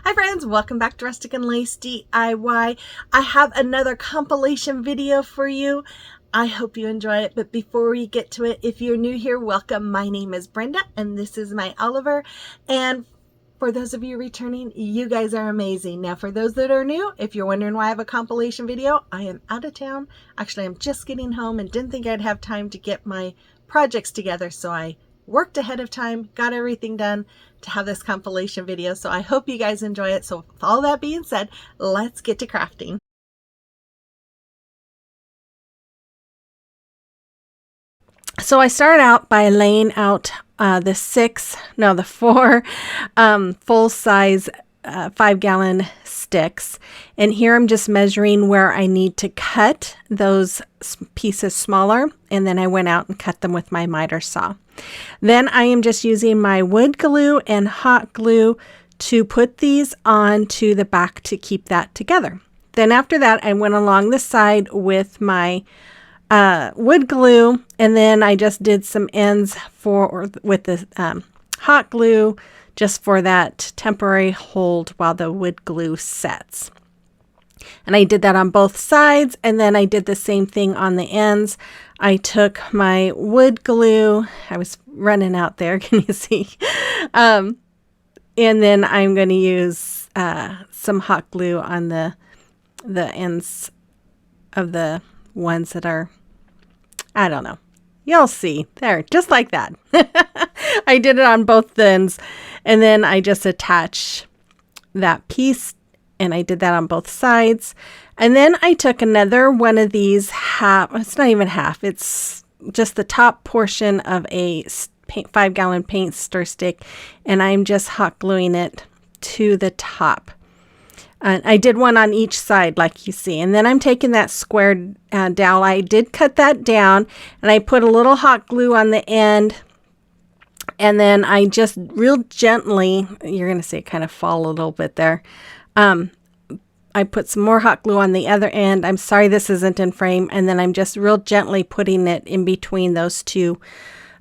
Hi friends, welcome back to Rustic and Lace DIY. I have another compilation video for you. I hope you enjoy it, but before we get to it, if you're new here, welcome. My name is Brenda and this is my Oliver. And for those of you returning, you guys are amazing. Now for those that are new, if you're wondering why I have a compilation video, I am out of town. Actually, I'm just getting home and didn't think I'd have time to get my projects together, so I worked ahead of time, got everything done to have this compilation video. So I hope you guys enjoy it. So with all that being said, let's get to crafting. So I started out by laying out the four full-size 5-gallon sticks, and here I'm just measuring where I need to cut those pieces smaller, and then I went out and cut them with my miter saw. Then I am just using my wood glue and hot glue to put these onto the back to keep that together. Then after that, I went along the side with my wood glue, and then I just did some ends with the hot glue just for that temporary hold while the wood glue sets. And I did that on both sides, and then I did the same thing on the ends. I took my wood glue, I was running out there, can you see? And then I'm going to use some hot glue on the ends of the ones that are, I don't know. You'll see. There, just like that. I did it on both ends, and then I just attach that piece, and I did that on both sides. And then I took another one of these it's not even half, it's just the top portion of a 5-gallon paint stir stick, and I'm just hot gluing it to the top. And I did one on each side like you see, and then I'm taking that squared dowel. I did cut that down, and I put a little hot glue on the end, and then I just real gently, you're going to see it kind of fall a little bit there. I put some more hot glue on the other end. I'm sorry this isn't in frame, and then I'm just real gently putting it in between those two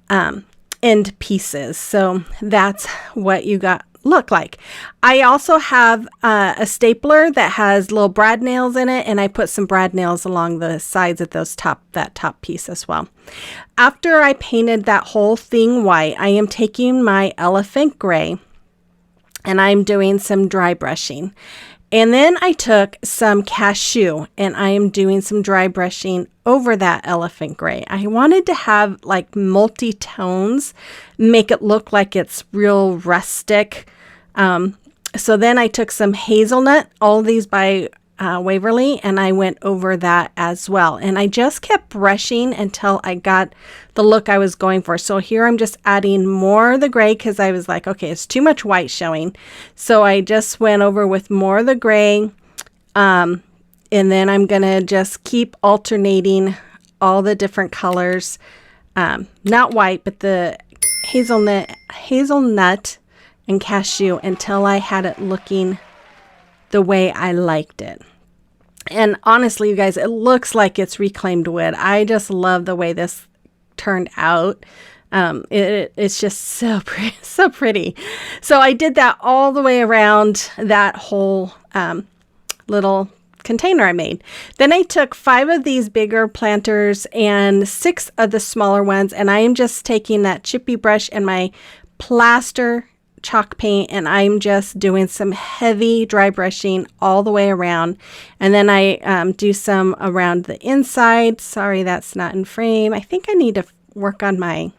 end pieces. So that's what you look like. I also have a stapler that has little brad nails in it, and I put some brad nails along the sides of that top piece as well. After I painted that whole thing white, I am taking my elephant gray and I'm doing some dry brushing. And then I took some cashew and I am doing some dry brushing over that elephant gray. I wanted to have like multi-tones, make it look like it's real rustic. So then I took some hazelnut, all these by Waverly, and I went over that as well. And I just kept brushing until I got the look I was going for. So here I'm just adding more of the gray because I was like, okay, it's too much white showing. So I just went over with more of the gray. And then I'm going to just keep alternating all the different colors. Not white, but the hazelnut and cashew until I had it looking the way I liked it. And honestly, you guys, it looks like it's reclaimed wood. I just love the way this turned out. It's just so pretty. So I did that all the way around that whole little container I made. Then I took 5 of these bigger planters and 6 of the smaller ones, and I am just taking that chippy brush and my plaster chalk paint, and I'm just doing some heavy dry brushing all the way around. And then I do some around the inside. Sorry, that's not in frame. I think I need to work on my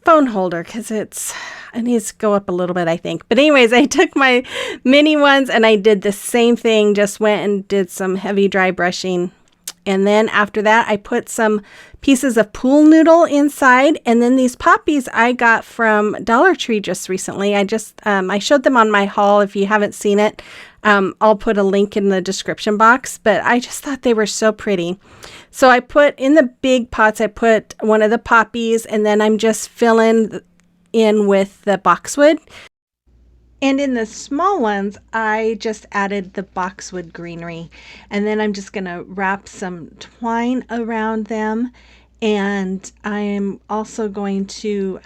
phone holder because it needs to go up a little bit, I think. But anyways, I took my mini ones and I did the same thing, just went and did some heavy dry brushing. And then after that, I put some pieces of pool noodle inside. And then these poppies I got from Dollar Tree just recently. I showed them on my haul. If you haven't seen it, I'll put a link in the description box. But I just thought they were so pretty. So I put in the big pots, I put one of the poppies, and then I'm just filling in with the boxwood. And in the small ones, I just added the boxwood greenery. And then I'm just going to wrap some twine around them. And I am also going to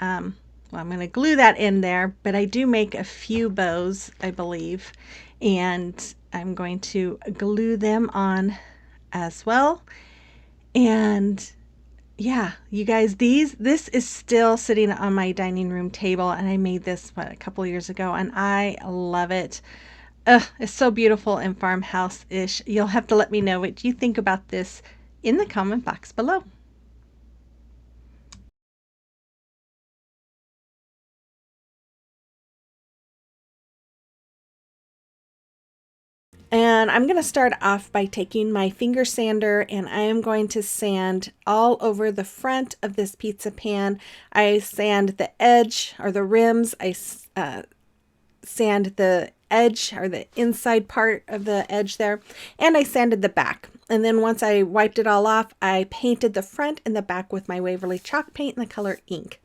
Well, I'm going to glue that in there, but I do make a few bows, I believe, and I'm going to glue them on as well. And yeah, you guys, this is still sitting on my dining room table, and I made this a couple years ago, and I love it. Ugh, it's so beautiful and farmhouse-ish. You'll have to let me know what you think about this in the comment box below. And I'm going to start off by taking my finger sander, and I am going to sand all over the front of this pizza pan. I sand the edge or the rims. I sand the edge or the inside part of the edge there, and I sanded the back. And then once I wiped it all off, I painted the front and the back with my Waverly chalk paint in the color ink.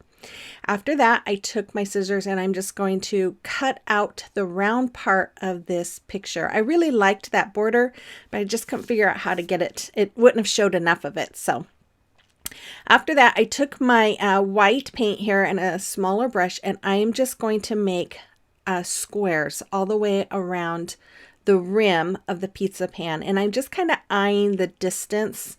After that, I took my scissors and I'm just going to cut out the round part of this picture. I really liked that border, but I just couldn't figure out how to get it. It wouldn't have showed enough of it. So after that, I took my white paint here and a smaller brush, and I am just going to make squares all the way around the rim of the pizza pan. And I'm just kind of eyeing the distance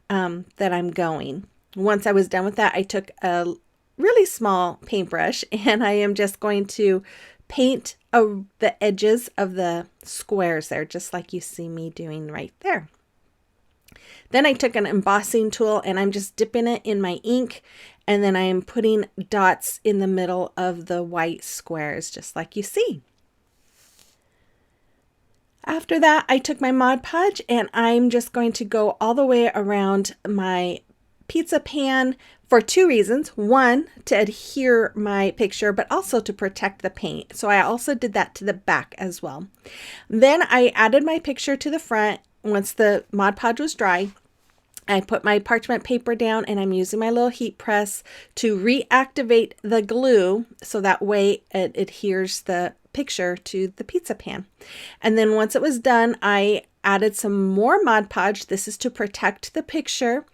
that I'm going. Once I was done with that, I took a really small paintbrush, and I am just going to paint the edges of the squares there, just like you see me doing right there. Then I took an embossing tool, and I'm just dipping it in my ink, and then I am putting dots in the middle of the white squares, just like you see. After that, I took my Mod Podge, and I'm just going to go all the way around my pizza pan for two reasons. One, to adhere my picture, but also to protect the paint. So I also did that to the back as well. Then I added my picture to the front. Once the Mod Podge was dry, I put my parchment paper down, and I'm using my little heat press to reactivate the glue so that way it adheres the picture to the pizza pan. And then once it was done, I added some more Mod Podge. This is to protect the picture,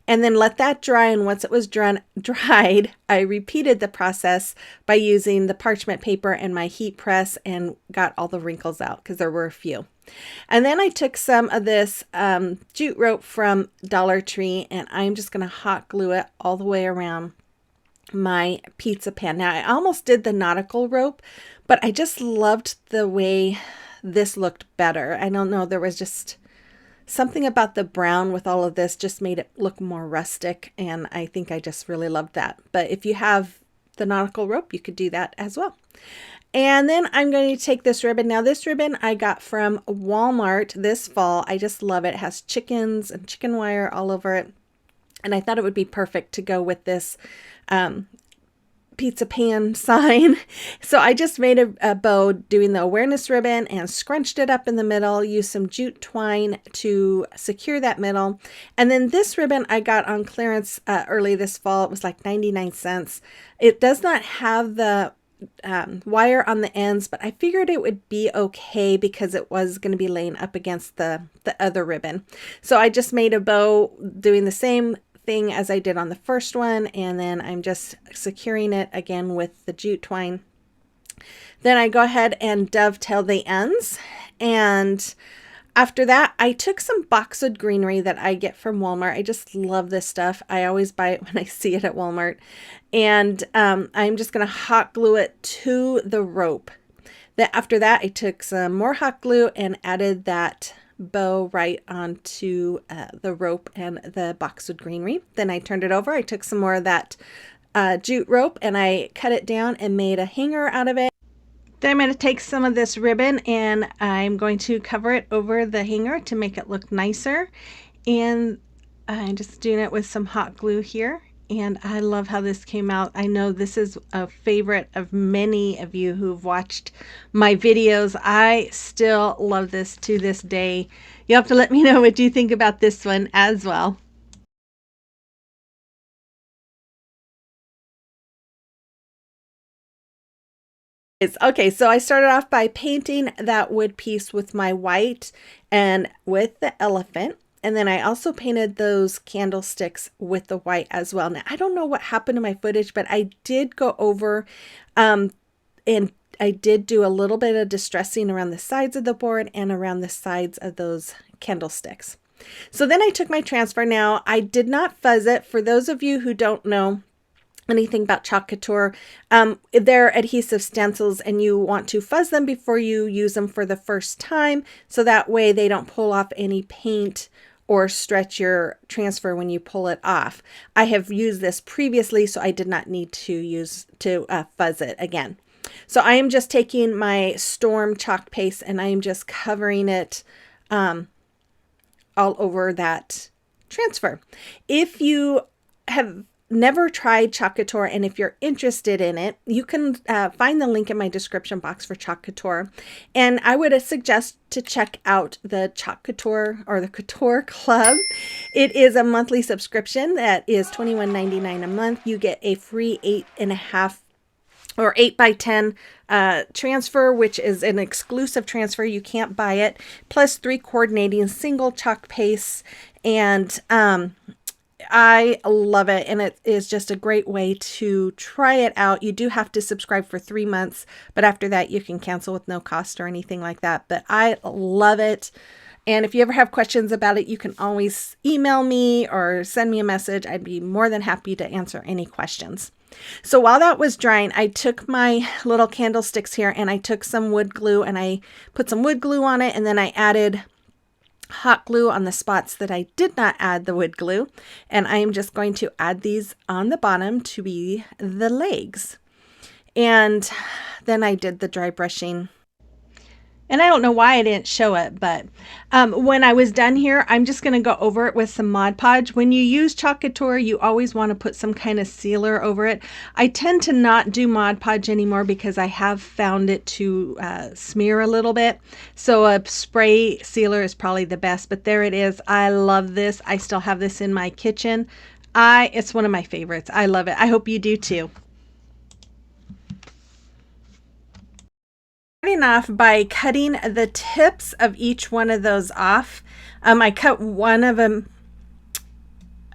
and then let that dry. And once it was dried, I repeated the process by using the parchment paper and my heat press and got all the wrinkles out because there were a few. And then I took some of this jute rope from Dollar Tree, and I'm just going to hot glue it all the way around my pizza pan. Now, I almost did the nautical rope, but I just loved the way this looked better. I don't know, there was just something about the brown with all of this just made it look more rustic, and I think I just really loved that. But if you have the nautical rope, you could do that as well. And then I'm going to take this ribbon. Now, this ribbon I got from Walmart this fall. I just love it. It has chickens and chicken wire all over it, and I thought it would be perfect to go with this pizza pan sign. So I just made a bow doing the awareness ribbon and scrunched it up in the middle, used some jute twine to secure that middle. And then this ribbon I got on clearance early this fall. It was like 99 cents. It does not have the wire on the ends, but I figured it would be okay because it was going to be laying up against the other ribbon. So I just made a bow doing the same thing as I did on the first one, and then I'm just securing it again with the jute twine. Then I go ahead and dovetail the ends, and after that I took some boxwood greenery that I get from Walmart. I just love this stuff. I always buy it when I see it at Walmart, and I'm just going to hot glue it to the rope. Then after that I took some more hot glue and added that bow right onto the rope and the boxwood greenery. Then I turned it over. I took some more of that jute rope and I cut it down and made a hanger out of it. Then I'm going to take some of this ribbon and I'm going to cover it over the hanger to make it look nicer. And I'm just doing it with some hot glue here. And I love how this came out. I know this is a favorite of many of you who've watched my videos. I still love this to this day. You have to let me know what you think about this one as well. Okay, so I started off by painting that wood piece with my white and with the elephant. and then I also painted those candlesticks with the white as well. Now, I don't know what happened to my footage, but I did go over and I did do a little bit of distressing around the sides of the board and around the sides of those candlesticks. So then I took my transfer. Now, I did not fuzz it. For those of you who don't know anything about Chalk Couture, they're adhesive stencils, and you want to fuzz them before you use them for the first time, so that way they don't pull off any paint or stretch your transfer when you pull it off. I have used this previously, so I did not need to fuzz it again. So I am just taking my Storm chalk paste and I am just covering it all over that transfer. If you have never tried Chalk Couture, and if you're interested in it, you can find the link in my description box for Chalk Couture. And I would suggest to check out the Chalk Couture or the Couture Club. It is a monthly subscription that is $21.99 a month. You get a free 8.5 or 8x10 transfer, which is an exclusive transfer. You can't buy it, plus 3 coordinating single chalk pastes. And I love it, and it is just a great way to try it out. You do have to subscribe for 3 months, but after that you can cancel with no cost or anything like that. But I love it. And if you ever have questions about it, you can always email me or send me a message. I'd be more than happy to answer any questions. So while that was drying, I took my little candlesticks here and I took some wood glue and I put some wood glue on it, and then I added hot glue on the spots that I did not add the wood glue. And I am just going to add these on the bottom to be the legs. And then I did the dry brushing. And I don't know why I didn't show it, but when I was done here, I'm just going to go over it with some Mod Podge. When you use Chalk Couture, you always want to put some kind of sealer over it. I tend to not do Mod Podge anymore because I have found it to smear a little bit. So a spray sealer is probably the best, but there it is. I love this. I still have this in my kitchen. It's one of my favorites. I love it. I hope you do too. Starting off by cutting the tips of each one of those off. I cut one of them.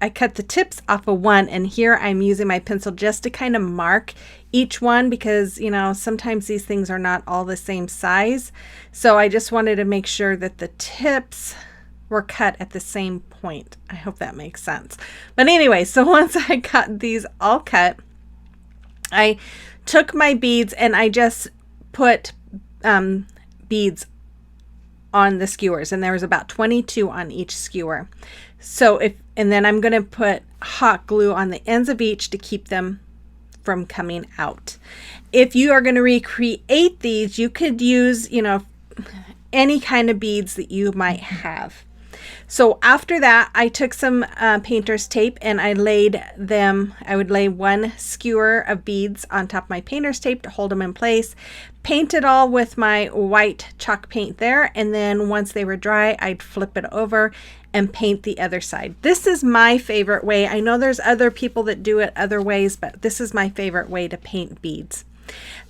I cut the tips off of one, and here I'm using my pencil just to kind of mark each one because, you know, sometimes these things are not all the same size. So I just wanted to make sure that the tips were cut at the same point. I hope that makes sense. But anyway, so once I got these all cut, I took my beads and I just put beads on the skewers, and there was about 22 on each skewer. So and then I'm going to put hot glue on the ends of each to keep them from coming out. If you are going to recreate these, you could use, you know, any kind of beads that you might have. So after that, I took some painter's tape and I laid them. I would lay one skewer of beads on top of my painter's tape to hold them in place. Paint it all with my white chalk paint there, and then once they were dry, I'd flip it over and paint the other side. This is my favorite way. I know there's other people that do it other ways, but this is my favorite way to paint beads.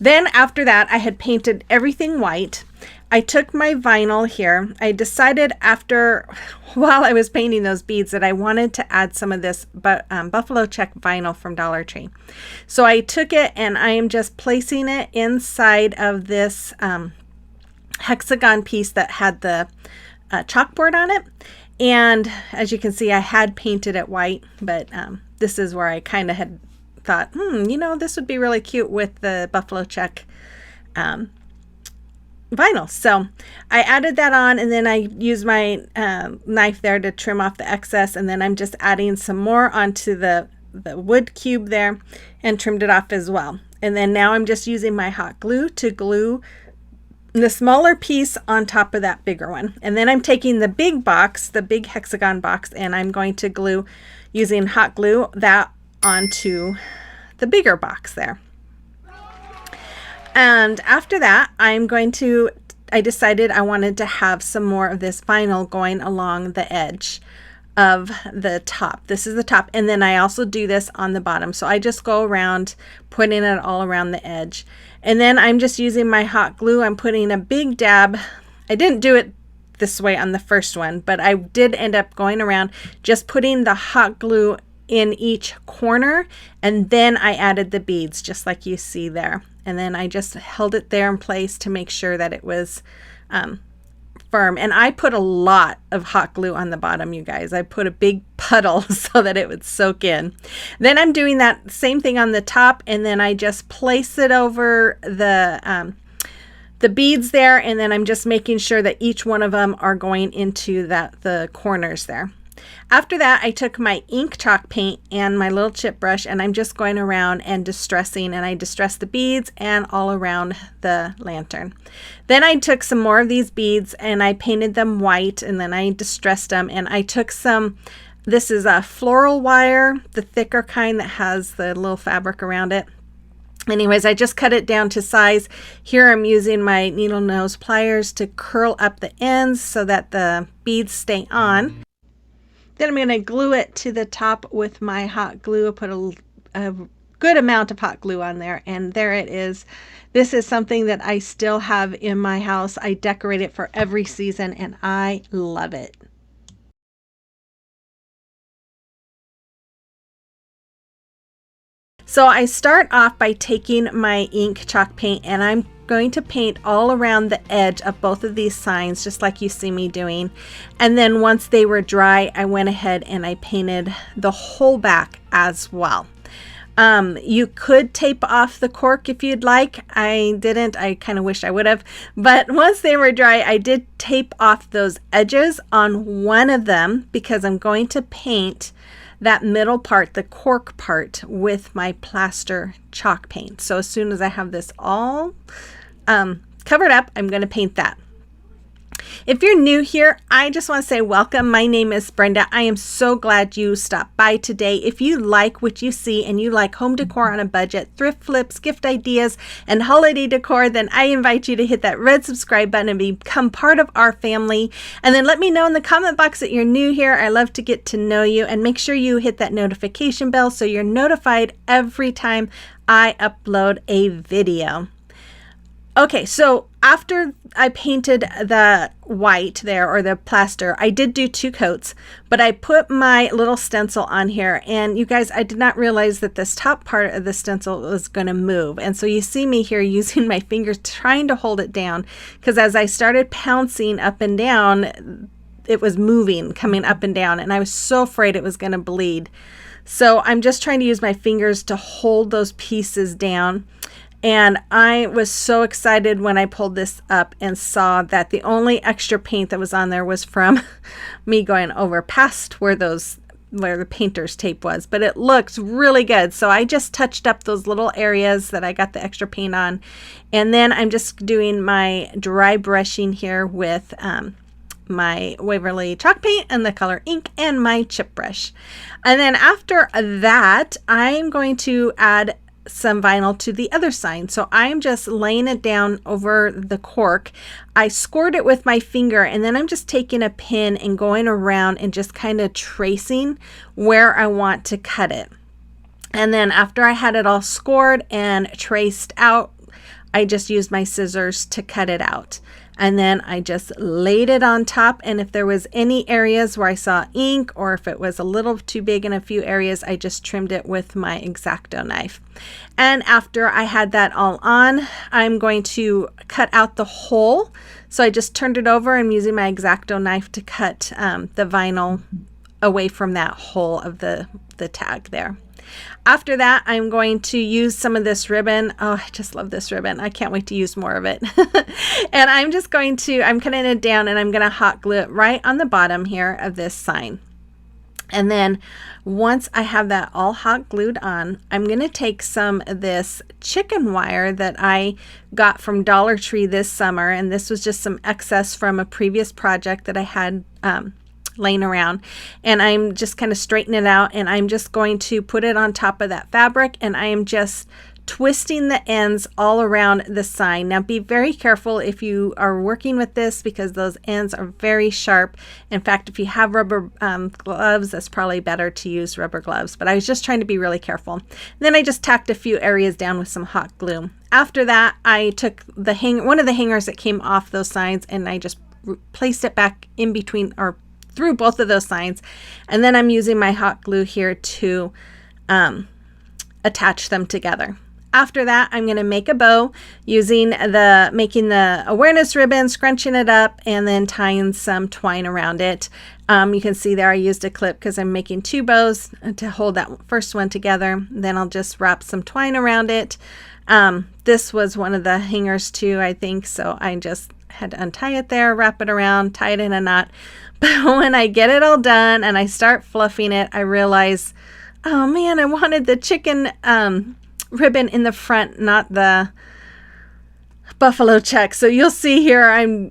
Then after that, I had painted everything white. I took my vinyl here. I decided while I was painting those beads that I wanted to add some of this buffalo check vinyl from Dollar Tree. So I took it and I am just placing it inside of this hexagon piece that had the chalkboard on it. And as you can see, I had painted it white, but this is where I kind of had thought, you know, this would be really cute with the buffalo check vinyl. So I added that on, and then I used my knife there to trim off the excess, and then I'm just adding some more onto the wood cube there and trimmed it off as well. And then now I'm just using my hot glue to glue the smaller piece on top of that bigger one. And then I'm taking the big box, the big hexagon box, and I'm going to glue using hot glue that onto the bigger box there. And after that, I decided I wanted to have some more of this vinyl going along the edge of the top. This is the top, and then I also do this on the bottom. So I just go around putting it all around the edge. And then I'm just using my hot glue. I'm putting a big dab. I didn't do it this way on the first one, but I did end up going around just putting the hot glue in each corner, and then I added the beads just like you see there, and then I just held it there in place to make sure that it was firm. And I put a lot of hot glue on the bottom, you guys. I put a big puddle so that it would soak in. Then I'm doing that same thing on the top, and then I just place it over the beads there, and then I'm just making sure that each one of them are going into the corners there. After that, I took my ink chalk paint and my little chip brush, and I'm just going around and distressing, and I distressed the beads and all around the lantern. Then I took some more of these beads and I painted them white, and then I distressed them, and I took some, this is a floral wire, the thicker kind that has the little fabric around it. Anyways, I just cut it down to size. Here I'm using my needle nose pliers to curl up the ends so that the beads stay on. Then I'm going to glue it to the top with my hot glue. I put a good amount of hot glue on there, and there it is. This is something that I still have in my house. I decorate it for every season, and I love it. So I start off by taking my ink chalk paint, and I'm going to paint all around the edge of both of these signs, just like you see me doing. And then once they were dry, I went ahead and I painted the whole back as well. You could tape off the cork if you'd like. I didn't. I kind of wish I would have. But once they were dry, I did tape off those edges on one of them because I'm going to paint that middle part, the cork part, with my plaster chalk paint. So as soon as I have this all covered up, I'm going to paint that. If you're new here, I just want to say welcome. My name is Brenda. I am so glad you stopped by today. If you like what you see and you like home decor on a budget, thrift flips, gift ideas, and holiday decor, then I invite you to hit that red subscribe button and become part of our family. And then let me know in the comment box that you're new here. I love to get to know you, and make sure you hit that notification bell so you're notified every time I upload a video. Okay, so after I painted the white there, or the plaster, I did do 2 coats, but I put my little stencil on here, and you guys, I did not realize that this top part of the stencil was going to move. And so you see me here using my fingers trying to hold it down, because as I started pouncing up and down, it was moving, coming up and down, and I was so afraid it was going to bleed. So I'm just trying to use my fingers to hold those pieces down. And I was so excited when I pulled this up and saw that the only extra paint that was on there was from me going over past where the painter's tape was, but it looks really good. So I just touched up those little areas that I got the extra paint on. And then I'm just doing my dry brushing here with my Waverly chalk paint and the color ink and my chip brush. And then after that, I'm going to add some vinyl to the other side. So I'm just laying it down over the cork. I scored it with my finger, and then I'm just taking a pin and going around and just kind of tracing where I want to cut it. And then after I had it all scored and traced out, I just used my scissors to cut it out. And then I just laid it on top, and if there was any areas where I saw ink, or if it was a little too big in a few areas, I just trimmed it with my X-Acto knife. And after I had that all on, I'm going to cut out the hole. So I just turned it over and using my X-Acto knife to cut the vinyl away from that hole of the tag there. After that, I'm going to use some of this ribbon. Oh, I just love this ribbon. I can't wait to use more of it. And I'm cutting it down, and I'm going to hot glue it right on the bottom here of this sign. And then once I have that all hot glued on, I'm going to take some of this chicken wire that I got from Dollar Tree this summer. And this was just some excess from a previous project that I had laying around, and I'm just kind of straightening it out, and I'm just going to put it on top of that fabric, and I am just twisting the ends all around the sign. Now be very careful if you are working with this, because those ends are very sharp. In fact, if you have rubber gloves, that's probably better to use rubber gloves, but I was just trying to be really careful. And then I just tacked a few areas down with some hot glue. After that, I took one of the hangers that came off those signs, and I just placed it back in between or through both of those signs. And then I'm using my hot glue here to attach them together. After that, I'm going to make a bow using making the awareness ribbon, scrunching it up, and then tying some twine around it. You can see there I used a clip because I'm making 2 bows to hold that first one together. Then I'll just wrap some twine around it. This was one of the hangers too, I think, so I just had to untie it there, wrap it around, tie it in a knot. But when I get it all done and I start fluffing it, I realize, oh man, I wanted the chicken ribbon in the front, not the buffalo check. So you'll see here,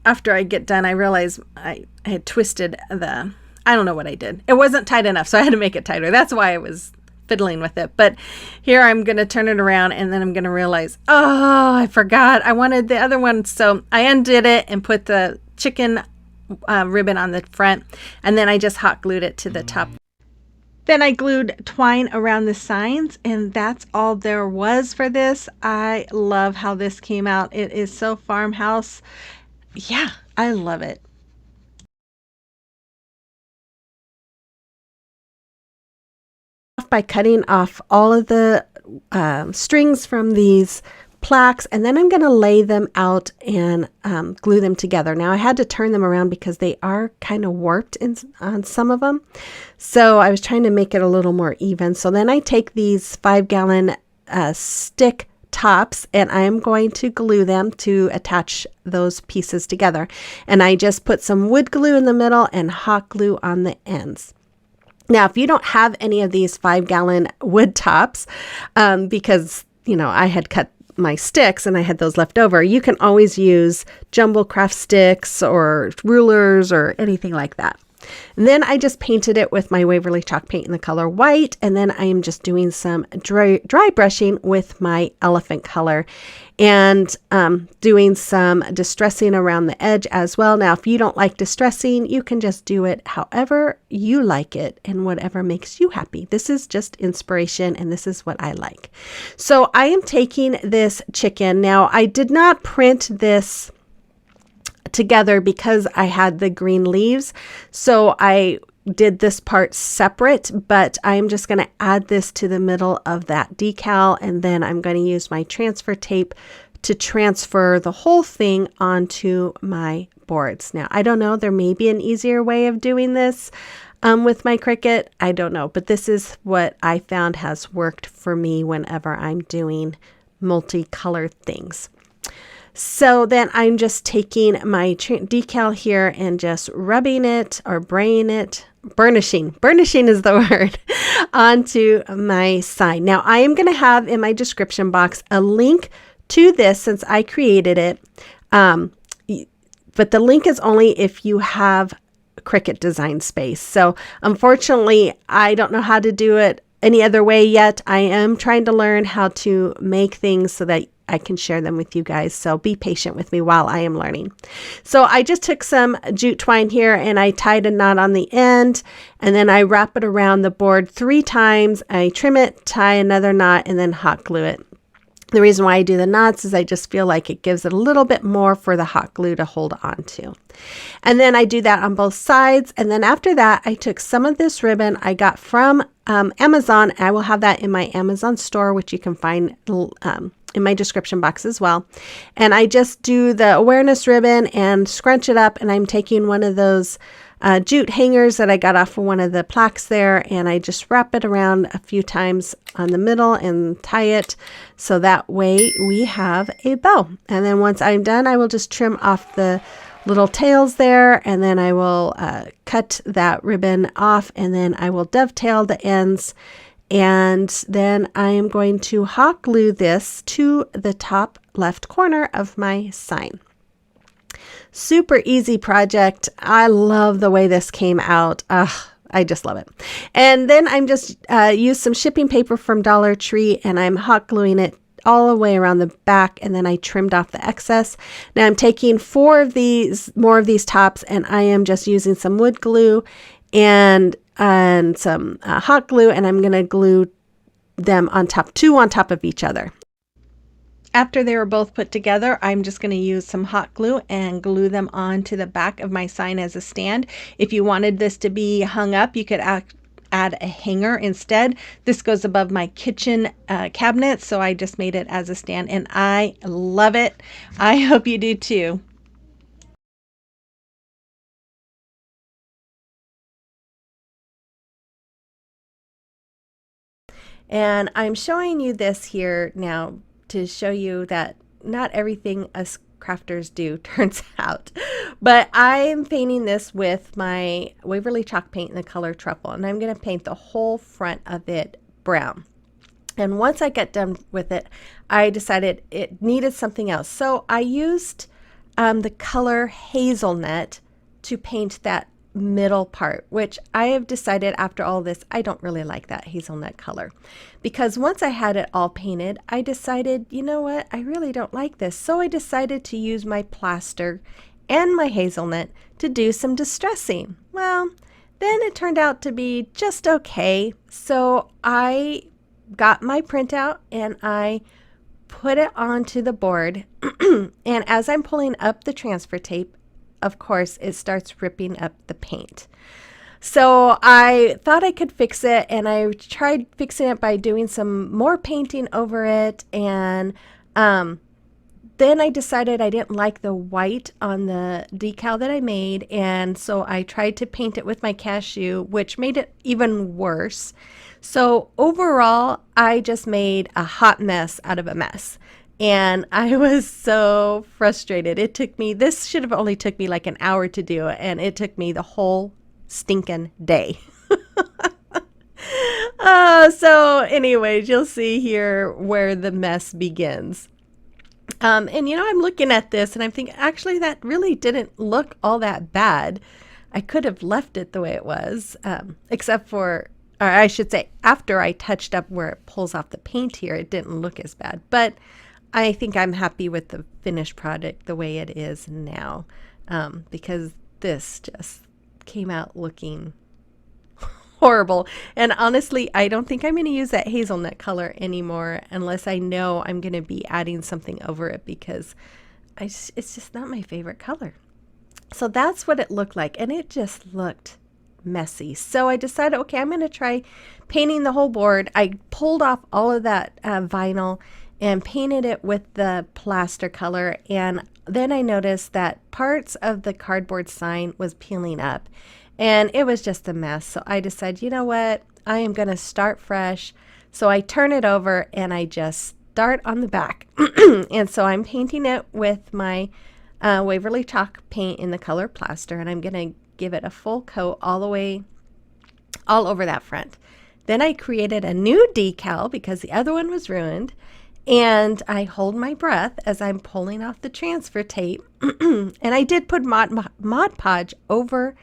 after I get done, I realize I had twisted I don't know what I did. It wasn't tight enough, so I had to make it tighter. That's why I was fiddling with it. But here I'm going to turn it around, and then I'm going to realize, oh, I forgot. I wanted the other one. So I undid it and put the chicken ribbon on the front, and then I just hot glued it to the top. Then I glued twine around the signs, and that's all there was for this. I love how this came out. It is so farmhouse. Yeah, I love it. By cutting off all of the strings from these plaques, and then I'm going to lay them out and glue them together. Now I had to turn them around because they are kind of warped on some of them, so I was trying to make it a little more even. So then I take these 5-gallon stick tops, and I'm going to glue them to attach those pieces together, and I just put some wood glue in the middle and hot glue on the ends. Now, if you don't have any of these 5-gallon wood tops, because, you know, I had cut my sticks and I had those left over, you can always use jumbo craft sticks or rulers or anything like that. And then I just painted it with my Waverly chalk paint in the color white, and then I am just doing some dry brushing with my elephant color and doing some distressing around the edge as well. Now, if you don't like distressing, you can just do it however you like it and whatever makes you happy. This is just inspiration, and this is what I like. So I am taking this chicken. Now, I did not print this together because I had the green leaves, so I did this part separate, but I'm just going to add this to the middle of that decal, and then I'm going to use my transfer tape to transfer the whole thing onto my boards. Now, I don't know, there may be an easier way of doing this with my Cricut. I don't know, but this is what I found has worked for me whenever I'm doing multicolored things. So then I'm just taking my decal here and just rubbing it or burnishing is the word, onto my sign. Now I am going to have in my description box a link to this since I created it. But the link is only if you have Cricut Design Space. So unfortunately, I don't know how to do it any other way yet. I am trying to learn how to make things so that I can share them with you guys. So be patient with me while I am learning. So I just took some jute twine here and I tied a knot on the end, and then I wrap it around the board 3 times. I trim it, tie another knot, and then hot glue it. The reason why I do the knots is I just feel like it gives it a little bit more for the hot glue to hold on to. And then I do that on both sides. And then after that, I took some of this ribbon I got from Amazon. I will have that in my Amazon store, which you can find in my description box as well. And I just do the awareness ribbon and scrunch it up. And I'm taking one of those jute hangers that I got off of one of the plaques there, and I just wrap it around a few times on the middle and tie it so that way we have a bow. And then once I'm done, I will just trim off the little tails there, and then I will cut that ribbon off, and then I will dovetail the ends, and then I am going to hot glue this to the top left corner of my sign. Super easy project. I love the way this came out. I just love it. And then I'm just used some shipping paper from Dollar Tree, and I'm hot gluing it all the way around the back, and then I trimmed off the excess. Now I'm taking more of these tops, and I am just using some wood glue and some hot glue, and I'm going to glue them on top, 2 on top of each other. after they were both put together, I'm just going to use some hot glue and glue them onto the back of my sign as a stand. If you wanted this to be hung up, you could add a hanger instead. This goes above my kitchen cabinet, so I just made it as a stand, and I love it. I hope you do too. And I'm showing you this here now to show you that not everything us crafters do turns out. But I'm painting this with my Waverly chalk paint in the color Truffle, and I'm going to paint the whole front of it brown. And once I got done with it, I decided it needed something else. So I used the color Hazelnut to paint that middle part, which I have decided after all this, I don't really like that hazelnut color, because once I had it all painted, I decided, you know what, I really don't like this. So I decided to use my plaster and my hazelnut to do some distressing. Well, then it turned out to be just okay. So I got my printout and I put it onto the board. And as I'm pulling up the transfer tape, of course, it starts ripping up the paint. So I thought I could fix it, and I tried fixing it by doing some more painting over it. And then I decided I didn't like the white on the decal that I made, and so I tried to paint it with my cashew, which made it even worse. So overall, I just made a hot mess out of a mess. And I was so frustrated. It took me, this should have only took me like an hour to do, and it took me the whole stinking day. So anyways, you'll see here where the mess begins. And you know, I'm looking at this and I'm thinking, actually, that really didn't look all that bad. I could have left it the way it was, except for, or I should say, after I touched up where it pulls off the paint here, it didn't look as bad. But I think I'm happy with the finished product the way it is now, because this just came out looking horrible. And honestly, I don't think I'm going to use that hazelnut color anymore unless I know I'm going to be adding something over it, because it's just not my favorite color. So that's what it looked like, and it just looked messy. So I decided, okay, I'm going to try painting the whole board. I pulled off all of that vinyl and painted it with the plaster color, and then I noticed that parts of the cardboard sign was peeling up, and it was just a mess. So I decided, you know what, I am going to start fresh. So I turn it over and I just start on the back. And so I'm painting it with my Waverly chalk paint in the color plaster, and I'm going to give it a full coat all the way, all over that front. Then I created a new decal because the other one was ruined. And I hold my breath as I'm pulling off the transfer tape. And I did put Mod Podge over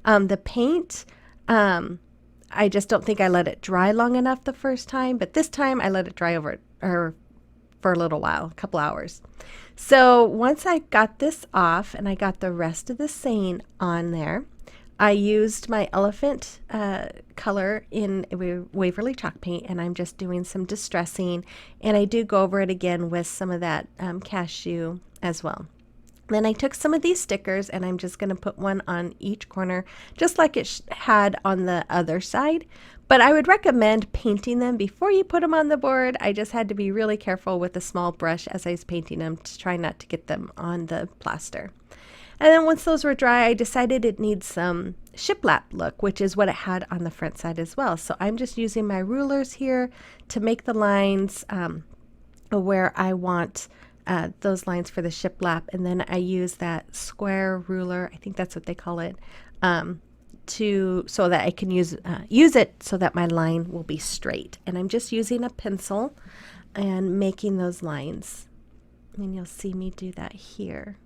the paint. I just don't think I let it dry long enough the first time. But this time I let it dry over for a little while, a couple hours. So once I got this off and I got the rest of the saying on there, I used my elephant color in Waverly chalk paint, and I'm just doing some distressing, and I do go over it again with some of that cashew as well. Then I took some of these stickers, and I'm just going to put one on each corner, just like it had on the other side. But I would recommend painting them before you put them on the board. I just had to be really careful with a small brush as I was painting them to try not to get them on the plaster. And then once those were dry, I decided it needs some shiplap look, which is what it had on the front side as well. So I'm just using my rulers here to make the lines where I want those lines for the shiplap. And then I use that square ruler, I think that's what they call it, so that I can use it so that my line will be straight. And I'm just using a pencil and making those lines. And you'll see me do that here.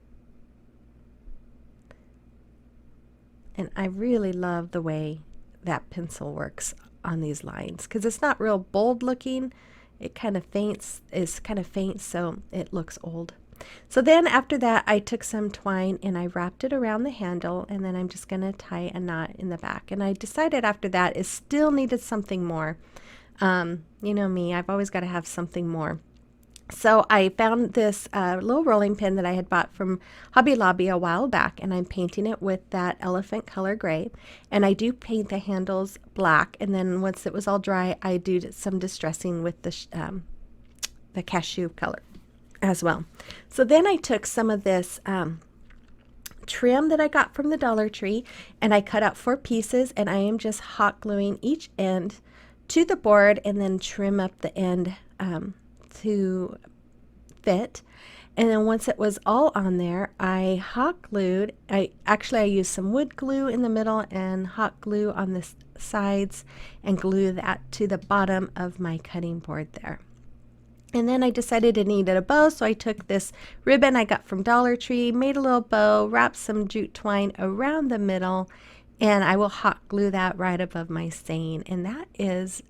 And I really love the way that pencil works on these lines, because it's not real bold looking. It kind of is kind of faint, so it looks old. So then after that, I took some twine and I wrapped it around the handle, and then I'm just going to tie a knot in the back. And I decided after that it still needed something more. You know me, I've always got to have something more. So I found this little rolling pin that I had bought from Hobby Lobby a while back, and I'm painting it with that elephant color gray. And I do paint the handles black, and then once it was all dry, I do some distressing with the cashew color as well. So then I took some of this trim that I got from the Dollar Tree, and I cut out 4 pieces, and I am just hot gluing each end to the board and then trim up the end to fit. And then once it was all on there, I hot glued. I used some wood glue in the middle and hot glue on the sides and glue that to the bottom of my cutting board there. And then I decided it needed a bow, so I took this ribbon I got from Dollar Tree, made a little bow, wrapped some jute twine around the middle, and I will hot glue that right above my stain. And that is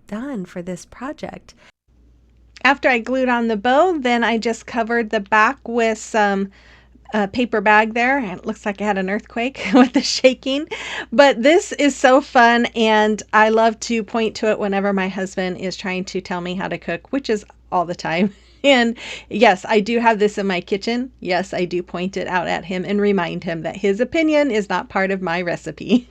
done for this project. After I glued on the bow, then I just covered the back with some paper bag there. It looks like I had an earthquake with the shaking, but this is so fun, and I love to point to it whenever my husband is trying to tell me how to cook, which is all the time. And yes, I do have this in my kitchen. Yes, I do point it out at him and remind him that his opinion is not part of my recipe.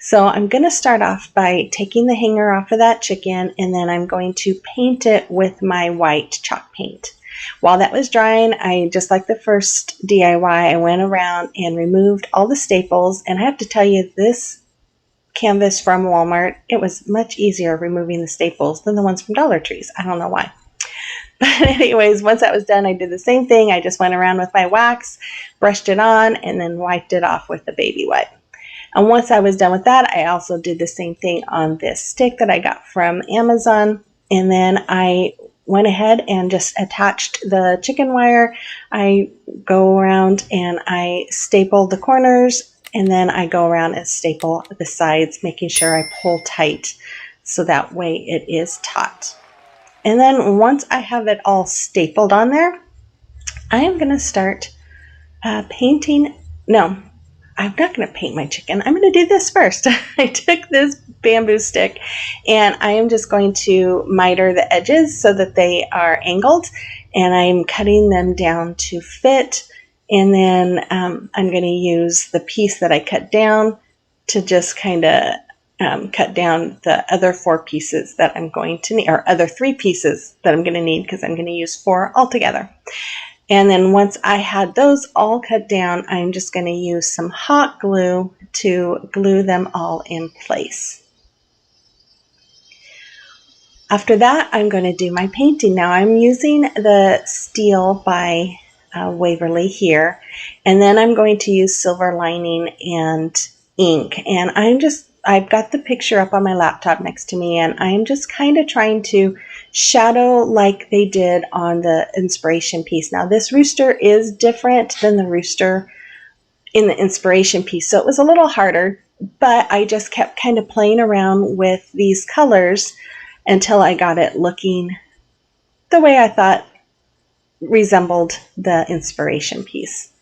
So I'm going to start off by taking the hanger off of that chicken, and then I'm going to paint it with my white chalk paint. While that was drying, I, just like the first DIY, I went around and removed all the staples. And I have to tell you, this canvas from Walmart, it was much easier removing the staples than the ones from Dollar Trees. I don't know why. But anyways, once that was done, I did the same thing. I just went around with my wax, brushed it on, and then wiped it off with the baby wipe. And once I was done with that, I also did the same thing on this stick that I got from Amazon. And then I went ahead and just attached the chicken wire. I go around and I staple the corners, and then I go around and staple the sides, making sure I pull tight so that way it is taut. And then once I have it all stapled on there, I am going to start painting. No, I'm not going to paint my chicken. I'm going to do this first. I took this bamboo stick, and I am just going to miter the edges so that they are angled, and I'm cutting them down to fit. And then I'm going to use the piece that I cut down to just kind of cut down the other 4 pieces that I'm going to need, or other 3 pieces that I'm going to need, because I'm going to use 4 altogether. And then once I had those all cut down, I'm just going to use some hot glue to glue them all in place. After that, I'm going to do my painting. Now I'm using the steel by Waverly here, and then I'm going to use silver lining and ink. And I've got the picture up on my laptop next to me, and I'm just kind of trying to shadow like they did on the inspiration piece. Now this rooster is different than the rooster in the inspiration piece, so it was a little harder, but I just kept kind of playing around with these colors until I got it looking the way I thought resembled the inspiration piece.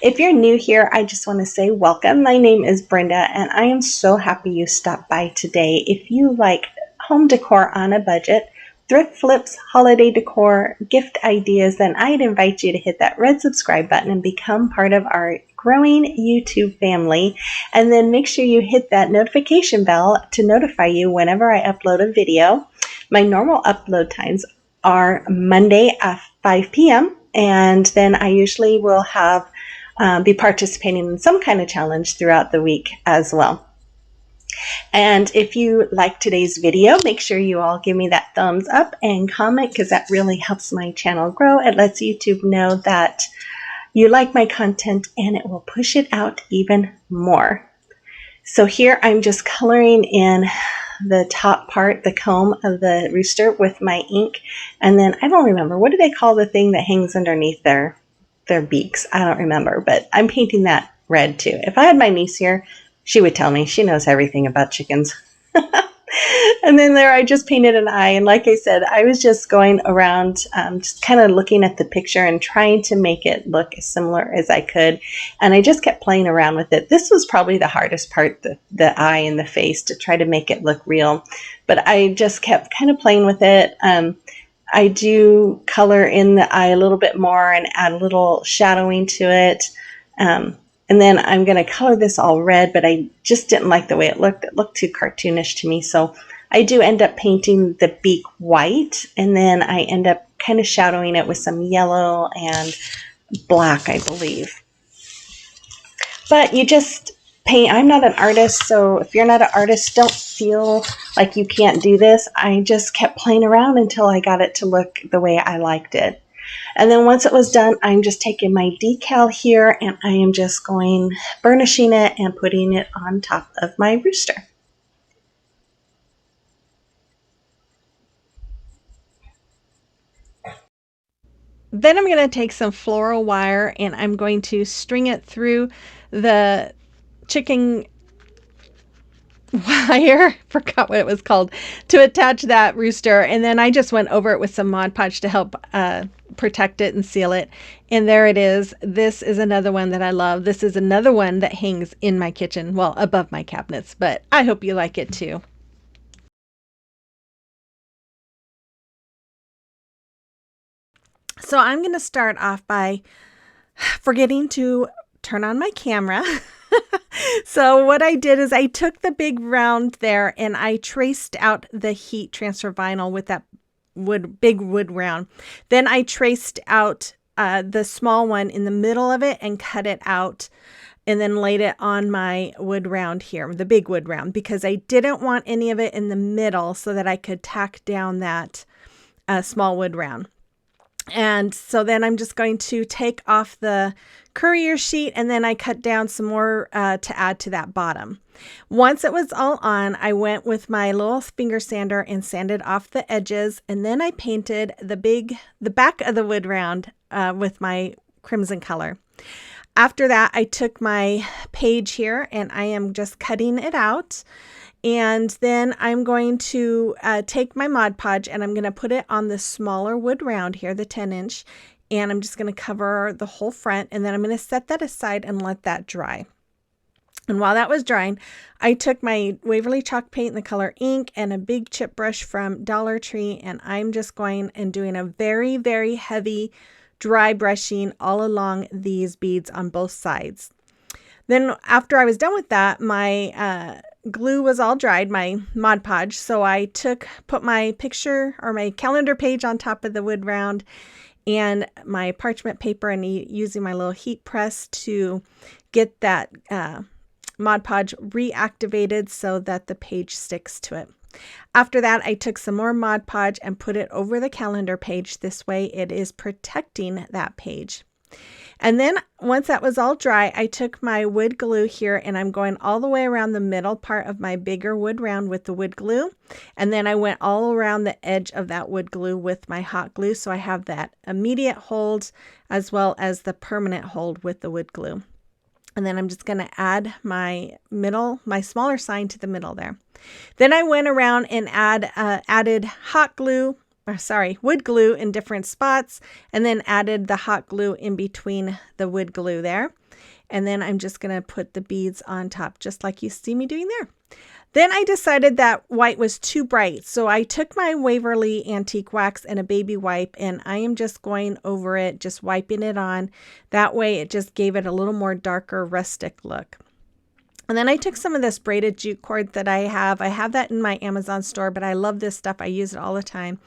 If you're new here, I just want to say welcome. My name is Brenda, and I am so happy you stopped by today. If you like home decor on a budget, thrift flips, holiday decor, gift ideas, then I'd invite you to hit that red subscribe button and become part of our growing YouTube family. And then make sure you hit that notification bell to notify you whenever I upload a video. My normal upload times are Monday at 5 p.m. And then I usually will have be participating in some kind of challenge throughout the week as well. And if you like today's video, make sure you all give me that thumbs up and comment, because that really helps my channel grow. It lets YouTube know that you like my content, and it will push it out even more. So here I'm just coloring in the top part, the comb of the rooster, with my ink. And then I don't remember, what do they call the thing that hangs underneath their beaks? I don't remember, but I'm painting that red too. If I had my niece here, she would tell me. She knows everything about chickens. And then there I just painted an eye. And like I said, I was just going around, just kind of looking at the picture and trying to make it look as similar as I could. And I just kept playing around with it. This was probably the hardest part, the eye and the face, to try to make it look real. But I just kept kind of playing with it. I do color in the eye a little bit more and add a little shadowing to it. And then I'm going to color this all red, but I just didn't like the way it looked. It looked too cartoonish to me. So I do end up painting the beak white, and then I end up kind of shadowing it with some yellow and black, I believe. But you just paint. I'm not an artist, so if you're not an artist, don't feel like you can't do this. I just kept playing around until I got it to look the way I liked it. And then once it was done, I'm just taking my decal here and I am just burnishing it and putting it on top of my rooster. Then I'm going to take some floral wire and I'm going to string it through the chicken wire, forgot what it was called, to attach that rooster. And then I just went over it with some Mod Podge to help protect it and seal it. And there it is. This is another one that I love. This is another one that hangs in my kitchen, well, above my cabinets, but I hope you like it too. So I'm going to start off by forgetting to turn on my camera. So what I did is I took the big round there and I traced out the heat transfer vinyl with that big wood round. Then I traced out the small one in the middle of it and cut it out and then laid it on my wood round here, the big wood round, because I didn't want any of it in the middle so that I could tack down that small wood round. And so then I'm just going to take off the courier sheet and then I cut down some more to add to that bottom. Once it was all on, I went with my little finger sander and sanded off the edges, and then I painted the back of the wood round with my crimson color. After that, I took my page here and I am just cutting it out. And then I'm going to take my Mod Podge and I'm going to put it on the smaller wood round here, the 10-inch, and I'm just going to cover the whole front, and then I'm going to set that aside and let that dry. And while that was drying, I took my Waverly chalk paint in the color ink and a big chip brush from Dollar Tree, and I'm just going and doing a very, very heavy dry brushing all along these beads on both sides. Then after I was done with that, my glue was all dried, my Mod Podge. So I put my picture or my calendar page on top of the wood round and my parchment paper, and using my little heat press to get that Mod Podge reactivated so that the page sticks to it. After that, I took some more Mod Podge and put it over the calendar page. This way it is protecting that page. And then once that was all dry, I took my wood glue here and I'm going all the way around the middle part of my bigger wood round with the wood glue. And then I went all around the edge of that wood glue with my hot glue. So I have that immediate hold as well as the permanent hold with the wood glue. And then I'm just going to add my smaller sign to the middle there. Then I went around and added wood glue in different spots, and then added the hot glue in between the wood glue there. And then I'm just going to put the beads on top, just like you see me doing there. Then I decided that white was too bright, so I took my Waverly Antique Wax and a baby wipe, and I am just going over it, just wiping it on. That way it just gave it a little more darker rustic look. And then I took some of this braided jute cord that I have. I have that in my Amazon store, but I love this stuff. I use it all the time.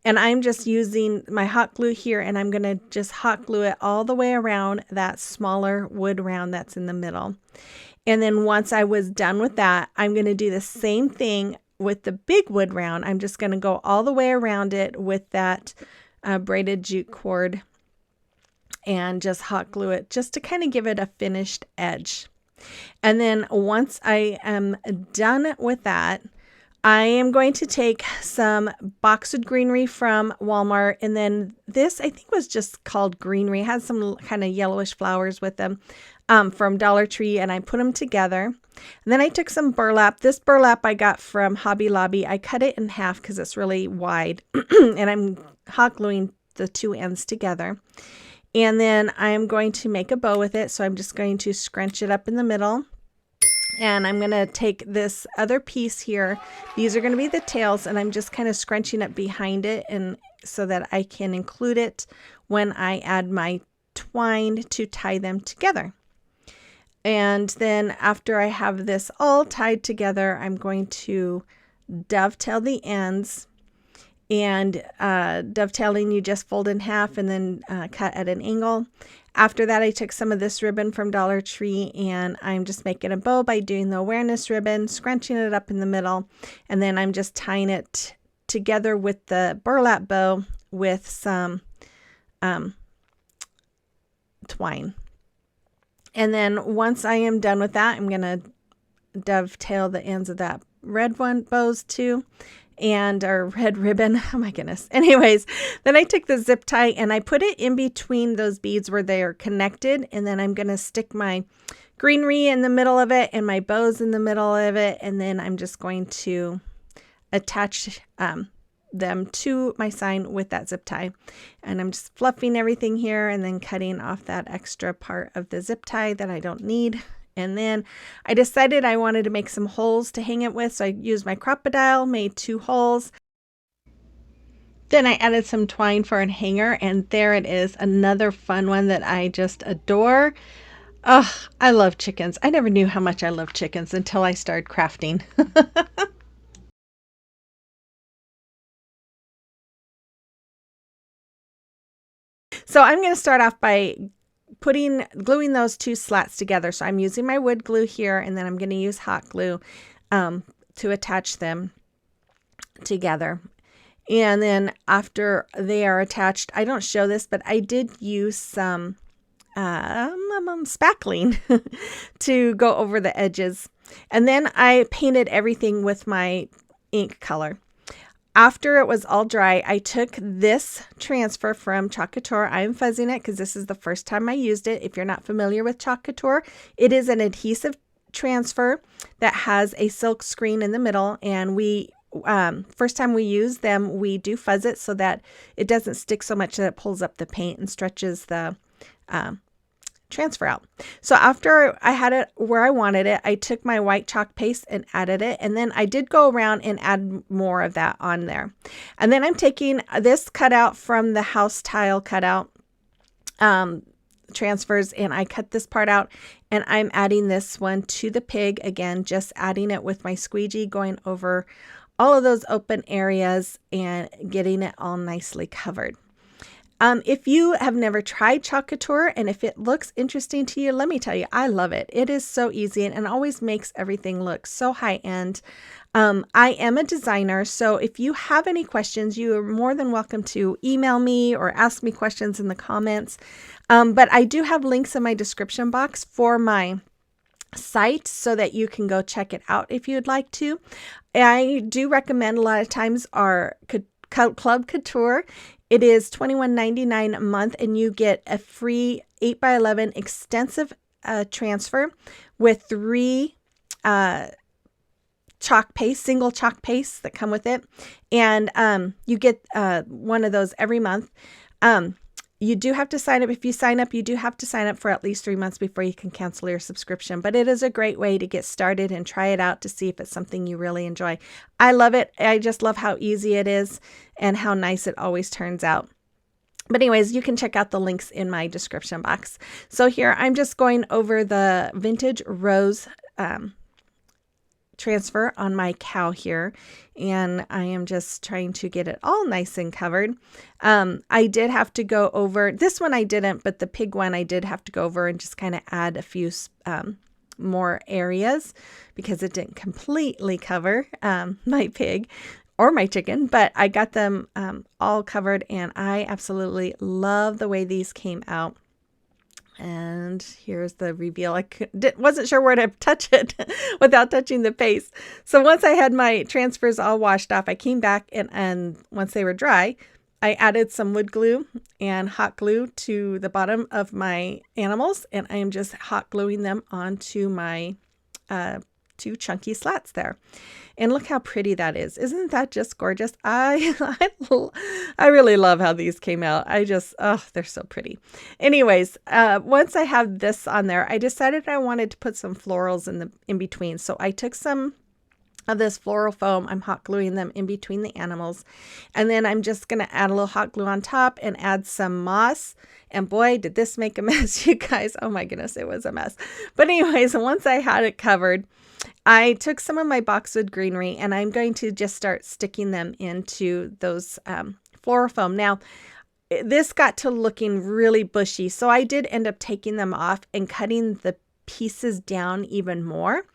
And I'm just using my hot glue here, and I'm going to just hot glue it all the way around that smaller wood round that's in the middle. And then once I was done with that, I'm going to do the same thing with the big wood round. I'm just going to go all the way around it with that braided jute cord and just hot glue it just to kind of give it a finished edge. And then once I am done with that, I am going to take some boxwood greenery from Walmart, and then this I think was just called greenery. It has some kind of yellowish flowers with them. from Dollar Tree, and I put them together. And then I took some burlap. This burlap I got from Hobby Lobby. I cut it in half because it's really wide, and I'm hot gluing the two ends together. And then I'm going to make a bow with it. So I'm just going to scrunch it up in the middle. And I'm going to take this other piece here. These are going to be the tails, and I'm just kind of scrunching up behind it, and so that I can include it when I add my twine to tie them together. And then after I have this all tied together, I'm going to dovetail the ends. And dovetailing, you just fold in half and then cut at an angle. After that, I took some of this ribbon from Dollar Tree, and I'm just making a bow by doing the awareness ribbon, scrunching it up in the middle, and then I'm just tying it together with the burlap bow with some twine. And then once I am done with that, I'm going to dovetail the ends of that red bows too, and our red ribbon. Oh my goodness. Anyways, then I took the zip tie and I put it in between those beads where they are connected. And then I'm going to stick my greenery in the middle of it and my bows in the middle of it. And then I'm just going to attach them to my sign with that zip tie. And I'm just fluffing everything here and then cutting off that extra part of the zip tie that I don't need. And then I decided I wanted to make some holes to hang it with. So I used my crocodile, made 2 holes. Then I added some twine for a hanger, and there it is, another fun one that I just adore. Oh, I love chickens. I never knew how much I love chickens until I started crafting. So I'm going to start off by gluing those 2 slats together. So I'm using my wood glue here, and then I'm going to use hot glue to attach them together. And then after they are attached, I don't show this, but I did use some spackling to go over the edges. And then I painted everything with my ink color. After it was all dry, I took this transfer from Chalk Couture. I'm fuzzing it because this is the first time I used it. If you're not familiar with Chalk Couture, it is an adhesive transfer that has a silk screen in the middle. And we, first time we use them, we do fuzz it so that it doesn't stick so much that it pulls up the paint and stretches the transfer out. So after I had it where I wanted it, I took my white chalk paste and added it. And then I did go around and add more of that on there. And then I'm taking this cutout from the house tile cutout transfers, and I cut this part out, and I'm adding this one to the pig. Again, just adding it with my squeegee, going over all of those open areas and getting it all nicely covered. If you have never tried Chalk Couture, and if it looks interesting to you, let me tell you, I love it. It is so easy and always makes everything look so high end. I am a designer, so if you have any questions, you are more than welcome to email me or ask me questions in the comments. But I do have links in my description box for my site so that you can go check it out if you'd like to. I do recommend a lot of times our Club Couture. It is $21.99 a month, and you get a free 8x11 extensive transfer with 3 chalk paste, single chalk pastes that come with it. And you get one of those every month. You do have to sign up. If you sign up, you do have to sign up for at least 3 months before you can cancel your subscription. But it is a great way to get started and try it out to see if it's something you really enjoy. I love it. I just love how easy it is and how nice it always turns out. But anyways, you can check out the links in my description box. So here, I'm just going over the vintage rose transfer on my cow here, and I am just trying to get it all nice and covered. I did have to go over this one. I didn't, but the pig one I did have to go over and just kind of add a few more areas because it didn't completely cover my pig or my chicken, but I got them all covered, and I absolutely love the way these came out. And here's the reveal. I wasn't sure where to touch it without touching the paste. So once I had my transfers all washed off, I came back and once they were dry, I added some wood glue and hot glue to the bottom of my animals, and I am just hot gluing them onto my 2 chunky slats there. And look how pretty that is. Isn't that just gorgeous? I really love how these came out. Oh, they're so pretty. Anyways, once I have this on there, I decided I wanted to put some florals in between. So I took some of this floral foam. I'm hot gluing them in between the animals. And then I'm just going to add a little hot glue on top and add some moss. And boy, did this make a mess, you guys. Oh my goodness, it was a mess. But anyways, once I had it covered, I took some of my boxwood greenery and I'm going to just start sticking them into those floral foam. Now, this got to looking really bushy, so I did end up taking them off and cutting the pieces down even more,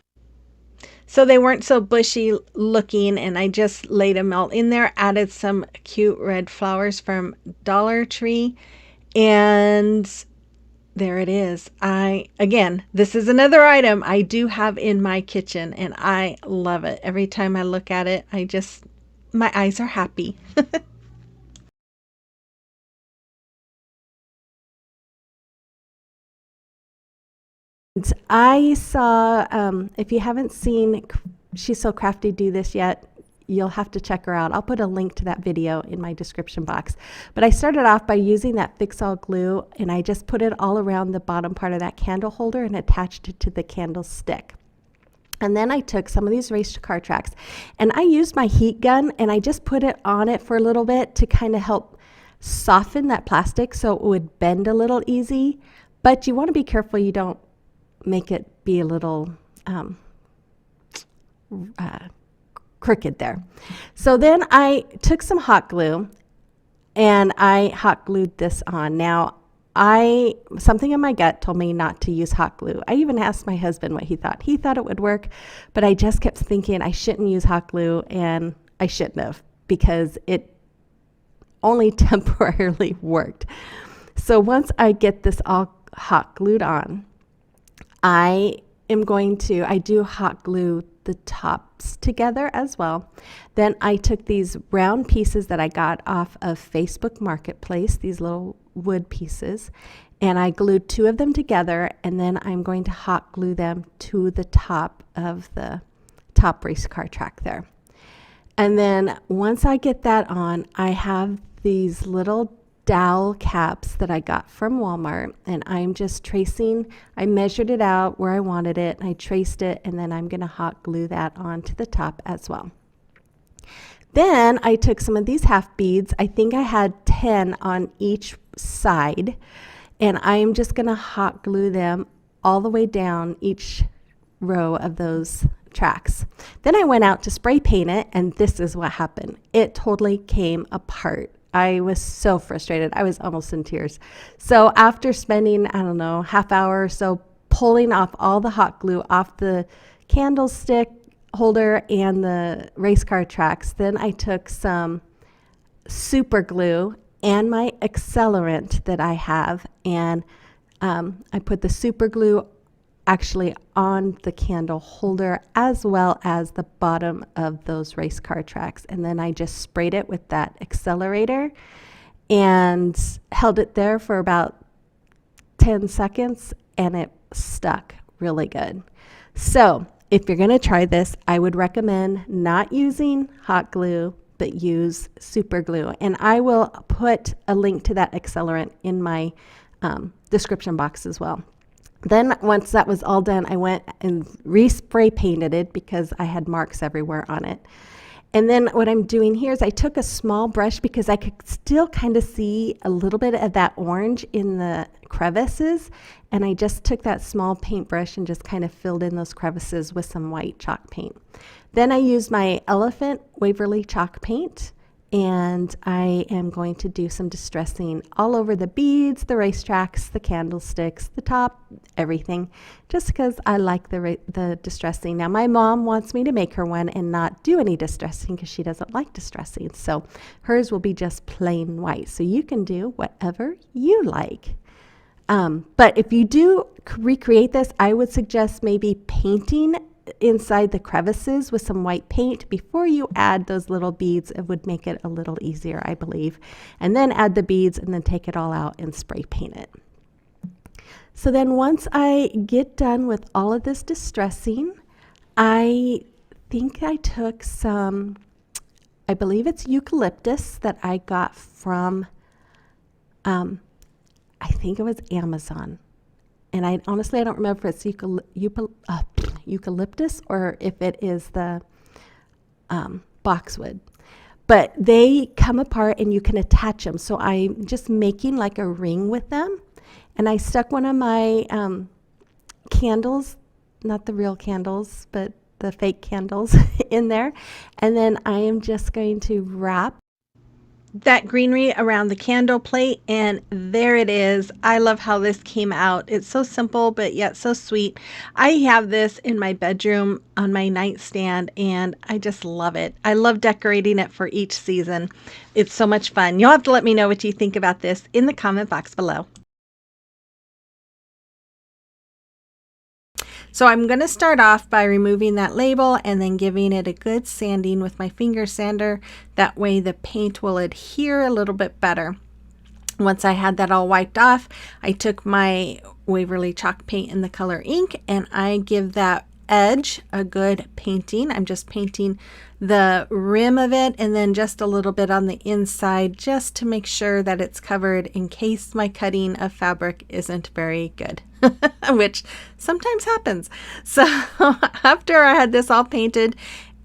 so they weren't so bushy looking, and I just laid them all in there, added some cute red flowers from Dollar Tree, and there it is. Again, this is another item I do have in my kitchen, and I love it. Every time I look at it, my eyes are happy. I saw, if you haven't seen She's So Crafty do this yet, you'll have to check her out. I'll put a link to that video in my description box. But I started off by using that Fix-All glue, and I just put it all around the bottom part of that candle holder and attached it to the candlestick. And then I took some of these race car tracks, and I used my heat gun, and I just put it on it for a little bit to kind of help soften that plastic so it would bend a little easy. But you want to be careful you don't make it be a little crooked there. So then I took some hot glue and I hot glued this on. Now, something in my gut told me not to use hot glue. I even asked my husband what he thought. He thought it would work, but I just kept thinking I shouldn't use hot glue, and I shouldn't have, because it only temporarily worked. So once I get this all hot glued on, I do hot glue the tops together as well. Then I took these round pieces that I got off of Facebook Marketplace, these little wood pieces, and I glued 2 of them together, and then I'm going to hot glue them to the top of the top race car track there. And then once I get that on, I have these little dowel caps that I got from Walmart, and I'm just tracing. I measured it out where I wanted it, I traced it, and then I'm going to hot glue that onto the top as well. Then I took some of these half beads. I think I had 10 on each side, and I'm just going to hot glue them all the way down each row of those tracks. Then I went out to spray paint it, and this is what happened. It totally came apart. I was so frustrated. I was almost in tears. So after spending, I don't know, half hour or so pulling off all the hot glue off the candlestick holder and the race car tracks, then I took some super glue and my accelerant that I have, and I put the super glue actually on the candle holder as well as the bottom of those race car tracks, and then I just sprayed it with that accelerator and held it there for about 10 seconds, and it stuck really good. So if you're going to try this, I would recommend not using hot glue, but use super glue, and I will put a link to that accelerant in my description box as well. Then once that was all done, I went and re-spray painted it because I had marks everywhere on it. And then what I'm doing here is I took a small brush because I could still kind of see a little bit of that orange in the crevices. And I just took that small paintbrush and just kind of filled in those crevices with some white chalk paint. Then I used my Elephant Waverly chalk paint, and I am going to do some distressing all over the beads, the racetracks, the candlesticks, the top, everything, just because I like the distressing. Now, my mom wants me to make her one and not do any distressing because she doesn't like distressing. So hers will be just plain white. So you can do whatever you like. But if you do recreate this, I would suggest maybe painting inside the crevices with some white paint before you add those little beads. It would make it a little easier, I believe. And then add the beads and then take it all out and spray paint it. So then once I get done with all of this distressing, I think I took some, I believe it's eucalyptus that I got from, I think it was Amazon. And I honestly don't remember if it's eucalyptus or if it is the boxwood. But they come apart and you can attach them. So I'm just making like a ring with them. And I stuck one of my candles, not the real candles, but the fake candles in there. And then I am just going to wrap that greenery around the candle plate, and there it is. I love how this came out. It's so simple but yet so sweet. I have this in my bedroom on my nightstand and I just love it. I love decorating it for each season. It's so much fun. You'll have to let me know what you think about this in the comment box below. So I'm going to start off by removing that label and then giving it a good sanding with my finger sander. That way the paint will adhere a little bit better. Once I had that all wiped off, I took my Waverly chalk paint in the color ink and I give that edge a good painting. I'm just painting the rim of it and then just a little bit on the inside just to make sure that it's covered in case my cutting of fabric isn't very good. Which sometimes happens. So after I had this all painted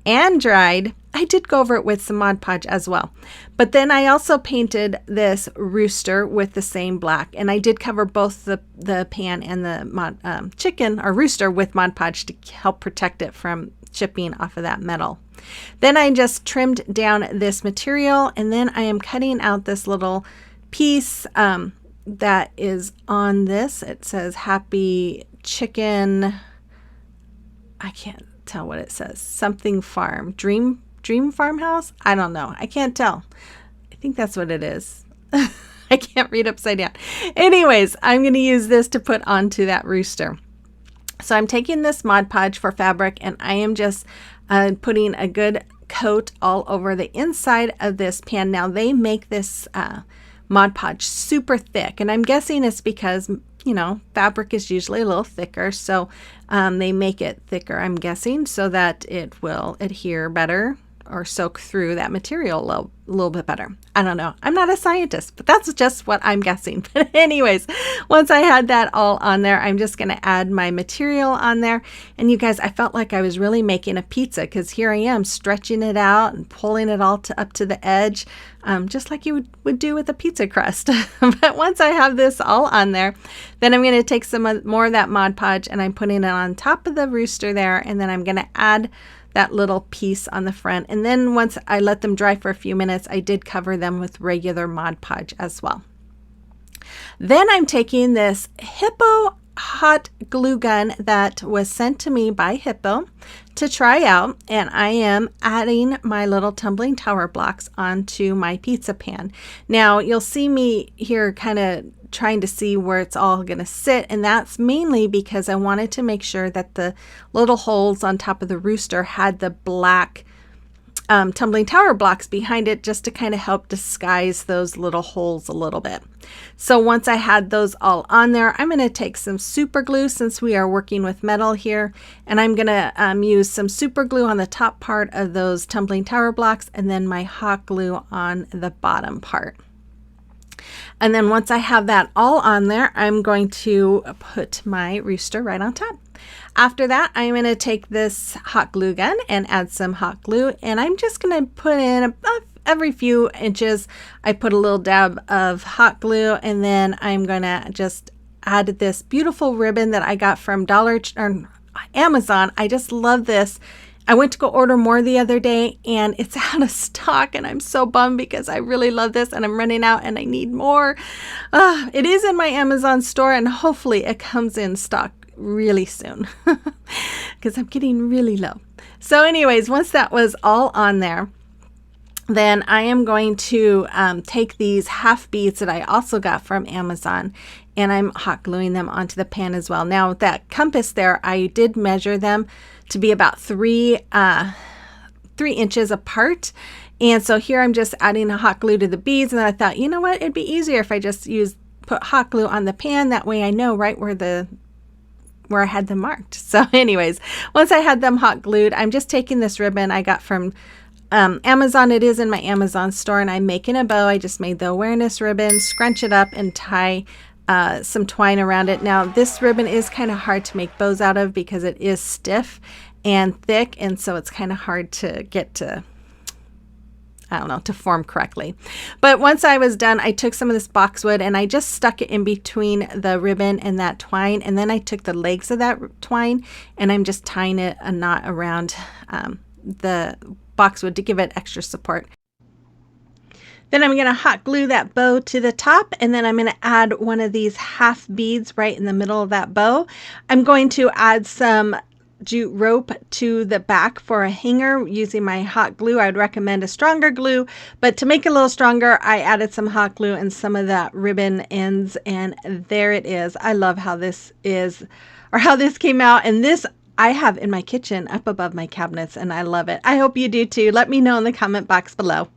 and dried, I did go over it with some Mod Podge as well. But then I also painted this rooster with the same black, and I did cover both the pan and the chicken or rooster with Mod Podge to help protect it from chipping off of that metal. Then I just trimmed down this material, and then I am cutting out this little piece that is on this. It says Happy Chicken. I can't tell what it says. Something farm. Dream Farmhouse? I don't know. I can't tell. I think that's what it is. I can't read upside down. Anyways, I'm going to use this to put onto that rooster. So I'm taking this Mod Podge for fabric and I am just putting a good coat all over the inside of this pan. Now they make this Mod Podge super thick, and I'm guessing it's because, you know, fabric is usually a little thicker, so they make it thicker, I'm guessing, so that it will adhere better or soak through that material a little bit better. I don't know. I'm not a scientist, but that's just what I'm guessing. But anyways, once I had that all on there, I'm just going to add my material on there. And you guys, I felt like I was really making a pizza because here I am stretching it out and pulling it all up to the edge, just like you would do with a pizza crust. But once I have this all on there, then I'm going to take some more of that Mod Podge and I'm putting it on top of the rooster there. And then I'm going to add that little piece on the front. And then once I let them dry for a few minutes, I did cover them with regular Mod Podge as well. Then I'm taking this Hippo hot glue gun that was sent to me by Hippo to try out, and I am adding my little tumbling tower blocks onto my pizza pan. Now you'll see me here kind of trying to see where it's all going to sit, and that's mainly because I wanted to make sure that the little holes on top of the rooster had the black tumbling tower blocks behind it, just to kind of help disguise those little holes a little bit. So once I had those all on there, I'm going to take some super glue, since we are working with metal here, and I'm going to use some super glue on the top part of those tumbling tower blocks and then my hot glue on the bottom part. And then once I have that all on there, I'm going to put my rooster right on top. After that, I'm going to take this hot glue gun and add some hot glue, and I'm just going to put in about every few inches, I put a little dab of hot glue, and then I'm going to just add this beautiful ribbon that I got from Amazon. I just love this. I went to go order more the other day and it's out of stock, and I'm so bummed because I really love this and I'm running out and I need more. It is in my Amazon store and hopefully it comes in stock really soon because I'm getting really low. So anyways, once that was all on there, then I am going to take these half beads that I also got from Amazon, and I'm hot gluing them onto the pan as well. Now that compass there, I did measure them to be about 3 inches apart. And so here I'm just adding a hot glue to the beads, and I thought, you know what, it'd be easier if I just put hot glue on the pan. That way I know right where I had them marked. So anyways, once I had them hot glued, I'm just taking this ribbon I got from Amazon. It is in my Amazon store, and I'm making a bow. I just made the awareness ribbon, scrunch it up and tie some twine around it. Now this ribbon is kind of hard to make bows out of because it is stiff and thick, and so it's kind of hard to get to, I don't know, to form correctly. But once I was done, I took some of this boxwood and I just stuck it in between the ribbon and that twine, and then I took the legs of that twine and I'm just tying a knot around the boxwood to give it extra support. Then I'm going to hot glue that bow to the top, and then I'm going to add one of these half beads right in the middle of that bow. I'm going to add some jute rope to the back for a hanger using my hot glue. I would recommend a stronger glue, but to make it a little stronger, I added some hot glue and some of that ribbon ends, and there it is. I love how this is, or how this came out, and this I have in my kitchen up above my cabinets, and I love it. I hope you do too. Let me know in the comment box below.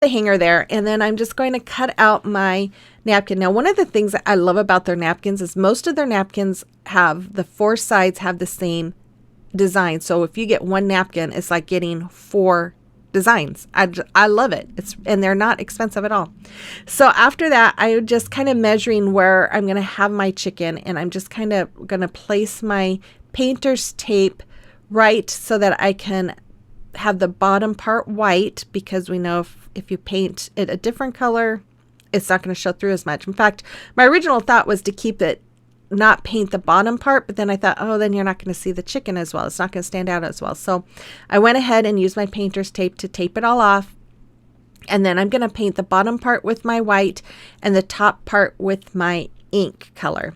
The hanger there, and then I'm just going to cut out my napkin. Now, one of the things that I love about their napkins is most of their napkins have the 4 sides have the same design. So if you get one napkin, it's like getting 4 designs. I love it. And they're not expensive at all. So after that, I'm just kind of measuring where I'm going to have my chicken, and I'm just kind of going to place my painter's tape right so that I can have the bottom part white, because we know if you paint it a different color, it's not going to show through as much. In fact, my original thought was to keep it, not paint the bottom part, but then I thought, oh, then you're not going to see the chicken as well. It's not going to stand out as well. So I went ahead and used my painter's tape to tape it all off. And then I'm going to paint the bottom part with my white and the top part with my ink color.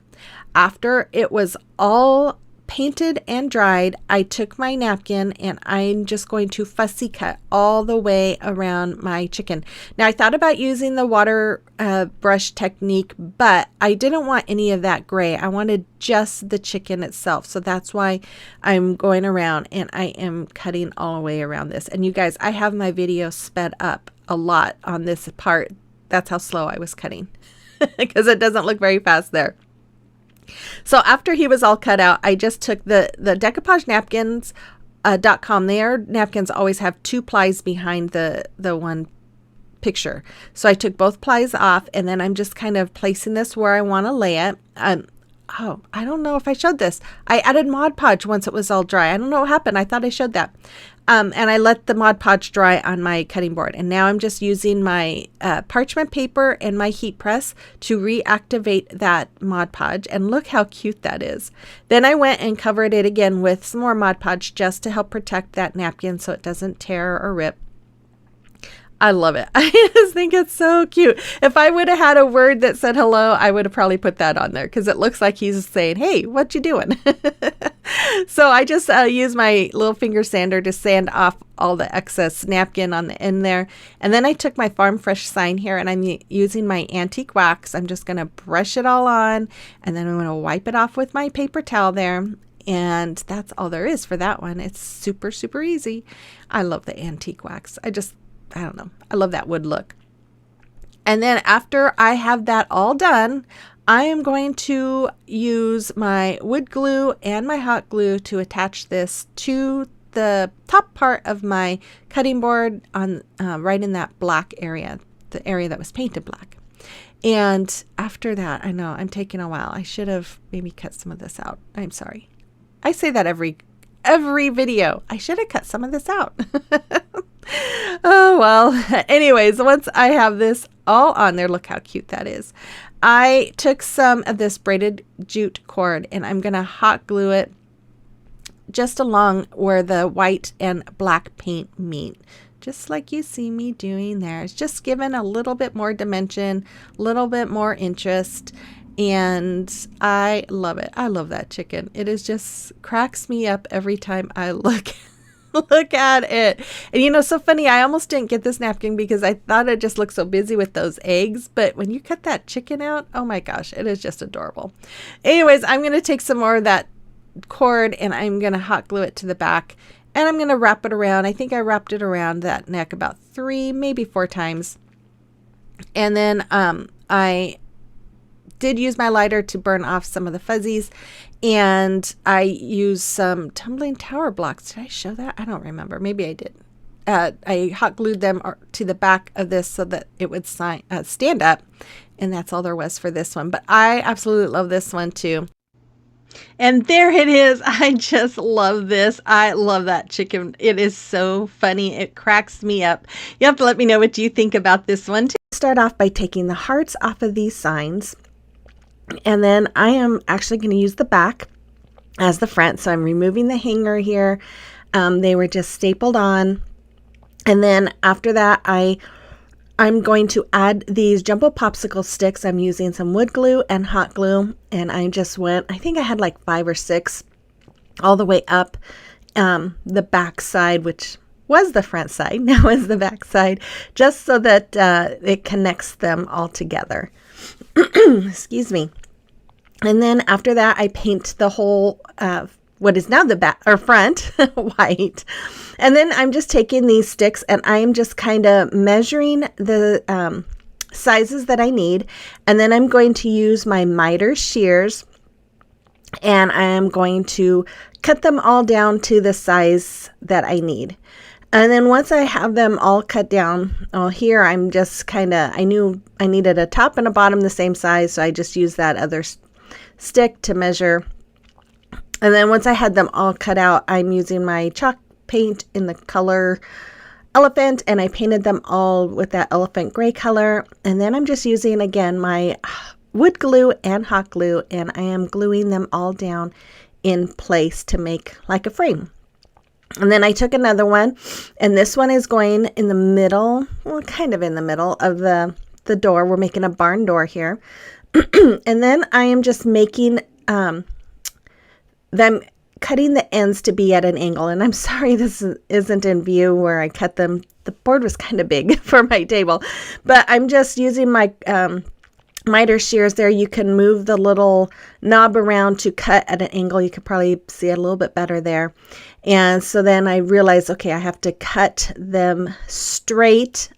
After it was all painted and dried, I took my napkin and I'm just going to fussy cut all the way around my chicken. Now, I thought about using the water brush technique, but I didn't want any of that gray. I wanted just the chicken itself. So that's why I'm going around and I am cutting all the way around this. And you guys, I have my video sped up a lot on this part. That's how slow I was cutting because it doesn't look very fast there. So after he was all cut out, I just took the decoupage napkins.com. Their napkins always have 2 plies behind the one picture. So I took both plies off, and then I'm just kind of placing this where I want to lay it. Oh, I don't know if I showed this. I added Mod Podge once it was all dry. I don't know what happened. I thought I showed that. And I let the Mod Podge dry on my cutting board. And now I'm just using my parchment paper and my heat press to reactivate that Mod Podge. And look how cute that is. Then I went and covered it again with some more Mod Podge just to help protect that napkin so it doesn't tear or rip. I love it. I just think it's so cute. If I would have had a word that said hello, I would have probably put that on there because it looks like he's saying, hey, what you doing? So I just use my little finger sander to sand off all the excess napkin on the end there. And then I took my Farm Fresh sign here and I'm using my antique wax. I'm just going to brush it all on, and then I'm going to wipe it off with my paper towel there. And that's all there is for that one. It's super, super easy. I love the antique wax. I don't know. I love that wood look. And then after I have that all done, I am going to use my wood glue and my hot glue to attach this to the top part of my cutting board on right in that black area, the area that was painted black. And after that, I know I'm taking a while. I should have maybe cut some of this out. I'm sorry. I say that every video. I should have cut some of this out. Oh, well, anyways, once I have this all on there, look how cute that is. I took some of this braided jute cord and I'm going to hot glue it just along where the white and black paint meet. Just like you see me doing there. It's just given a little bit more dimension, a little bit more interest. And I love it. I love that chicken. It is just cracks me up every time I look Look at it. And you know, so funny, I almost didn't get this napkin because I thought it just looked so busy with those eggs. But when you cut that chicken out, oh my gosh, it is just adorable. Anyways, I'm going to take some more of that cord and I'm going to hot glue it to the back. And I'm going to wrap it around. I think I wrapped it around that neck about 3, maybe 4 times. And then I did use my lighter to burn off some of the fuzzies, and I used some tumbling tower blocks. Did I show that? I don't remember. Maybe I did. I hot glued them to the back of this so that it would stand up, and that's all there was for this one. But I absolutely love this one too. And there it is. I just love this. I love that chicken. It is so funny. It cracks me up. You have to let me know what you think about this one too. Start off by taking the hearts off of these signs. And then I am actually going to use the back as the front. So I'm removing the hanger here. They were just stapled on. And then after that, I'm going to add these jumbo popsicle sticks. I'm using some wood glue and hot glue. And I just went, I think I had like 5 or 6 all the way up the back side, which was the front side. Now is the back side, just so that it connects them all together. Excuse me. And then after that, I paint the whole, what is now the back or front white. And then I'm just taking these sticks and I'm just kind of measuring the sizes that I need. And then I'm going to use my miter shears and I am going to cut them all down to the size that I need. And then once I have them all cut down, here I'm just kind of, I knew I needed a top and a bottom the same size, so I just used that other stick to measure. And then once I had them all cut out, I'm using my chalk paint in the color elephant, and I painted them all with that elephant gray color. And then I'm just using, again, my wood glue and hot glue, and I am gluing them all down in place to make like a frame. And then I took another one, and this one is going in the middle, well, kind of in the middle of the door. We're making a barn door here. And then I am just making them, cutting the ends to be at an angle. And I'm sorry this isn't in view where I cut them. The board was kind of big for my table. But I'm just using my miter shears there. You can move the little knob around to cut at an angle. You could probably see it a little bit better there. And so then I realized, okay, I have to cut them straight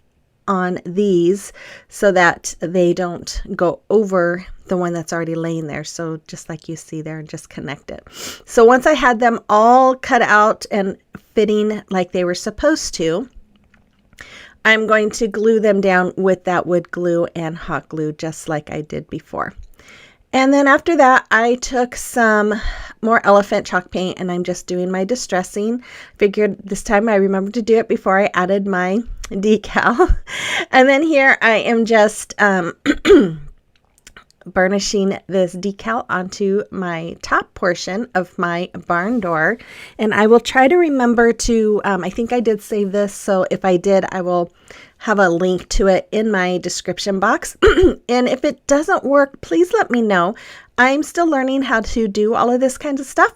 on these so that they don't go over the one that's already laying there. So just like you see there, and just connect it. So once I had them all cut out and fitting like they were supposed to, I'm going to glue them down with that wood glue and hot glue just like I did before. And then after that, I took some more elephant chalk paint and I'm just doing my distressing. Figured this time I remembered to do it before I added my decal. And then here I am just burnishing this decal onto my top portion of my barn door. And I will try to remember to, I think I did save this, so if I did, I will have a link to it in my description box. And if it doesn't work, please let me know. I'm still learning how to do all of this kind of stuff.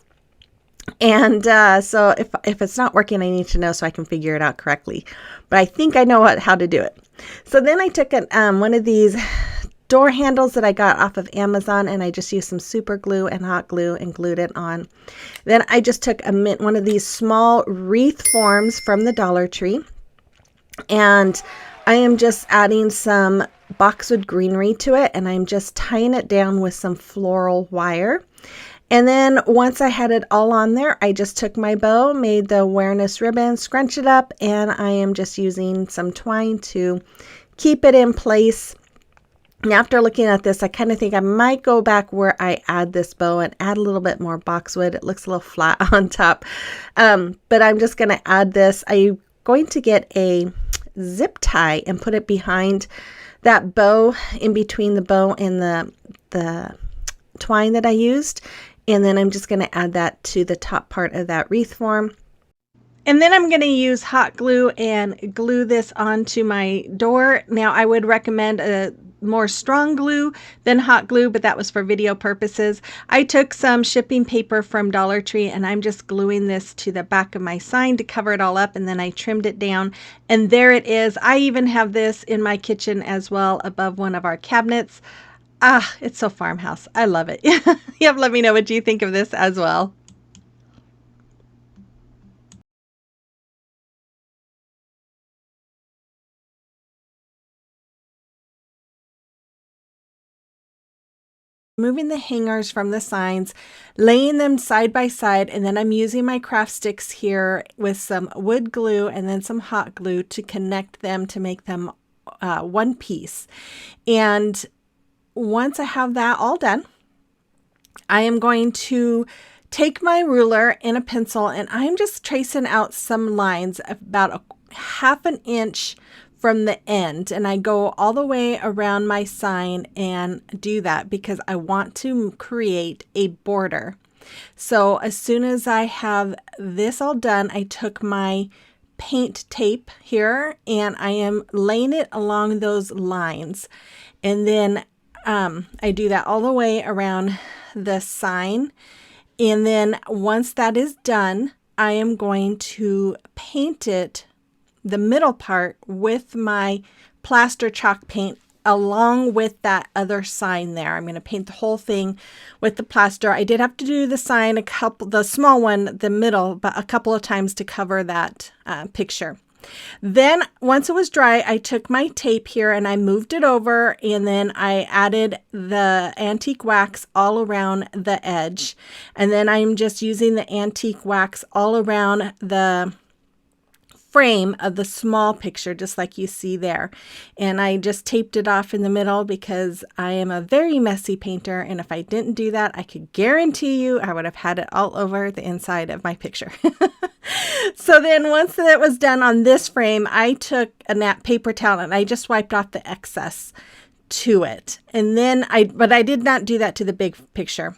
And so if it's not working, I need to know so I can figure it out correctly. But I think I know how to do it. So then I took one of these door handles that I got off of Amazon, and I just used some super glue and hot glue and glued it on. Then I just took one of these small wreath forms from the Dollar Tree, and I am just adding some boxwood greenery to it, and I'm just tying it down with some floral wire. And then once I had it all on there, I just took my bow, made the awareness ribbon, scrunch it up, and I am just using some twine to keep it in place. And after looking at this, I kind of think I might go back where I add this bow and add a little bit more boxwood. It looks a little flat on top. But I'm just going to add this. I'm going to get a zip tie and put it behind that bow, in between the bow and the twine that I used. And then I'm just going to add that to the top part of that wreath form. And then I'm going to use hot glue and glue this onto my door. Now I would recommend more strong glue than hot glue, but that was for video purposes. I took some shipping paper from Dollar Tree and I'm just gluing this to the back of my sign to cover it all up, and then I trimmed it down and there it is. I even have this in my kitchen as well above one of our cabinets. Ah, it's so farmhouse. I love it. Yep, let me know what you think of this as well. Moving the hangers from the signs, laying them side by side, and then I'm using my craft sticks here with some wood glue and then some hot glue to connect them to make them one piece. And once I have that all done, I am going to take my ruler and a pencil and I'm just tracing out some lines about a half an inch from the end, and I go all the way around my sign and do that because I want to create a border. So as soon as I have this all done, I took my paint tape here and I am laying it along those lines, and then I do that all the way around the sign. And then once that is done, I am going to paint it, the middle part, with my plaster chalk paint along with that other sign there. I'm going to paint the whole thing with the plaster. I did have to do the sign the small one, the middle, but a couple of times to cover that picture. Then once it was dry, I took my tape here and I moved it over, and then I added the antique wax all around the edge. And then I'm just using the antique wax all around the frame of the small picture, just like you see there. And I just taped it off in the middle because I am a very messy painter, and if I didn't do that, I could guarantee you I would have had it all over the inside of my picture. So then once that was done on this frame, I took a paper towel and I just wiped off the excess to it. And then but I did not do that to the big picture.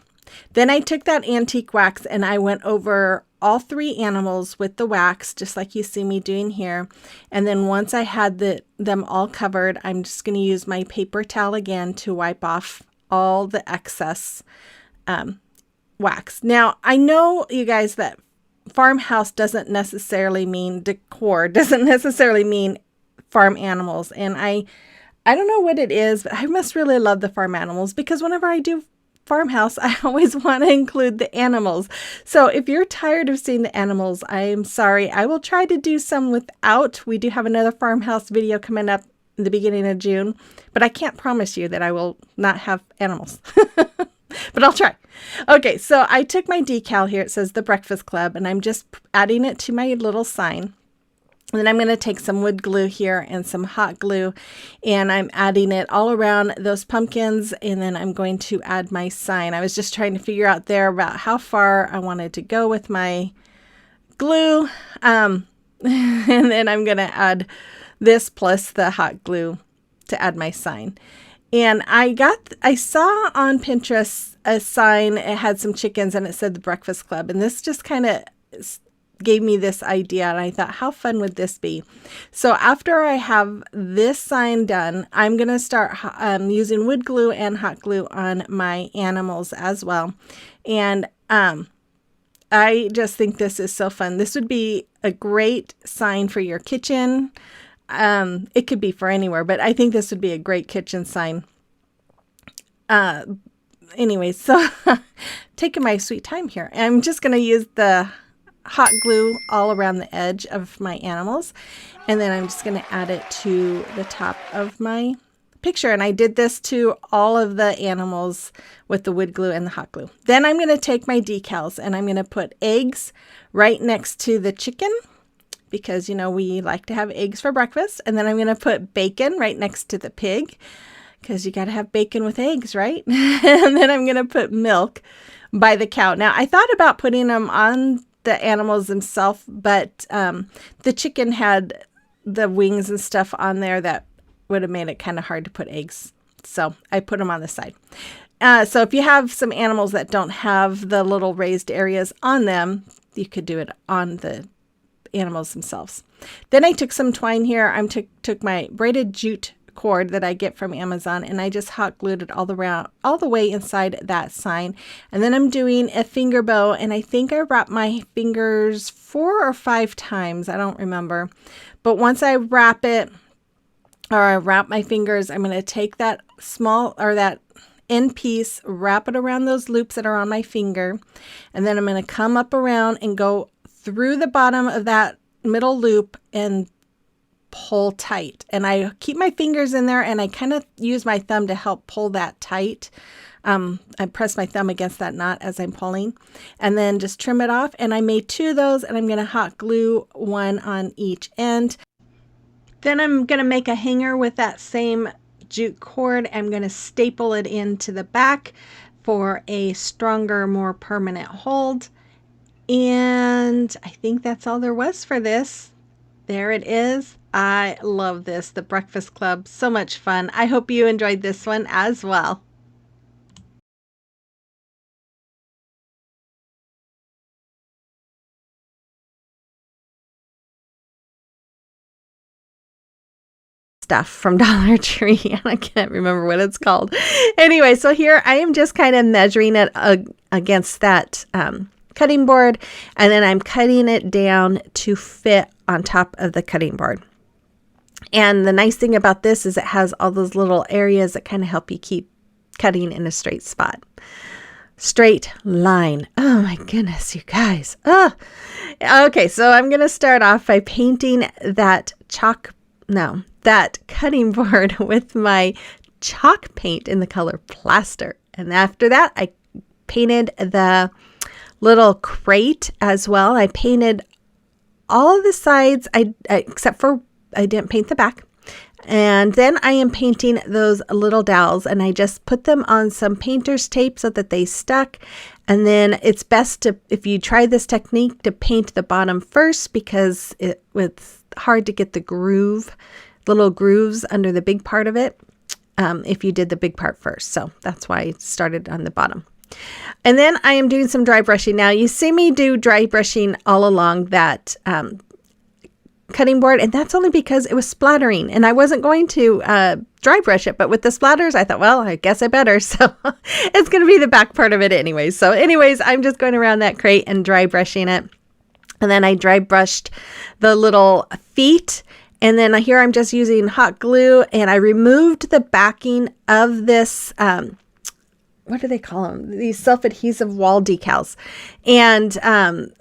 Then I took that antique wax and I went over all three animals with the wax, just like you see me doing here. And then once I had them all covered, I'm just going to use my paper towel again to wipe off all the excess wax. Now, I know, you guys, that farmhouse doesn't necessarily mean decor, doesn't necessarily mean farm animals. And I don't know what it is, but I must really love the farm animals because whenever I do farmhouse, I always want to include the animals. So if you're tired of seeing the animals, I'm sorry. I will try to do some without. We do have another farmhouse video coming up in the beginning of June, but I can't promise you that I will not have animals. But I'll try. Okay, so I took my decal here. It says The Breakfast Club, and I'm just adding it to my little sign. And then I'm going to take some wood glue here and some hot glue, and I'm adding it all around those pumpkins, and then I'm going to add my sign. I was just trying to figure out there about how far I wanted to go with my glue. And then I'm going to add this plus the hot glue to add my sign. And I saw on Pinterest a sign, it had some chickens and it said The Breakfast Club. And this just kind of gave me this idea, and I thought, how fun would this be? So after I have this sign done, I'm going to start using wood glue and hot glue on my animals as well. And I just think this is so fun. This would be a great sign for your kitchen. It could be for anywhere, but I think this would be a great kitchen sign. Anyways, so taking my sweet time here. I'm just going to use the hot glue all around the edge of my animals, and then I'm just going to add it to the top of my picture. And I did this to all of the animals with the wood glue and the hot glue. Then I'm going to take my decals and I'm going to put eggs right next to the chicken, because, you know, we like to have eggs for breakfast. And then I'm going to put bacon right next to the pig, because you got to have bacon with eggs, right? And then I'm going to put milk by the cow. Now, I thought about putting them on the animals themselves, but the chicken had the wings and stuff on there that would have made it kind of hard to put eggs. So I put them on the side. So if you have some animals that don't have the little raised areas on them, you could do it on the animals themselves. Then I took some twine here. I took my braided jute cord that I get from Amazon, and I just hot glued it all the way inside that sign. And then I'm doing a finger bow, and I think I wrap my fingers 4 or 5 times. I don't remember. But once I wrap it, or I wrap my fingers, I'm going to take that that end piece, wrap it around those loops that are on my finger, and then I'm going to come up around and go through the bottom of that middle loop and pull tight. And I keep my fingers in there, and I kind of use my thumb to help pull that tight. I press my thumb against that knot as I'm pulling, and then just trim it off. And I made 2 of those, and I'm going to hot glue 1 on each end. Then I'm going to make a hanger with that same jute cord. I'm going to staple it into the back for a stronger, more permanent hold. And I think that's all there was for this. There it is. I love this, the Breakfast Club. So much fun. I hope you enjoyed this one as well. Stuff from Dollar Tree, and I can't remember what it's called. Anyway, so here I am just kind of measuring it against that cutting board, and then I'm cutting it down to fit on top of the cutting board. And the nice thing about this is it has all those little areas that kind of help you keep cutting in a straight spot. Straight line. Oh my goodness, you guys. Okay, so I'm going to start off by painting that cutting board with my chalk paint in the color plaster. And after that, I painted the little crate as well. I painted all of the sides, except for I didn't paint the back. And then I am painting those little dowels, and I just put them on some painter's tape so that they stuck. And then it's best to, if you try this technique, to paint the bottom first, because it's hard to get the little grooves under the big part of it if you did the big part first. So that's why I started on the bottom. And then I am doing some dry brushing. Now you see me do dry brushing all along that cutting board, and that's only because it was splattering, and I wasn't going to dry brush it, but with the splatters I thought, well, I guess I better. So it's going to be the back part of it anyway. So anyways, I'm just going around that crate and dry brushing it. And then I dry brushed the little feet, and then here I'm just using hot glue, and I removed the backing of this what do they call them? These self-adhesive wall decals. And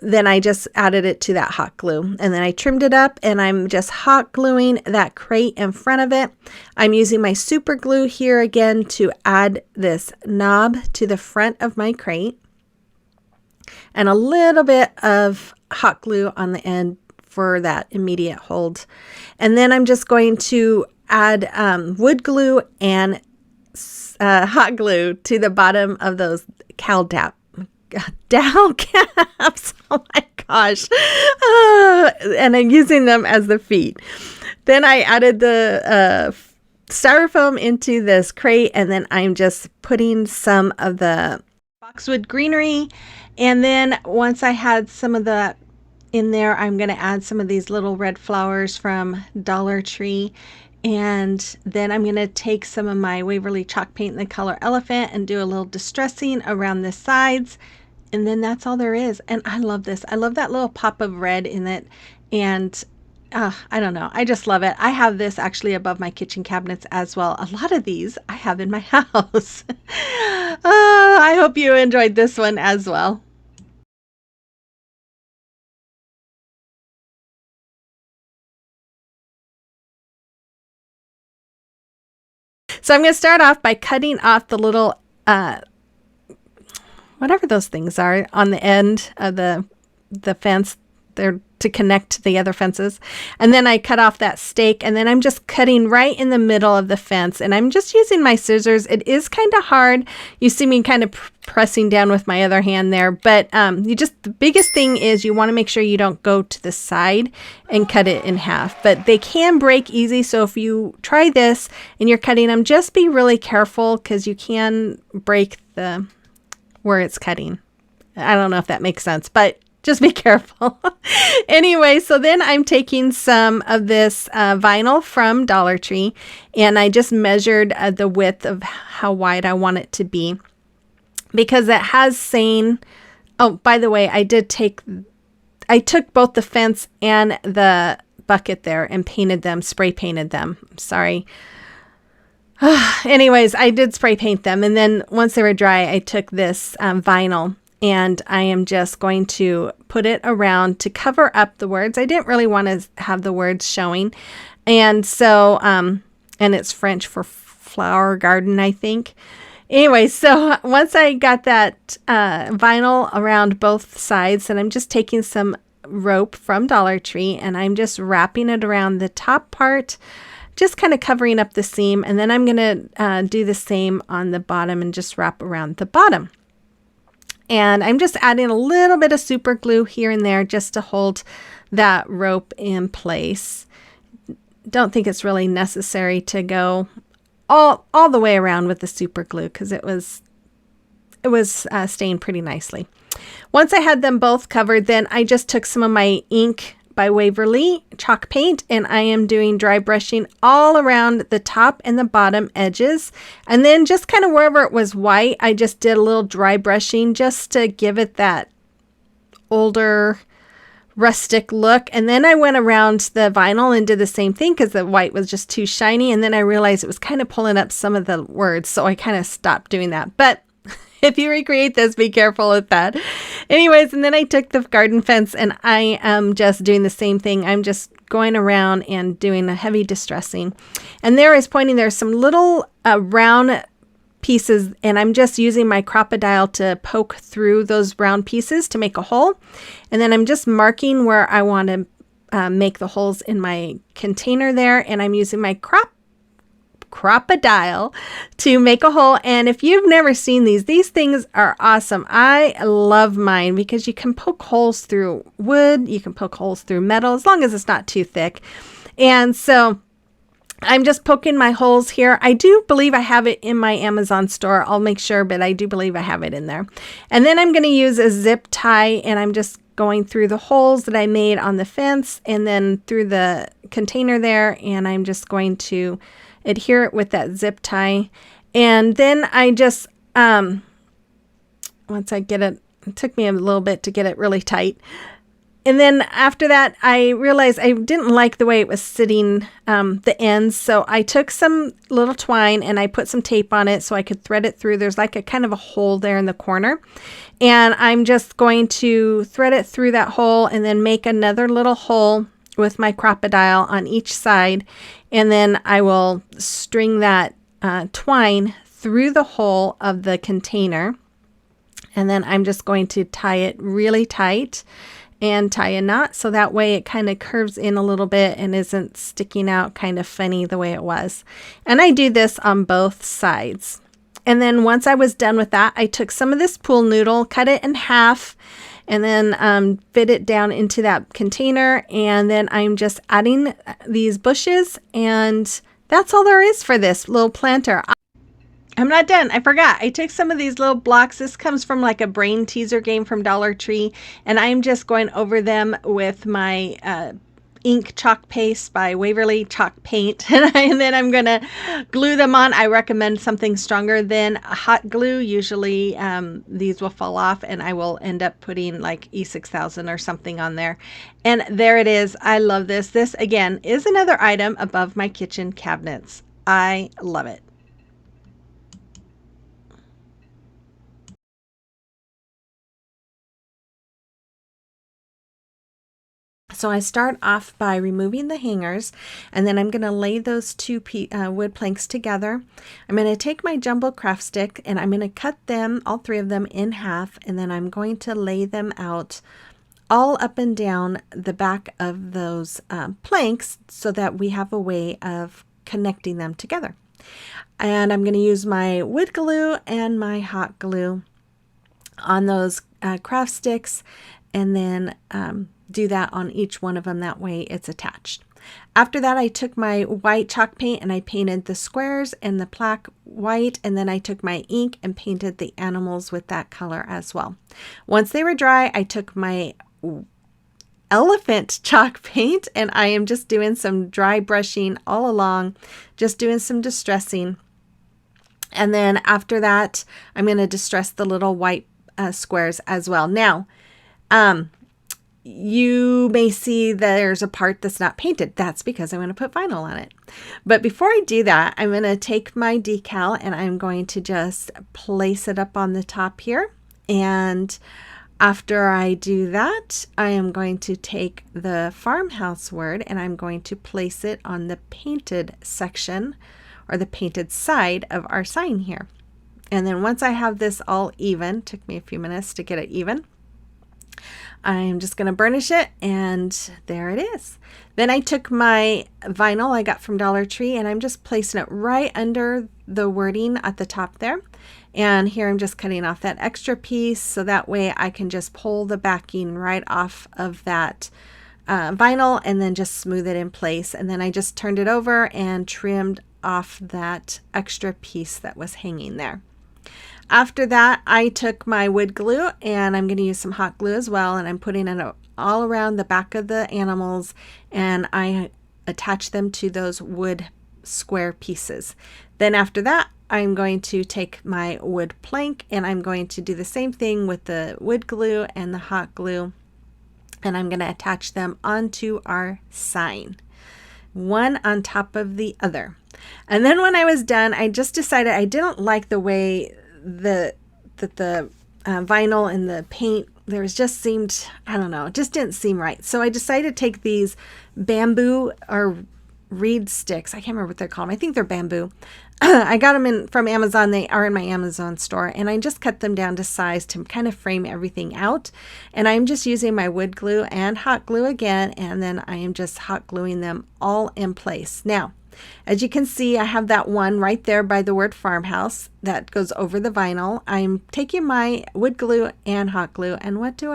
then I just added it to that hot glue. And then I trimmed it up, and I'm just hot gluing that crate in front of it. I'm using my super glue here again to add this knob to the front of my crate. And a little bit of hot glue on the end for that immediate hold. And then I'm just going to add wood glue and hot glue to the bottom of those dowel caps. Oh my gosh. And I'm using them as the feet. Then I added the styrofoam into this crate, and then I'm just putting some of the boxwood greenery. And then once I had some of that in there, I'm going to add some of these little red flowers from Dollar Tree. And then I'm going to take some of my Waverly chalk paint in the color Elephant and do a little distressing around the sides. And then that's all there is. And I love this. I love that little pop of red in it. And I don't know. I just love it. I have this actually above my kitchen cabinets as well. A lot of these I have in my house. I hope you enjoyed this one as well. So I'm going to start off by cutting off the little, whatever those things are on the end of the fence. They're to connect to the other fences. And then I cut off that stake, and then I'm just cutting right in the middle of the fence, and I'm just using my scissors. It is kind of hard. You see me kind of pressing down with my other hand there, but the biggest thing is you want to make sure you don't go to the side and cut it in half, but they can break easy. So if you try this and you're cutting them, just be really careful, because you can break where it's cutting. I don't know if that makes sense, but Just be careful. Anyway, so then I'm taking some of this vinyl from Dollar Tree, and I just measured the width of how wide I want it to be, because it has saying, oh, by the way, I took both the fence and the bucket there and painted them, spray painted them. Sorry. Anyways, I did spray paint them. And then once they were dry, I took this vinyl, and I am just going to put it around to cover up the words. I didn't really want to have the words showing. And so, and it's French for flower garden, I think. Anyway, so once I got that vinyl around both sides, and I'm just taking some rope from Dollar Tree, and I'm just wrapping it around the top part, just kind of covering up the seam. And then I'm going to do the same on the bottom and just wrap around the bottom. And I'm just adding a little bit of super glue here and there just to hold that rope in place. Don't think it's really necessary to go all the way around with the super glue, because it was staying pretty nicely. Once I had them both covered, then I just took some of my ink by Waverly chalk paint, and I am doing dry brushing all around the top and the bottom edges. And then just kind of wherever it was white, I just did a little dry brushing just to give it that older rustic look. And then I went around the vinyl and did the same thing, because the white was just too shiny. And then I realized it was kind of pulling up some of the words, so I kind of stopped doing that. But if you recreate this, be careful with that. Anyways, and then I took the garden fence, and I am just doing the same thing. I'm just going around and doing a heavy distressing. And there is pointing, there's some little round pieces, and I'm just using my crocodile to poke through those round pieces to make a hole. And then I'm just marking where I want to make the holes in my container there, and I'm using my crocodile to make a hole. And if you've never seen these things are awesome. I love mine because you can poke holes through wood, you can poke holes through metal, as long as it's not too thick. And so I'm just poking my holes here. I do believe I have it in my Amazon store. I'll make sure, but I do believe I have it in there. And then I'm going to use a zip tie, and I'm just going through the holes that I made on the fence and then through the container there. And I'm just going to adhere it with that zip tie. And then I just, once I get it took me a little bit to get it really tight. And then after that, I realized I didn't like the way it was sitting, the ends. So I took some little twine and I put some tape on it so I could thread it through. There's like a kind of a hole there in the corner. And I'm just going to thread it through that hole and then make another little hole with my crocodile on each side. And then I will string that twine through the hole of the container. And then I'm just going to tie it really tight and tie a knot so that way it kind of curves in a little bit and isn't sticking out kind of funny the way it was. And I do this on both sides. And then once I was done with that, I took some of this pool noodle, cut it in half, and then fit it down into that container. And then I'm just adding these bushes, and that's all there is for this little planter. I'm not done. I forgot. I took some of these little blocks. This comes from like a brain teaser game from Dollar Tree, and I'm just going over them with my ink chalk paste by Waverly chalk paint, and then I'm gonna glue them on. I recommend something stronger than hot glue. Usually these will fall off, and I will end up putting like E6000 or something on there. And there it is. I love this. This again is another item above my kitchen cabinets. I love it. So I start off by removing the hangers, and then I'm going to lay those two wood planks together. I'm going to take my jumbo craft stick, and I'm going to cut them, all three of them, in half, and then I'm going to lay them out all up and down the back of those planks so that we have a way of connecting them together. And I'm going to use my wood glue and my hot glue on those craft sticks, and then do that on each one of them. That way it's attached. After that, I took my white chalk paint and I painted the squares and the plaque white, and then I took my ink and painted the animals with that color as well. Once they were dry, I took my elephant chalk paint, and I am just doing some dry brushing all along, just doing some distressing. And then after that, I'm going to distress the little white squares as well. Now, you may see there's a part that's not painted. That's because I'm going to put vinyl on it. But before I do that, I'm going to take my decal and I'm going to just place it up on the top here. And after I do that, I am going to take the farmhouse word and I'm going to place it on the painted section or the painted side of our sign here. And then once I have this all even, took me a few minutes to get it even, I'm just going to burnish it, and there it is. Then I took my vinyl I got from Dollar Tree and I'm just placing it right under the wording at the top there. And here I'm just cutting off that extra piece so that way I can just pull the backing right off of that vinyl and then just smooth it in place. And then I just turned it over and trimmed off that extra piece that was hanging there. After that, I took my wood glue and I'm going to use some hot glue as well, and I'm putting it all around the back of the animals, and I attach them to those wood square pieces. Then after that, I'm going to take my wood plank and I'm going to do the same thing with the wood glue and the hot glue, and I'm going to attach them onto our sign, one on top of the other. And then when I was done, I just decided I didn't like the way the vinyl and the paint, there was just seemed, I don't know, it just didn't seem right. So I decided to take these bamboo or reed sticks. I can't remember what they're called. I think they're bamboo. I got them from Amazon. They are in my Amazon store, and I just cut them down to size to kind of frame everything out. And I'm just using my wood glue and hot glue again, and then I am just hot gluing them all in place. Now, as you can see, I have that one right there by the word farmhouse that goes over the vinyl. I'm taking my wood glue and hot glue, and what do?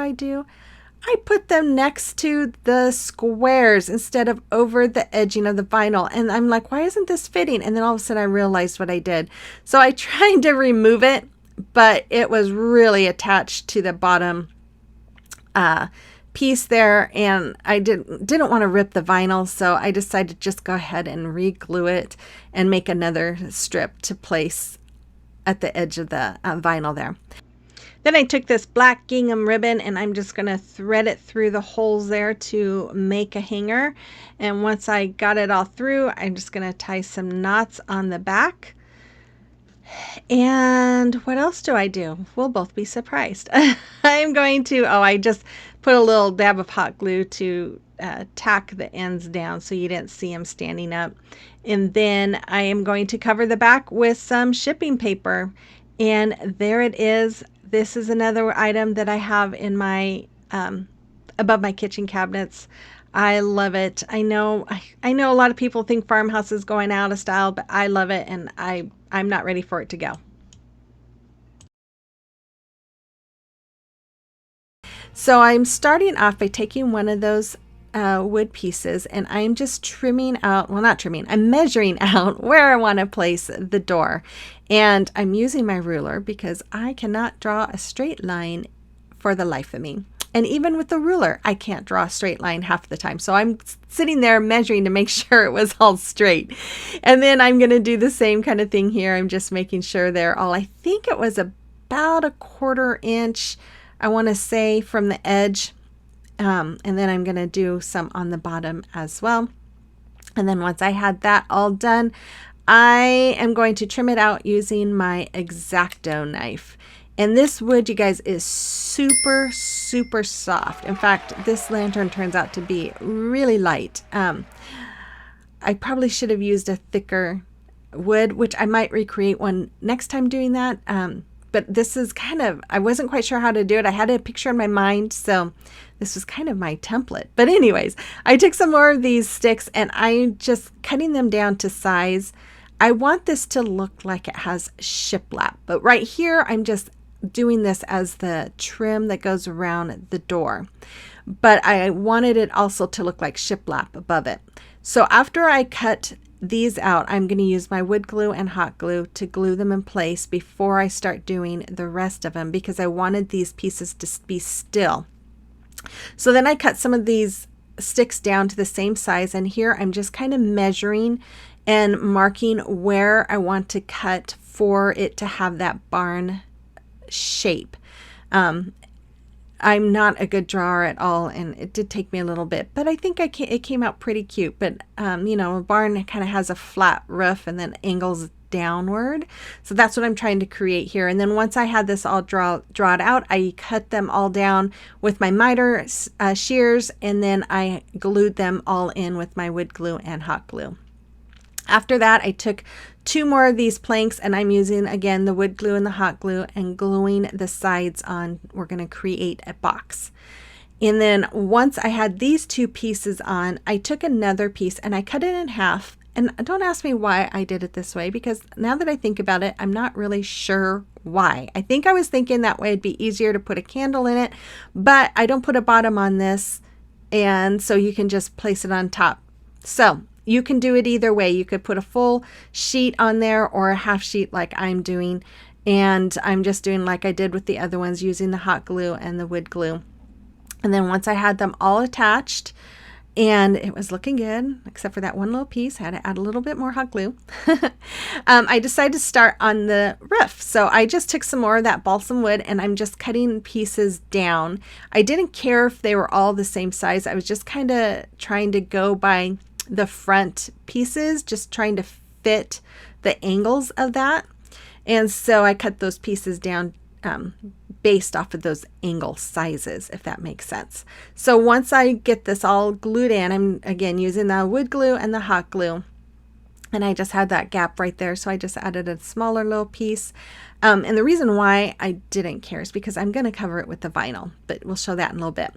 I put them next to the squares instead of over the edging of the vinyl. And I'm like, why isn't this fitting? And then all of a sudden I realized what I did. So I tried to remove it, but it was really attached to the bottom piece there, and I didn't want to rip the vinyl, so I decided to just go ahead and re-glue it and make another strip to place at the edge of the vinyl there. Then I took this black gingham ribbon and I'm just going to thread it through the holes there to make a hanger. And once I got it all through, I'm just going to tie some knots on the back. And what else do I do? We'll both be surprised. I'm going to, I just put a little dab of hot glue to tack the ends down so you didn't see them standing up. And then I am going to cover the back with some shipping paper. And there it is. This is another item that I have in my, above my kitchen cabinets. I love it. I know a lot of people think Farmhouse is going out of style, but I love it, and I'm not ready for it to go. So I'm starting off by taking one of those wood pieces, and I'm just trimming out, well, not trimming, I'm measuring out where I want to place the door. And I'm using my ruler because I cannot draw a straight line for the life of me. And even with the ruler, I can't draw a straight line half the time. So I'm sitting there measuring to make sure it was all straight. And then I'm going to do the same kind of thing here. I'm just making sure they're all, I think it was about a 1/4 inch, I want to say, from the edge. And then I'm going to do some on the bottom as well. And then once I had that all done, I am going to trim it out using my X-Acto knife. And this wood, you guys, is super, super soft. In fact, this lantern turns out to be really light. I probably should have used a thicker wood, which I might recreate one next time doing that. But this is kind of, I wasn't quite sure how to do it. I had a picture in my mind, so this was kind of my template. But anyways, I took some more of these sticks and I'm just cutting them down to size. I want this to look like it has shiplap, but right here I'm just doing this as the trim that goes around the door. But I wanted it also to look like shiplap above it. So after I cut these out, I'm going to use my wood glue and hot glue to glue them in place before I start doing the rest of them, because I wanted these pieces to be still. So then I cut some of these sticks down to the same size, and here I'm just kind of measuring and marking where I want to cut for it to have that barn shape. I'm not a good drawer at all, and it did take me a little bit, but I think it came out pretty cute. But you know, a barn kind of has a flat roof and then angles downward, so that's what I'm trying to create here. And then once I had this all drawn out, I cut them all down with my miter shears, and then I glued them all in with my wood glue and hot glue. After that, I took 2 more of these planks, and I'm using again the wood glue and the hot glue and gluing the sides on. We're going to create a box. And then once I had these 2 pieces on, I took another piece and I cut it in half. And don't ask me why I did it this way, because now that I think about it, I'm not really sure why. I think I was thinking that way it'd be easier to put a candle in it, but I don't put a bottom on this, and so you can just place it on top. So you can do it either way. You could put a full sheet on there or a half sheet like I'm doing, and I'm just doing like I did with the other ones, using the hot glue and the wood glue. And then once I had them all attached, and it was looking good, except for that one little piece. I had to add a little bit more hot glue. I decided to start on the roof. So I just took some more of that balsam wood, and I'm just cutting pieces down. I didn't care if they were all the same size. I was just kind of trying to go by the front pieces, just trying to fit the angles of that. And so I cut those pieces down based off of those angle sizes, if that makes sense. So once I get this all glued in, I'm again using the wood glue and the hot glue, and I just had that gap right there, so I just added a smaller little piece. And the reason why I didn't care is because I'm going to cover it with the vinyl, but we'll show that in a little bit.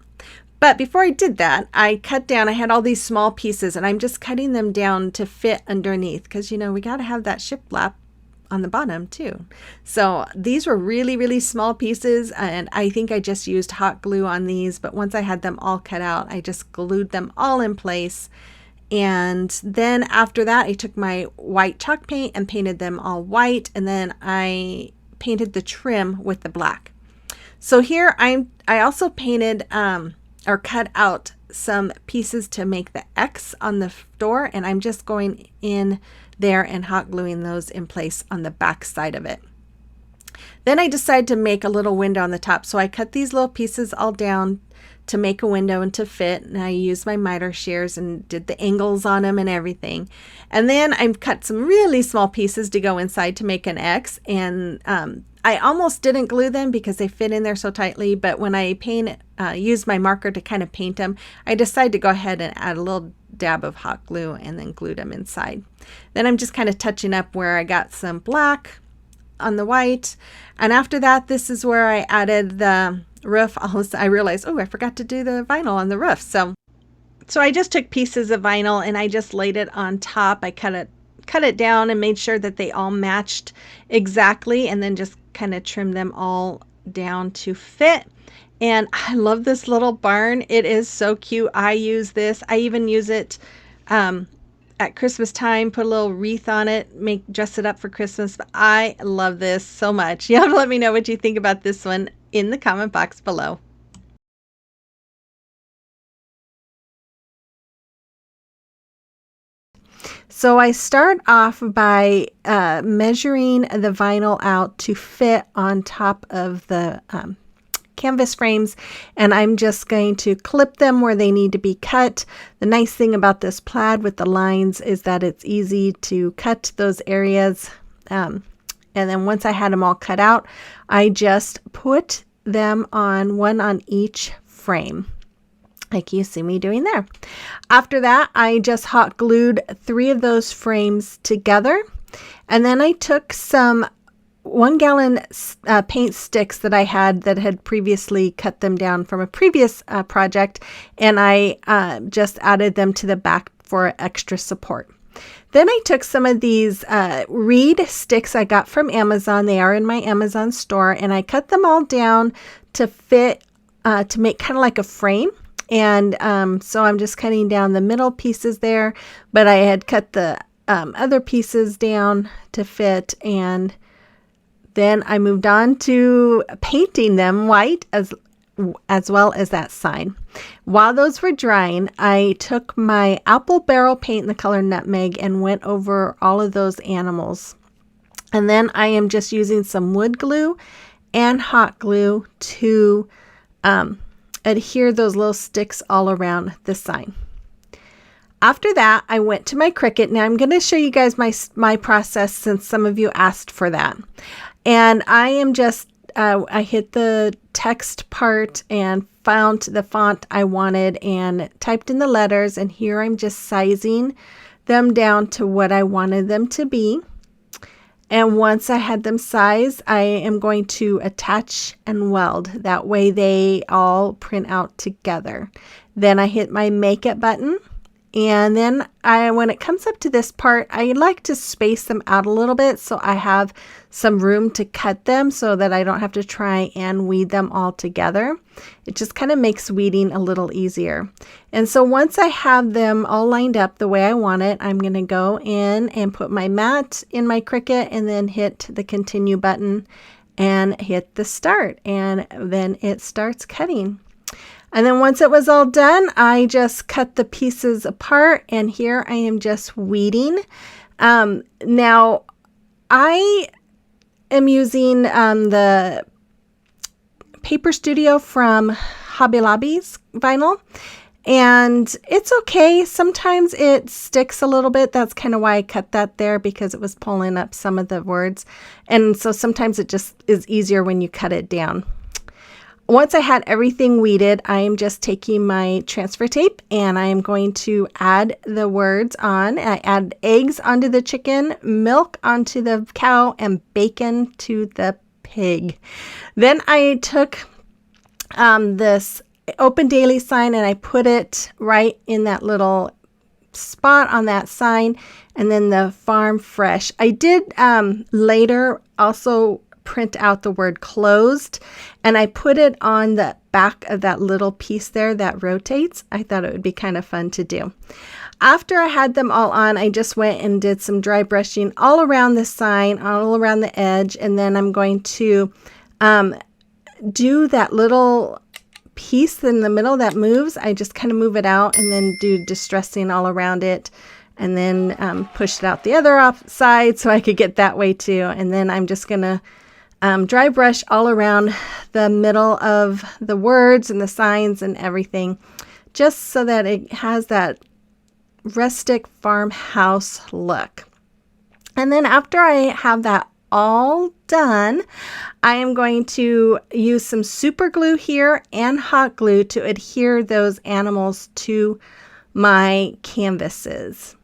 But before I did that, I cut down, I had all these small pieces, and I'm just cutting them down to fit underneath, because you know, we got to have that shiplap on the bottom too. So these were really, really small pieces, and I think I just used hot glue on these, but once I had them all cut out, I just glued them all in place. And then after that, I took my white chalk paint and painted them all white, and then I painted the trim with the black. So here I also painted or cut out some pieces to make the X on the door, and I'm just going in there and hot gluing those in place on the back side of it. Then I decided to make a little window on the top, so I cut these little pieces all down to make a window and to fit, and I used my miter shears and did the angles on them and everything. And then I cut some really small pieces to go inside to make an X, and I almost didn't glue them because they fit in there so tightly, but when I used my marker to kind of paint them, I decided to go ahead and add a little dab of hot glue and then glued them inside. Then I'm just kind of touching up where I got some black on the white, and after that, this is where I added the roof. I realized, oh, I forgot to do the vinyl on the roof. So I just took pieces of vinyl and I just laid it on top. I cut it down and made sure that they all matched exactly, and then just kind of trimmed them all down to fit. And I love this little barn. It is so cute. I use this. I even use it at Christmas time, put a little wreath on it, dress it up for Christmas. But I love this so much. You have to let me know what you think about this one in the comment box below. So I start off by measuring the vinyl out to fit on top of the canvas frames, and I'm just going to clip them where they need to be cut. The nice thing about this plaid with the lines is that it's easy to cut those areas. And then once I had them all cut out, I just put them on one on each frame, like you see me doing there. After that, I just hot glued 3 of those frames together, and then I took some 1 gallon paint sticks that I had previously cut them down from a previous project, and I just added them to the back for extra support. Then I took some of these reed sticks I got from Amazon. They are in my Amazon store, and I cut them all down to fit, to make kind of like a frame. And so I'm just cutting down the middle pieces there, but I had cut the other pieces down to fit, and then I moved on to painting them white as as well as that sign. While those were drying, I took my apple barrel paint in the color Nutmeg and went over all of those animals. And then I am just using some wood glue and hot glue to adhere those little sticks all around the sign. After that, I went to my Cricut. Now I'm going to show you guys my process since some of you asked for that. And I am just I hit the text part and found the font I wanted and typed in the letters, and here I'm just sizing them down to what I wanted them to be. And once I had them sized, I am going to attach and weld. That way they all print out together. Then I hit my Make It button. And then when it comes up to this part, I like to space them out a little bit so I have some room to cut them so that I don't have to try and weed them all together. It just kind of makes weeding a little easier. And so once I have them all lined up the way I want it, I'm going to go in and put my mat in my Cricut and then hit the continue button and hit the start. And then it starts cutting. And then once it was all done, I just cut the pieces apart, and here I am just weeding. Now, I am using the Paper Studio from Hobby Lobby's vinyl, and it's okay. Sometimes it sticks a little bit. That's kind of why I cut that there, because it was pulling up some of the words. And so sometimes it just is easier when you cut it down. Once I had everything weeded, I am just taking my transfer tape and I am going to add the words on. I add eggs onto the chicken, milk onto the cow, and bacon to the pig. Then I took this open daily sign and I put it right in that little spot on that sign, and then the farm fresh. I did later also print out the word closed, and I put it on the back of that little piece there that rotates. I thought it would be kind of fun to do. After I had them all on, I just went and did some dry brushing all around the sign, all around the edge, and then I'm going to do that little piece in the middle that moves. I just kind of move it out and then do distressing all around it, and then push it out the other side so I could get that way too. And then I'm just going to dry brush all around the middle of the words and the signs and everything, just so that it has that rustic farmhouse look. And then after I have that all done, I am going to use some super glue here and hot glue to adhere those animals to my canvases.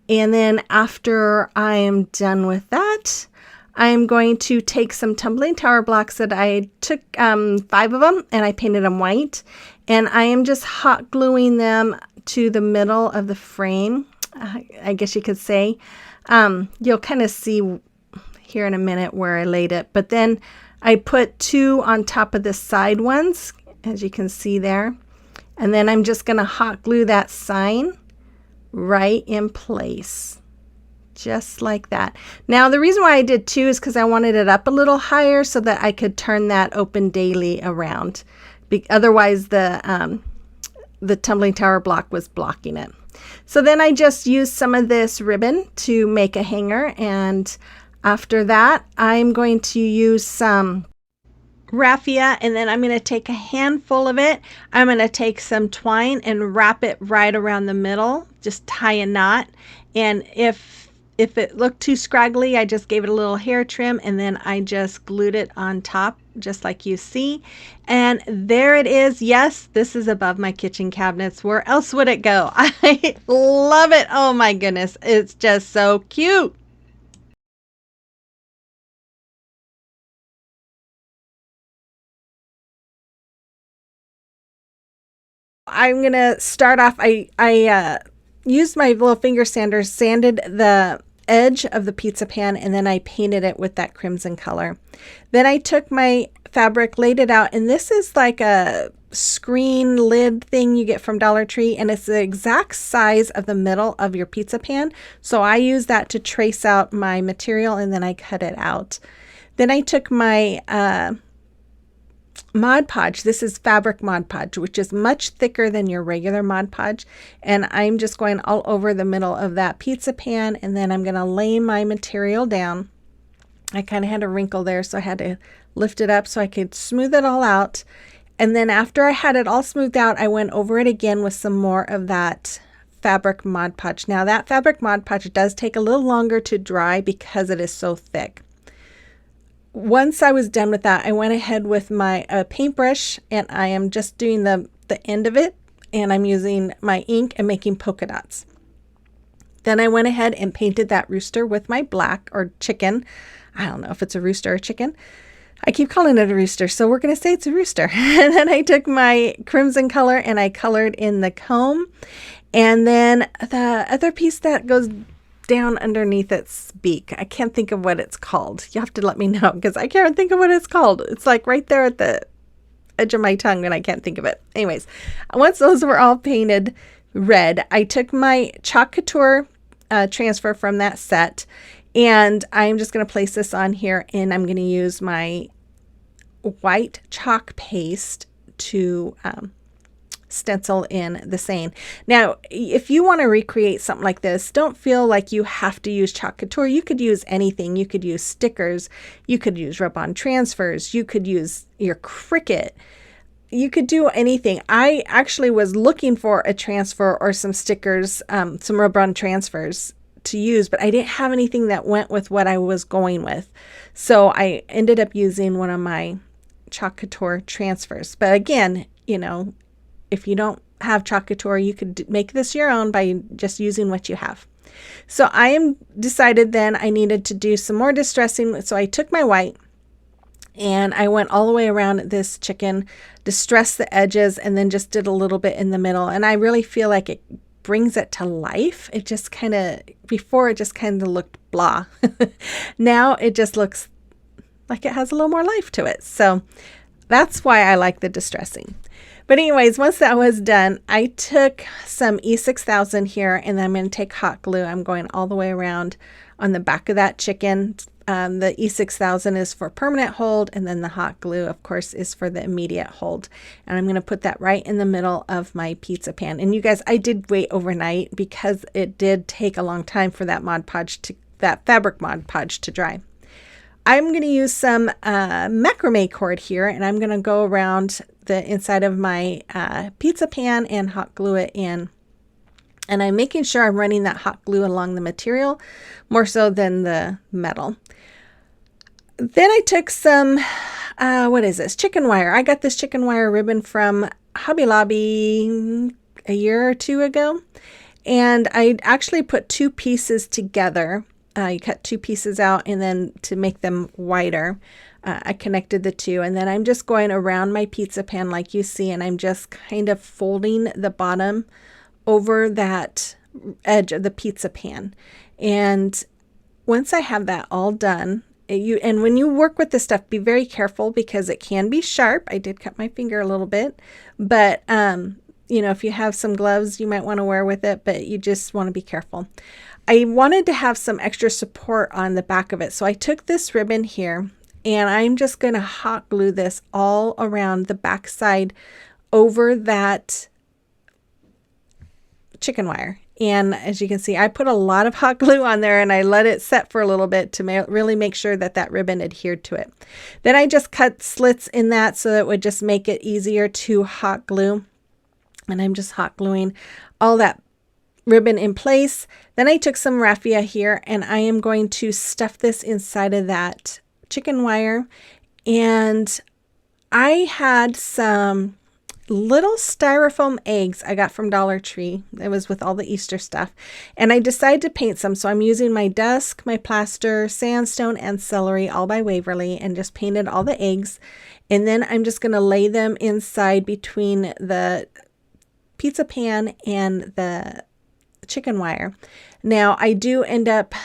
And then after I am done with that, I'm going to take some tumbling tower blocks that I took 5 of them and I painted them white, and I am just hot gluing them to the middle of the frame, I guess you could say. You'll kind of see here in a minute where I laid it, but then I put 2 on top of the side ones, as you can see there, and then I'm just going to hot glue that sign right in place. Just like that. Now, the reason why I did 2 is because I wanted it up a little higher so that I could turn that open daily around. Otherwise, the tumbling tower block was blocking it. So then I just used some of this ribbon to make a hanger. And after that, I'm going to use some raffia, and then I'm going to take a handful of it. I'm going to take some twine and wrap it right around the middle. Just tie a knot. And if it looked too scraggly, I just gave it a little hair trim, and then I just glued it on top, just like you see. And there it is. Yes, this is above my kitchen cabinets. Where else would it go? I love it. Oh my goodness. It's just so cute. I'm going to start off. I used my little finger sander, sanded the edge of the pizza pan, and then I painted it with that crimson color. Then I took my fabric, laid it out, and this is like a screen lid thing you get from Dollar Tree, and it's the exact size of the middle of your pizza pan. So I use that to trace out my material, and then I cut it out. Then I took my Mod Podge. This is fabric Mod Podge, which is much thicker than your regular Mod Podge. And I'm just going all over the middle of that pizza pan, and then I'm going to lay my material down. I kind of had a wrinkle there, so I had to lift it up so I could smooth it all out. And then after I had it all smoothed out, I went over it again with some more of that fabric Mod Podge. Now that fabric Mod Podge does take a little longer to dry because it is so thick. Once I was done with that, I went ahead with my paintbrush, and I am just doing the end of it, and I'm using my ink and making polka dots. Then I went ahead and painted that rooster with my black, or chicken. I don't know if it's a rooster or chicken. I keep calling it a rooster, so we're going to say it's a rooster. And then I took my crimson color and I colored in the comb. And then the other piece that goes down underneath its beak, I can't think of what it's called. You have to let me know, because I can't think of what it's called. It's like right there at the edge of my tongue and I can't think of it. Anyways, once those were all painted red, I took my Chalk Couture transfer from that set, and I'm just going to place this on here, and I'm going to use my white chalk paste to stencil in the saying. Now, if you want to recreate something like this, don't feel like you have to use Chalk Couture. You could use anything. You could use stickers. You could use rub-on transfers. You could use your Cricut. You could do anything. I actually was looking for a transfer or some stickers, some rub-on transfers to use, but I didn't have anything that went with what I was going with. So I ended up using one of my Chalk Couture transfers. But again, you know, if you don't have Chalk Couture, you could make this your own by just using what you have. So I am decided then I needed to do some more distressing. So I took my white and I went all the way around this chicken, distressed the edges, and then just did a little bit in the middle. And I really feel like it brings it to life. It just kind of, before it just kind of looked blah. Now it just looks like it has a little more life to it. So that's why I like the distressing. But anyways, once that was done, I took some E6000 here, and I'm going to take hot glue. I'm going all the way around on the back of that chicken. The E6000 is for permanent hold, and then the hot glue, of course, is for the immediate hold. And I'm going to put that right in the middle of my pizza pan. And you guys, I did wait overnight because it did take a long time for that that fabric Mod Podge to dry. I'm going to use some macrame cord here, and I'm going to go around the inside of my pizza pan and hot glue it in. And I'm making sure I'm running that hot glue along the material more so than the metal. Then I took some, what is this? Chicken wire. I got this chicken wire ribbon from Hobby Lobby a year or two ago. And I actually put two pieces together. You cut two pieces out, and then to make them wider, I connected the two. And then I'm just going around my pizza pan like you see, and I'm just kind of folding the bottom over that edge of the pizza pan. And once I have that all done, and when you work with this stuff, be very careful because it can be sharp. I did cut my finger a little bit, but you know, if you have some gloves you might want to wear with it, but you just want to be careful. I wanted to have some extra support on the back of it, so I took this ribbon here, and I'm just going to hot glue this all around the back side over that chicken wire. And as you can see, I put a lot of hot glue on there, and I let it set for a little bit to really make sure that that ribbon adhered to it. Then I just cut slits in that so that it would just make it easier to hot glue. And I'm just hot gluing all that ribbon in place. Then I took some raffia here, and I am going to stuff this inside of that chicken wire. And I had some little styrofoam eggs I got from Dollar Tree. It was with all the Easter stuff. And I decided to paint some. So I'm using my Dusk, my Plaster, Sandstone, and Celery, all by Waverly, and just painted all the eggs. And then I'm just going to lay them inside between the pizza pan and the chicken wire. Now I do end up,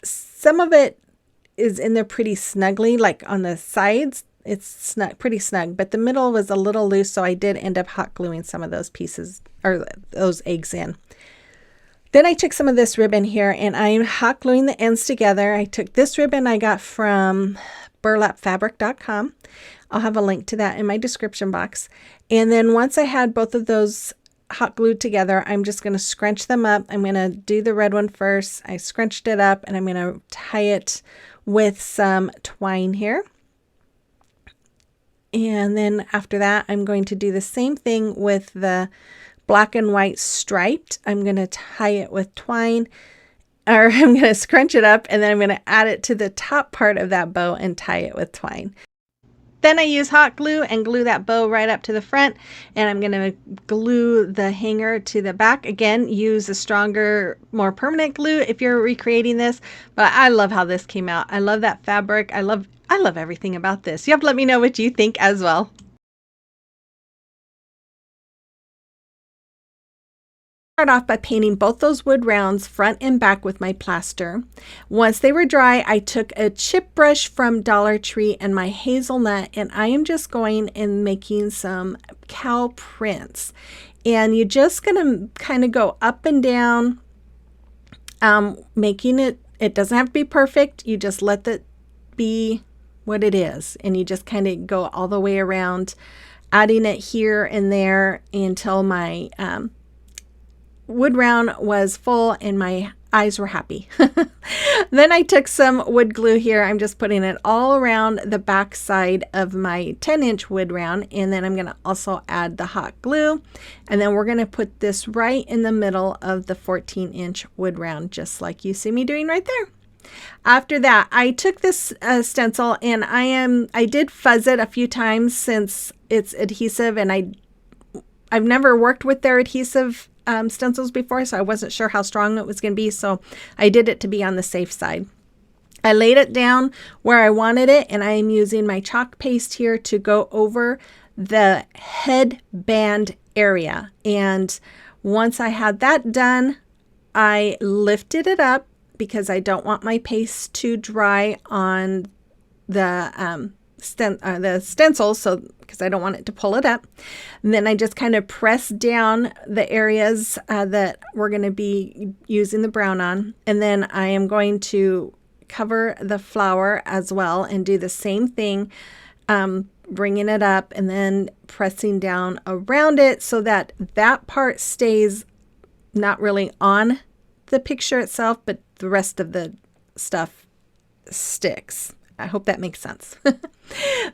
some of it is in there pretty snugly, like on the sides. It's snug, pretty snug, but the middle was a little loose, so I did end up hot gluing some of those pieces, or those eggs in. Then I took some of this ribbon here, and I'm hot gluing the ends together. I took this ribbon I got from burlapfabric.com. I'll have a link to that in my description box. And then once I had both of those hot glued together, I'm just going to scrunch them up. I'm going to do the red one first. I scrunched it up and I'm going to tie it with some twine here. And then after that, I'm going to do the same thing with the black and white striped. I'm going to tie it with twine, or I'm going to scrunch it up, and then I'm going to add it to the top part of that bow and tie it with twine. Then I use hot glue and glue that bow right up to the front, and I'm going to glue the hanger to the back. Again, use a stronger, more permanent glue if you're recreating this, but I love how this came out. I love that fabric. I love everything about this. You have to let me know what you think as well. Start off by painting both those wood rounds front and back with my plaster. Once they were dry, I took a chip brush from Dollar Tree and my hazelnut, and I am just going and making some cow prints. And you're just going to kind of go up and down, making it doesn't have to be perfect. You just let it be what it is, and you just kind of go all the way around, adding it here and there until my wood round was full and my eyes were happy. Then I took some wood glue here. I'm just putting it all around the back side of my 10-inch wood round, and then I'm going to also add the hot glue, and then we're going to put this right in the middle of the 14-inch wood round, just like you see me doing right there. After that, I took this stencil, and I did fuzz it a few times since it's adhesive, and I've never worked with their adhesive stencils before, so I wasn't sure how strong it was going to be, so I did it to be on the safe side. I laid it down where I wanted it, and I am using my chalk paste here to go over the headband area. And once I had that done, I lifted it up because I don't want my paste to dry on the stencil, so because I don't want it to pull it up. And then I just kind of press down the areas that we're going to be using the brown on, and then I am going to cover the flower as well and do the same thing, bringing it up and then pressing down around it so that that part stays not really on the picture itself, but the rest of the stuff sticks. I hope that makes sense.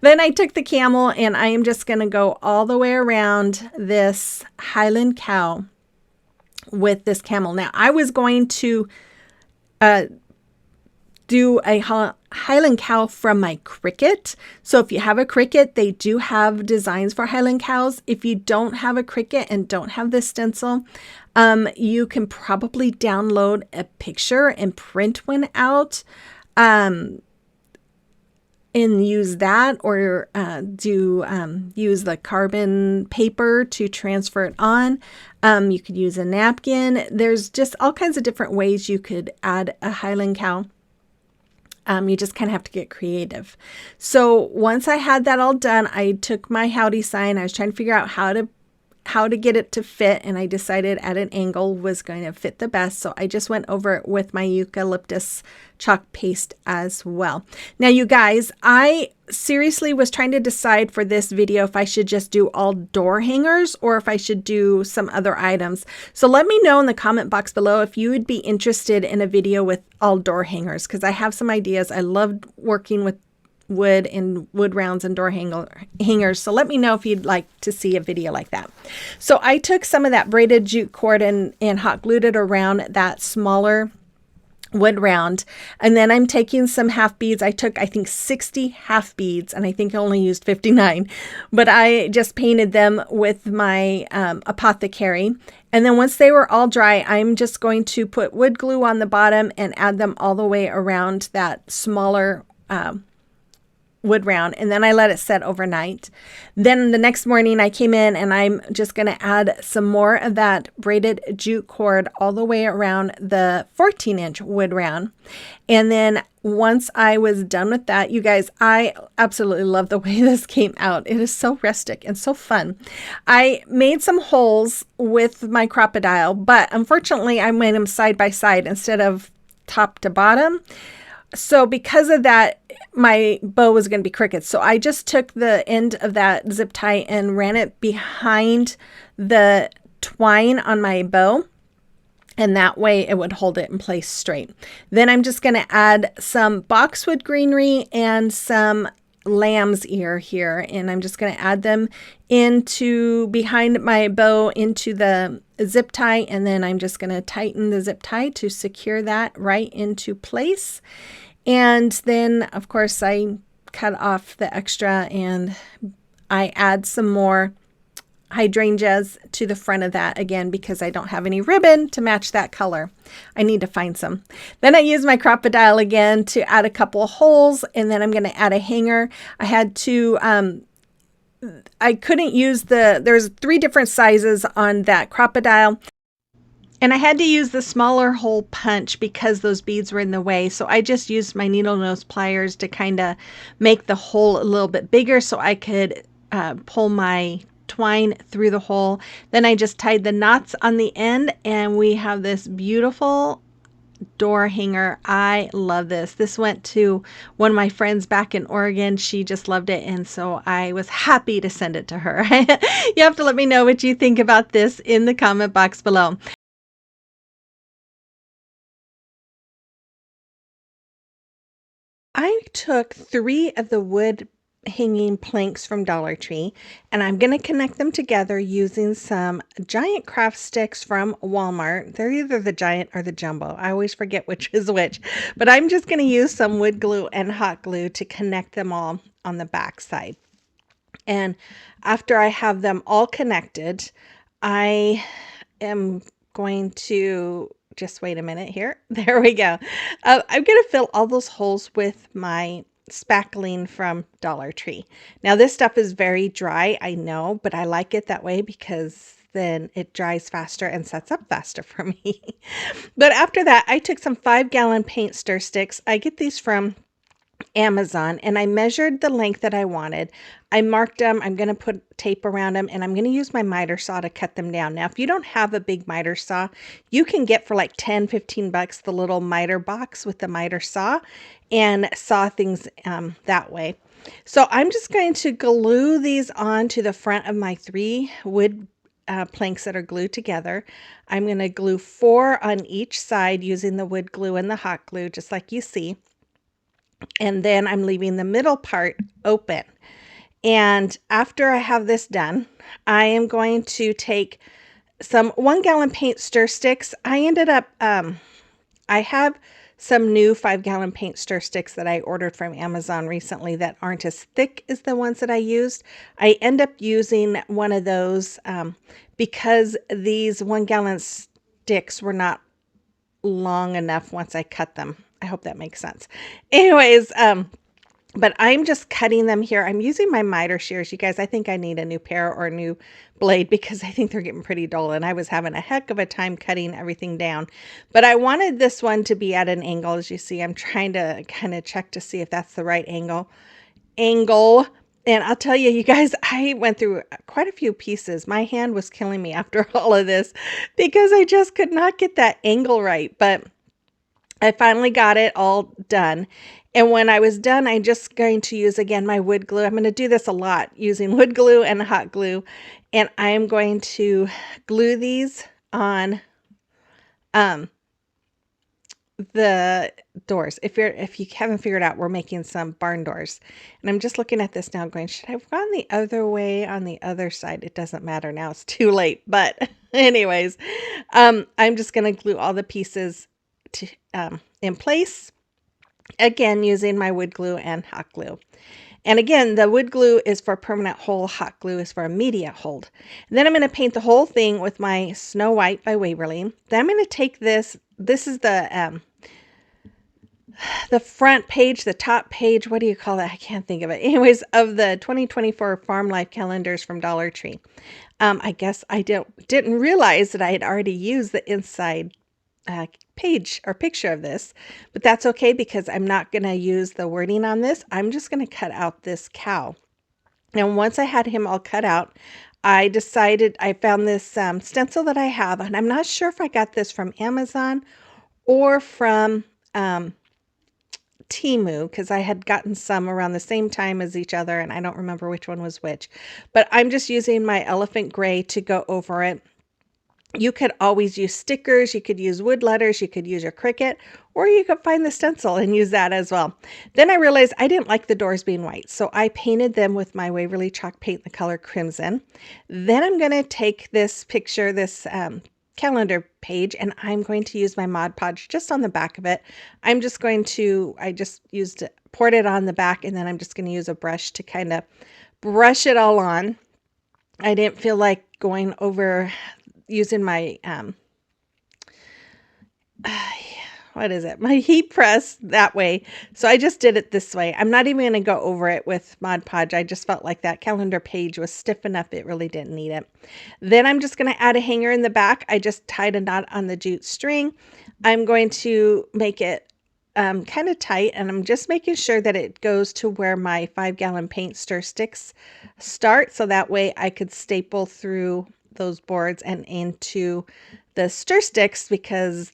Then I took the camel, and I am just going to go all the way around this Highland cow with this camel. Now, I was going to do a Highland cow from my Cricut. So if you have a Cricut, they do have designs for Highland cows. If you don't have a Cricut and don't have this stencil, you can probably download a picture and print one out. And use that, or use the carbon paper to transfer it on. You could use a napkin. There's just all kinds of different ways you could add a Highland cow. You just kind of have to get creative. So once I had that all done, I took my howdy sign. I was trying to figure out how to get it to fit, and I decided at an angle was going to fit the best. So I just went over it with my eucalyptus chalk paste as well. Now, you guys, I seriously was trying to decide for this video if I should just do all door hangers or if I should do some other items. So let me know in the comment box below if you would be interested in a video with all door hangers, because I have some ideas. I loved working with wood and wood rounds and door hangers. So let me know if you'd like to see a video like that. So I took some of that braided jute cord and hot glued it around that smaller wood round. And then I'm taking some half beads. I took, I think, 60 half beads, and I think I only used 59, but I just painted them with my apothecary. And then once they were all dry, I'm just going to put wood glue on the bottom and add them all the way around that smaller wood round, and then I let it set overnight. Then the next morning I came in, and I'm just going to add some more of that braided jute cord all the way around the 14-inch wood round. And then once I was done with that, you guys, I absolutely love the way this came out. It is so rustic and so fun. I made some holes with my crocodile, but unfortunately I made them side by side instead of top to bottom. So because of that, my bow was going to be crooked. So I just took the end of that zip tie and ran it behind the twine on my bow. And that way it would hold it in place straight. Then I'm just going to add some boxwood greenery and some lamb's ear here. And I'm just going to add them into behind my bow into the zip tie. And then I'm just going to tighten the zip tie to secure that right into place. And then of course I cut off the extra and I add some more hydrangeas to the front of that again because I don't have any ribbon to match that color. I need to find some. Then I use my crocodile again to add a couple of holes, and then I'm going to add a hanger. I had to I couldn't use there's 3 different sizes on that crocodile. And I had to use the smaller hole punch because those beads were in the way. So I just used my needle nose pliers to kind of make the hole a little bit bigger so I could pull my twine through the hole. Then I just tied the knots on the end and we have this beautiful door hanger. I love this. This went to one of my friends back in Oregon. She just loved it. And so I was happy to send it to her. You have to let me know what you think about this in the comment box below. I took 3 of the wood hanging planks from Dollar Tree and I'm going to connect them together using some giant craft sticks from Walmart. They're either the giant or the jumbo. I always forget which is which, but I'm just going to use some wood glue and hot glue to connect them all on the back side. And after I have them all connected, I am going to just wait a minute here. There we go. I'm going to fill all those holes with my spackling from Dollar Tree. Now this stuff is very dry, I know, but I like it that way because then it dries faster and sets up faster for me. But after that, I took some 5-gallon paint stir sticks. I get these from Amazon and I measured the length that I wanted. I marked them. I'm going to put tape around them and I'm going to use my miter saw to cut them down. Now, if you don't have a big miter saw, you can get for like 10, 15 bucks the little miter box with the miter saw and saw things that way. So I'm just going to glue these onto the front of my 3 wood planks that are glued together. I'm going to glue 4 on each side using the wood glue and the hot glue, just like you see. And then I'm leaving the middle part open. And after I have this done, I am going to take some 1-gallon paint stir sticks. I ended up, I have some new 5-gallon paint stir sticks that I ordered from Amazon recently that aren't as thick as the ones that I used. I end up using one of those because these 1-gallon sticks were not long enough once I cut them. I hope that makes sense. Anyways, but I'm just cutting them here. I'm using my miter shears. You guys, I think I need a new pair or a new blade because I think they're getting pretty dull and I was having a heck of a time cutting everything down. But I wanted this one to be at an angle. As you see, I'm trying to kind of check to see if that's the right angle. And I'll tell you, you guys, I went through quite a few pieces. My hand was killing me after all of this because I just could not get that angle right. But I finally got it all done. And when I was done, I'm just going to use again my wood glue. I'm going to do this a lot using wood glue and hot glue. And I am going to glue these on the doors. If you haven't figured out, we're making some barn doors. And I'm just looking at this now going, should I have gone the other way on the other side? It doesn't matter now. It's too late. But anyways, I'm just going to glue all the pieces to, in place. Again, using my wood glue and hot glue. And again, the wood glue is for permanent hold, hot glue is for immediate hold. And then I'm going to paint the whole thing with my Snow White by Waverly. Then I'm going to take this is the front page, the top page, what do you call that? I can't think of it. Anyways, of the 2024 Farm Life calendars from Dollar Tree. I guess I didn't realize that I had already used the inside page or picture of this, but that's okay because I'm not going to use the wording on this. I'm just going to cut out this cow. And once I had him all cut out, I decided I found this stencil that I have, and I'm not sure if I got this from Amazon or from Temu because I had gotten some around the same time as each other, and I don't remember which one was which. But I'm just using my elephant gray to go over it. You could always use stickers, you could use wood letters, you could use your Cricut, or you could find the stencil and use that as well. Then I realized I didn't like the doors being white, so I painted them with my Waverly chalk paint, the color crimson. Then I'm going to take this picture, this calendar page, and I'm going to use my Mod Podge just on the back of it. I just poured it on the back, and then I'm just going to use a brush to kind of brush it all on. I didn't feel like going over using my my heat press that way, so I just did it this way. I'm not even going to go over it with Mod Podge. I just felt like that calendar page was stiff enough, it really didn't need it. Then I'm just going to add a hanger in the back. I just tied a knot on the jute string. I'm going to make it kind of tight, and I'm just making sure that it goes to where my 5-gallon paint stir sticks start, so that way I could staple through those boards and into the stir sticks, because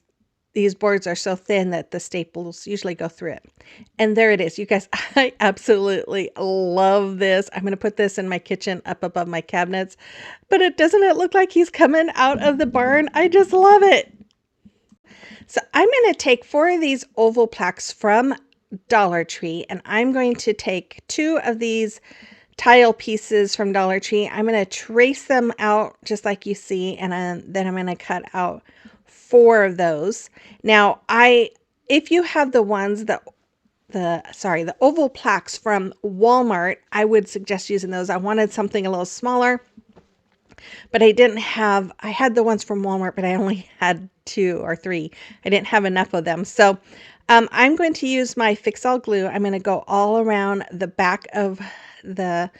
these boards are so thin that the staples usually go through it. And there it is. You guys, I absolutely love this. I'm going to put this in my kitchen up above my cabinets, but doesn't it look like he's coming out of the barn? I just love it. So I'm going to take 4 of these oval plaques from Dollar Tree, and I'm going to take 2 of these tile pieces from Dollar Tree. I'm going to trace them out just like you see, and then I'm going to cut out 4 of those. Now, if you have the ones that the oval plaques from Walmart, I would suggest using those. I wanted something a little smaller, but I had the ones from Walmart, but I only had 2 or 3. I didn't have enough of them. So I'm going to use my Fix All glue. I'm going to go all around the back of the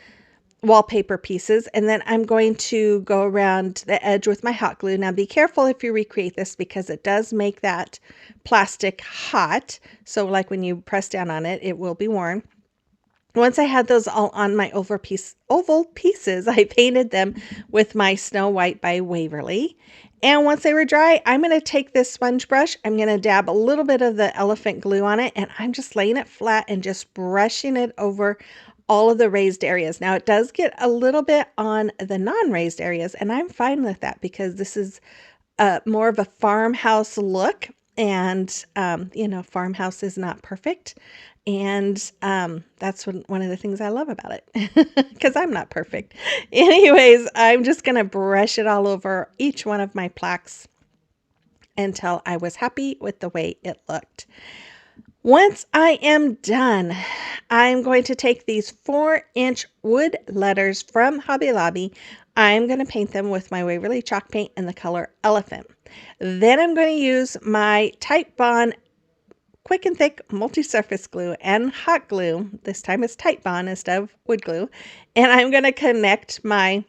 wallpaper pieces, and then I'm going to go around the edge with my hot glue. Now be careful if you recreate this, because it does make that plastic hot. So like when you press down on it, it will be warm. Once I had those all on my oval pieces, I painted them with my Snow White by Waverly. And once they were dry, I'm going to take this sponge brush. I'm going to dab a little bit of the elephant glue on it, and I'm just laying it flat and just brushing it over all of the raised areas. Now it does get a little bit on the non-raised areas, and I'm fine with that because this is more of a farmhouse look, and farmhouse is not perfect, and that's one of the things I love about it, because I'm not perfect. Anyways, I'm just gonna brush it all over each one of my plaques until I was happy with the way it looked. Once I am done, I'm going to take these 4-inch wood letters from Hobby Lobby. I'm going to paint them with my Waverly chalk paint in the color Elephant. Then I'm going to use my Tite Bond Quick and Thick multi-surface glue and hot glue. This time it's Tite Bond instead of wood glue. And I'm going to connect my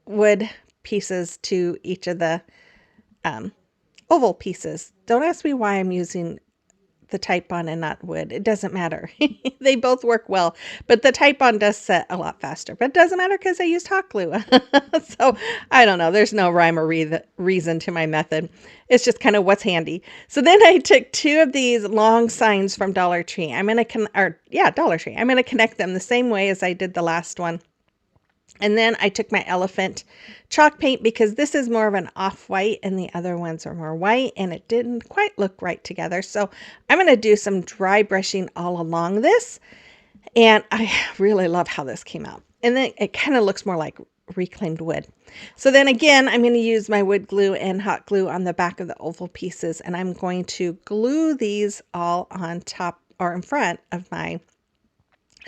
wood pieces to each of the oval pieces. Don't ask me why I'm using the Tite Bond and not wood. It doesn't matter. They both work well, but the Tite Bond does set a lot faster, but it doesn't matter because I used hot glue. So I don't know. There's no rhyme or reason to my method. It's just kind of what's handy. So then I took 2 of these long signs from Dollar Tree. Dollar Tree. I'm going to connect them the same way as I did the last one. And then I took my elephant chalk paint, because this is more of an off-white and the other ones are more white, and it didn't quite look right together. So I'm going to do some dry brushing all along this, and I really love how this came out. And then it kind of looks more like reclaimed wood. So then again, I'm going to use my wood glue and hot glue on the back of the oval pieces, and I'm going to glue these all on top or in front of my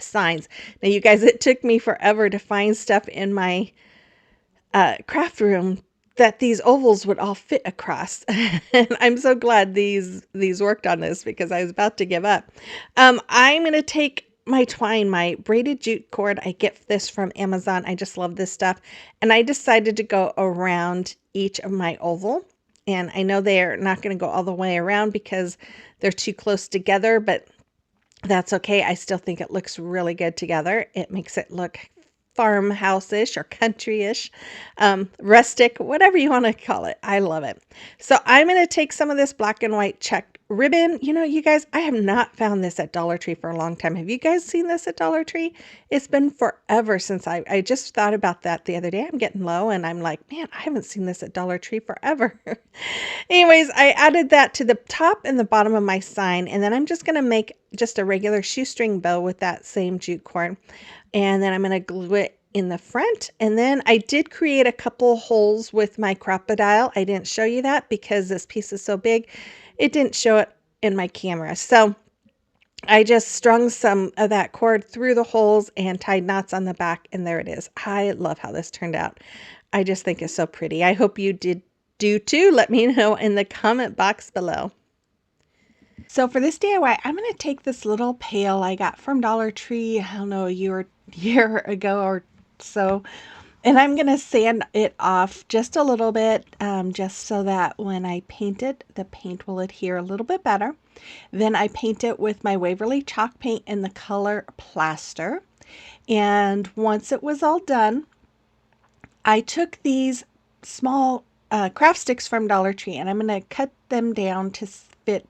signs. Now you guys, it took me forever to find stuff in my craft room that these ovals would all fit across. And I'm so glad these worked on this, because I was about to give up. I'm going to take my twine, my braided jute cord. I get this from Amazon. I just love this stuff. And I decided to go around each of my oval. And I know they're not going to go all the way around because they're too close together, but that's okay. I still think it looks really good together. It makes it look farmhouse-ish or country-ish, rustic, whatever you want to call it. I love it. So I'm going to take some of this black and white check ribbon. You know, you guys, I have not found this at Dollar Tree for a long time. Have you guys seen this at Dollar Tree? It's been forever since I just thought about that the other day. I'm getting low and I'm like, man, I haven't seen this at Dollar Tree forever. Anyways, I added that to the top and the bottom of my sign, and then I'm just going to make just a regular shoestring bow with that same jute cord. And then I'm going to glue it in the front. And then I did create a couple holes with my crocodile. I didn't show you that because this piece is so big. It didn't show it in my camera. So I just strung some of that cord through the holes and tied knots on the back, and there it is. I love how this turned out. I just think it's so pretty. I hope you did do too. Let me know in the comment box below. So for this DIY, I'm going to take this little pail I got from Dollar Tree, I don't know, a year ago or so, and I'm going to sand it off just a little bit, just so that when I paint it, the paint will adhere a little bit better. Then I paint it with my Waverly chalk paint in the color Plaster. And once it was all done, I took these small craft sticks from Dollar Tree, and I'm going to cut them down to fit,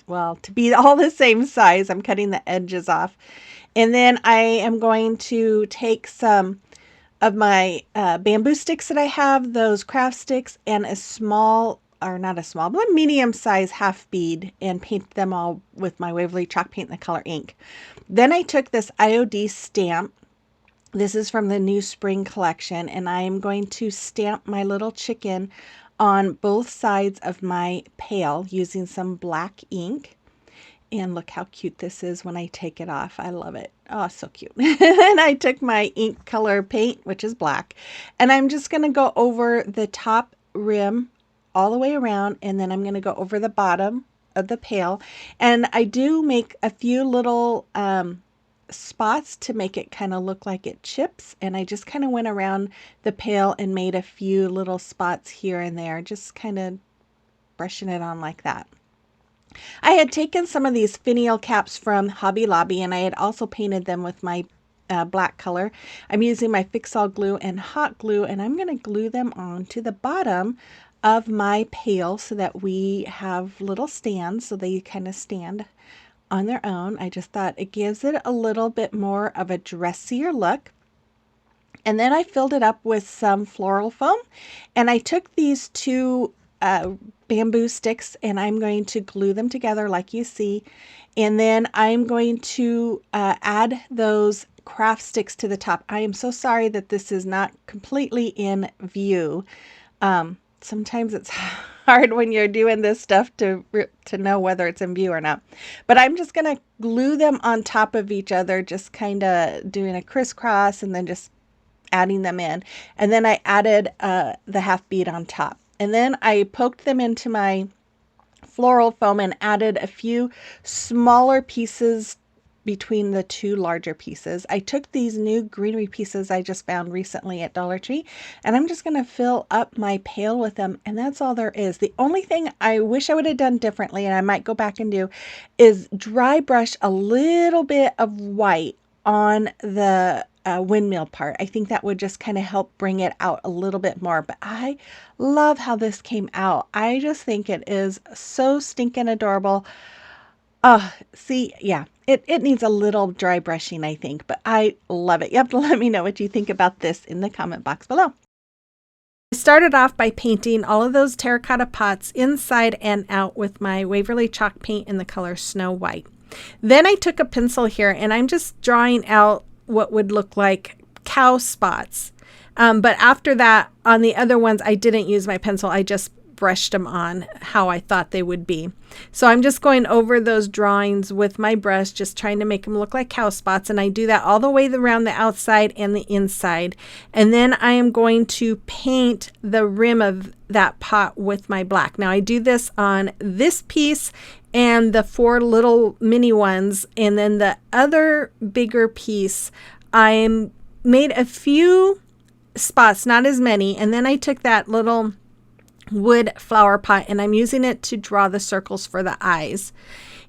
well, to be all the same size. I'm cutting the edges off. And then I am going to take some of my bamboo sticks that I have, those craft sticks, and a small, or not a small, but a medium size half bead, and paint them all with my Waverly chalk paint in the color ink. Then I took this IOD stamp. This is from the new spring collection, and I am going to stamp my little chicken on both sides of my pail using some black ink. And look how cute this is when I take it off. I love it. Oh, so cute. And I took my ink color paint, which is black, and I'm just going to go over the top rim all the way around, and then I'm going to go over the bottom of the pail. And I do make a few little spots to make it kind of look like it chips, and I just kind of went around the pail and made a few little spots here and there, just kind of brushing it on like that. I had taken some of these finial caps from Hobby Lobby, and I had also painted them with my black color. I'm using my Fix-All glue and hot glue, and I'm going to glue them onto the bottom of my pail so that we have little stands so they kind of stand on their own. I just thought it gives it a little bit more of a dressier look. And then I filled it up with some floral foam, and I took these two bamboo sticks, and I'm going to glue them together like you see, and then I'm going to add those craft sticks to the top. I am so sorry that this is not completely in view. Sometimes it's hard when you're doing this stuff to know whether it's in view or not, but I'm just going to glue them on top of each other, just kind of doing a crisscross and then just adding them in. And then I added the half bead on top. And then I poked them into my floral foam and added a few smaller pieces between the two larger pieces. I took these new greenery pieces I just found recently at Dollar Tree, and I'm just going to fill up my pail with them, and that's all there is. The only thing I wish I would have done differently, and I might go back and do, is dry brush a little bit of white on the windmill part. I think that would just kind of help bring it out a little bit more, but I love how this came out. I just think it is so stinking adorable. See, yeah, it needs a little dry brushing, I think, but I love it. You have to let me know what you think about this in the comment box below. I started off by painting all of those terracotta pots inside and out with my Waverly chalk paint in the color Snow White. Then I took a pencil here, and I'm just drawing out what would look like cow spots. But after that, on the other ones, I didn't use my pencil. I just brushed them on how I thought they would be. So I'm just going over those drawings with my brush, just trying to make them look like cow spots. And I do that all the way around the outside and the inside. And then I am going to paint the rim of that pot with my black. Now I do this on this piece and the 4 little mini ones, and then the other bigger piece I made a few spots, not as many, and then I took that little wood flower pot and I'm using it to draw the circles for the eyes,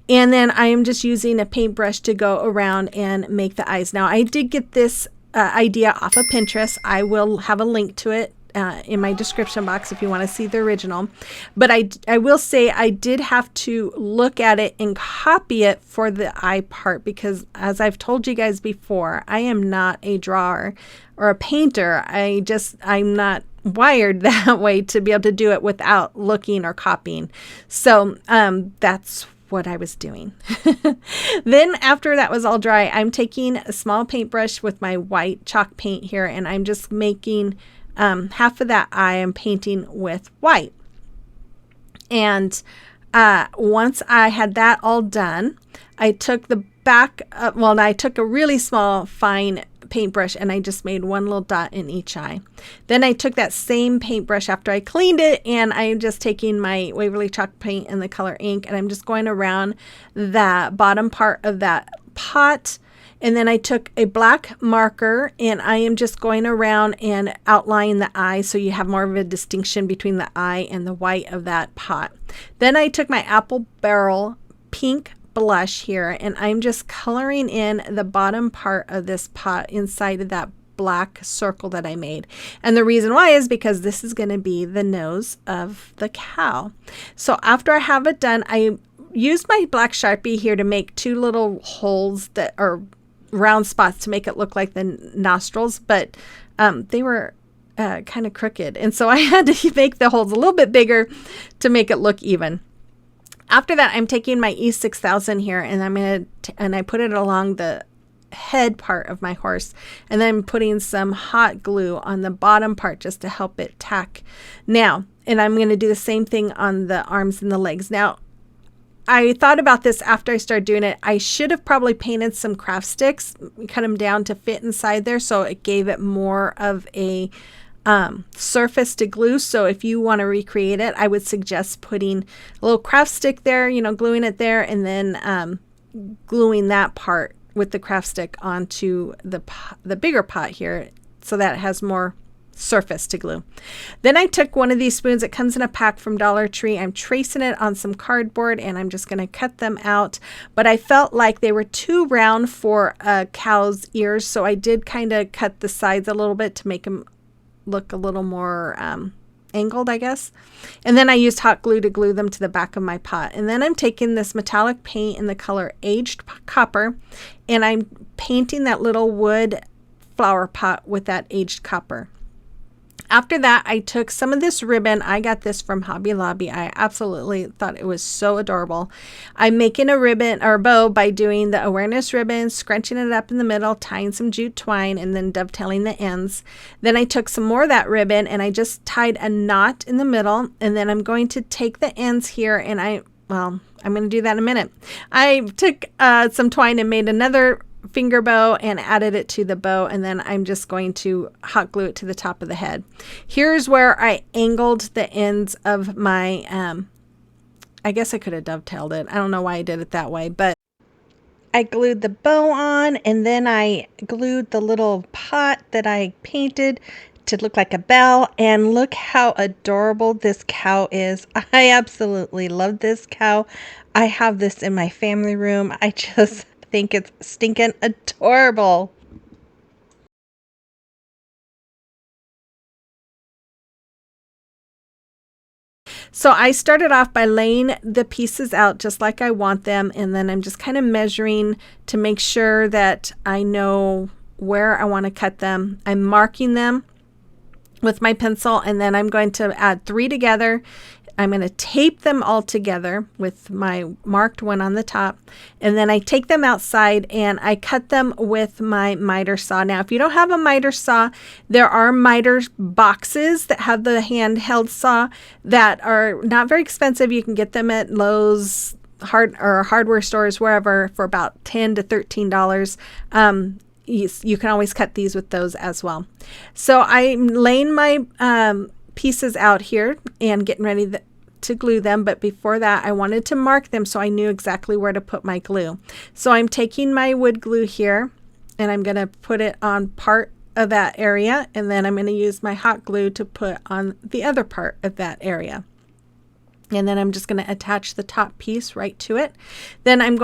and then I am just using a paintbrush to go around and make the eyes. Now I did get this idea off of Pinterest. I will have a link to it in my description box if you want to see the original. But I will say I did have to look at it and copy it for the eye part, because as I've told you guys before, I am not a drawer or a painter. I'm not wired that way to be able to do it without looking or copying. So that's what I was doing. Then after that was all dry, I'm taking a small paintbrush with my white chalk paint here, and I'm just making half of that eye I'm painting with white. And once I had that all done, I took the back, I took a really small fine paintbrush and I just made one little dot in each eye. Then I took that same paintbrush after I cleaned it, and I'm just taking my Waverly chalk paint and the color ink, and I'm just going around the bottom part of that pot. And then I took a black marker and I am just going around and outlining the eye so you have more of a distinction between the eye and the white of that pot. Then I took my apple barrel pink blush here, and I'm just coloring in the bottom part of this pot inside of that black circle that I made. And the reason why is because this is going to be the nose of the cow. So after I have it done, I used my black Sharpie here to make two little holes that are round spots to make it look like the nostrils, but they were kind of crooked, and so I had to make the holes a little bit bigger to make it look even. After that, I'm taking my E6000 here, and I put it along the head part of my horse, and then I'm putting some hot glue on the bottom part just to help it tack. Now, and I'm going to do the same thing on the arms and the legs. Now, I thought about this after I started doing it. I should have probably painted some craft sticks, cut them down to fit inside there, so it gave it more of a surface to glue. So if you want to recreate it, I would suggest putting a little craft stick there, gluing it there, and then gluing that part with the craft stick onto the bigger pot here so that it has more surface to glue. Then I took one of these spoons. It comes in a pack from Dollar Tree. I'm tracing it on some cardboard, and I'm just going to cut them out. But I felt like they were too round for a cow's ears, so I did kind of cut the sides a little bit to make them look a little more angled, I guess. And then I used hot glue to glue them to the back of my pot. And then I'm taking this metallic paint in the color Aged Copper, and I'm painting that little wood flower pot with that aged copper. After that, I took some of this ribbon. I got this from Hobby Lobby. I absolutely thought it was so adorable. I'm making a ribbon or a bow by doing the awareness ribbon, scrunching it up in the middle, tying some jute twine, and then dovetailing the ends. Then I took some more of that ribbon and I just tied a knot in the middle. And then I'm going to take the ends here, and I'm going to do that in a minute. I took some twine and made another finger bow and added it to the bow, and then I'm just going to hot glue it to the top of the head. Here's where I angled the ends of my I guess I could have dovetailed it. I don't know why I did it that way, but I glued the bow on, and then I glued the little pot that I painted to look like a bell, and look how adorable this cow is. I absolutely love this cow. I have this in my family room. I just think it's stinking adorable. So I started off by laying the pieces out just like I want them, and then I'm just kind of measuring to make sure that I know where I want to cut them. I'm marking them with my pencil, and then I'm going to add 3 together. I'm going to tape them all together with my marked one on the top, and then I take them outside and I cut them with my miter saw. Now, if you don't have a miter saw, there are miter boxes that have the handheld saw that are not very expensive. You can get them at Lowe's, hardware stores, wherever, for about $10 to $13. You can always cut these with those as well. So I'm laying my pieces out here and getting ready to glue them, but before that I wanted to mark them so I knew exactly where to put my glue. So I'm taking my wood glue here and I'm going to put it on part of that area, and then I'm going to use my hot glue to put on the other part of that area. And then I'm just going to attach the top piece right to it. Then I'm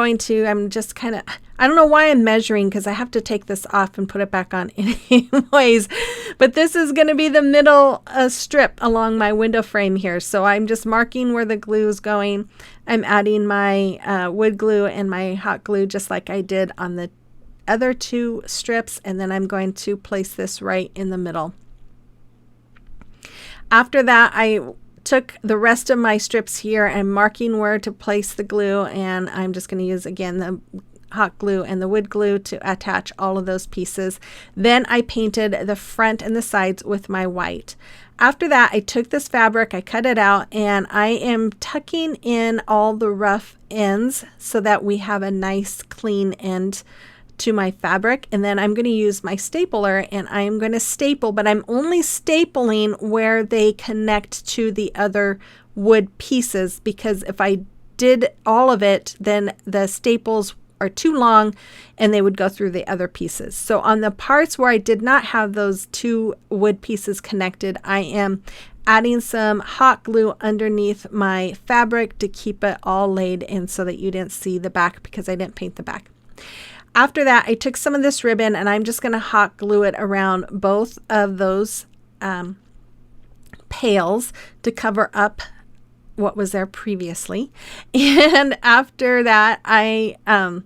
just kind of, I don't know why I'm measuring because I have to take this off and put it back on anyways. But this is going to be the middle strip along my window frame here. So I'm just marking where the glue is going. I'm adding my wood glue and my hot glue just like I did on the other 2 strips. And then I'm going to place this right in the middle. After that, I took the rest of my strips here and marking where to place the glue. And I'm just going to use again the hot glue and the wood glue to attach all of those pieces. Then I painted the front and the sides with my white. After that, I took this fabric, I cut it out, and I am tucking in all the rough ends so that we have a nice clean end to my fabric. And then I'm going to use my stapler and I'm going to staple, but I'm only stapling where they connect to the other wood pieces, because if I did all of it, then the staples are too long and they would go through the other pieces. So on the parts where I did not have those 2 wood pieces connected, I am adding some hot glue underneath my fabric to keep it all laid in so that you didn't see the back, because I didn't paint the back. After that, I took some of this ribbon and I'm just going to hot glue it around both of those pails to cover up what was there previously. And after that, I don't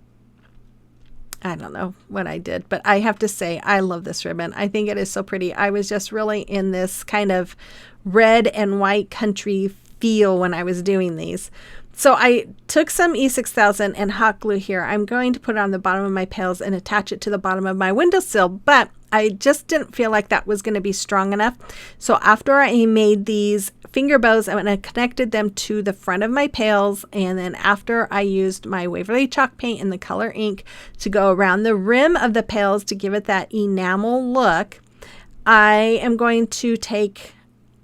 know what I did, but I have to say I love this ribbon. I think it is so pretty. I was just really in this kind of red and white country feel when I was doing these. So I took some E6000 and hot glue here. I'm going to put it on the bottom of my pails and attach it to the bottom of my windowsill, but I just didn't feel like that was going to be strong enough. So after I made these finger bows, I connected them to the front of my pails. And then after I used my Waverly chalk paint and the color ink to go around the rim of the pails to give it that enamel look, I am going to take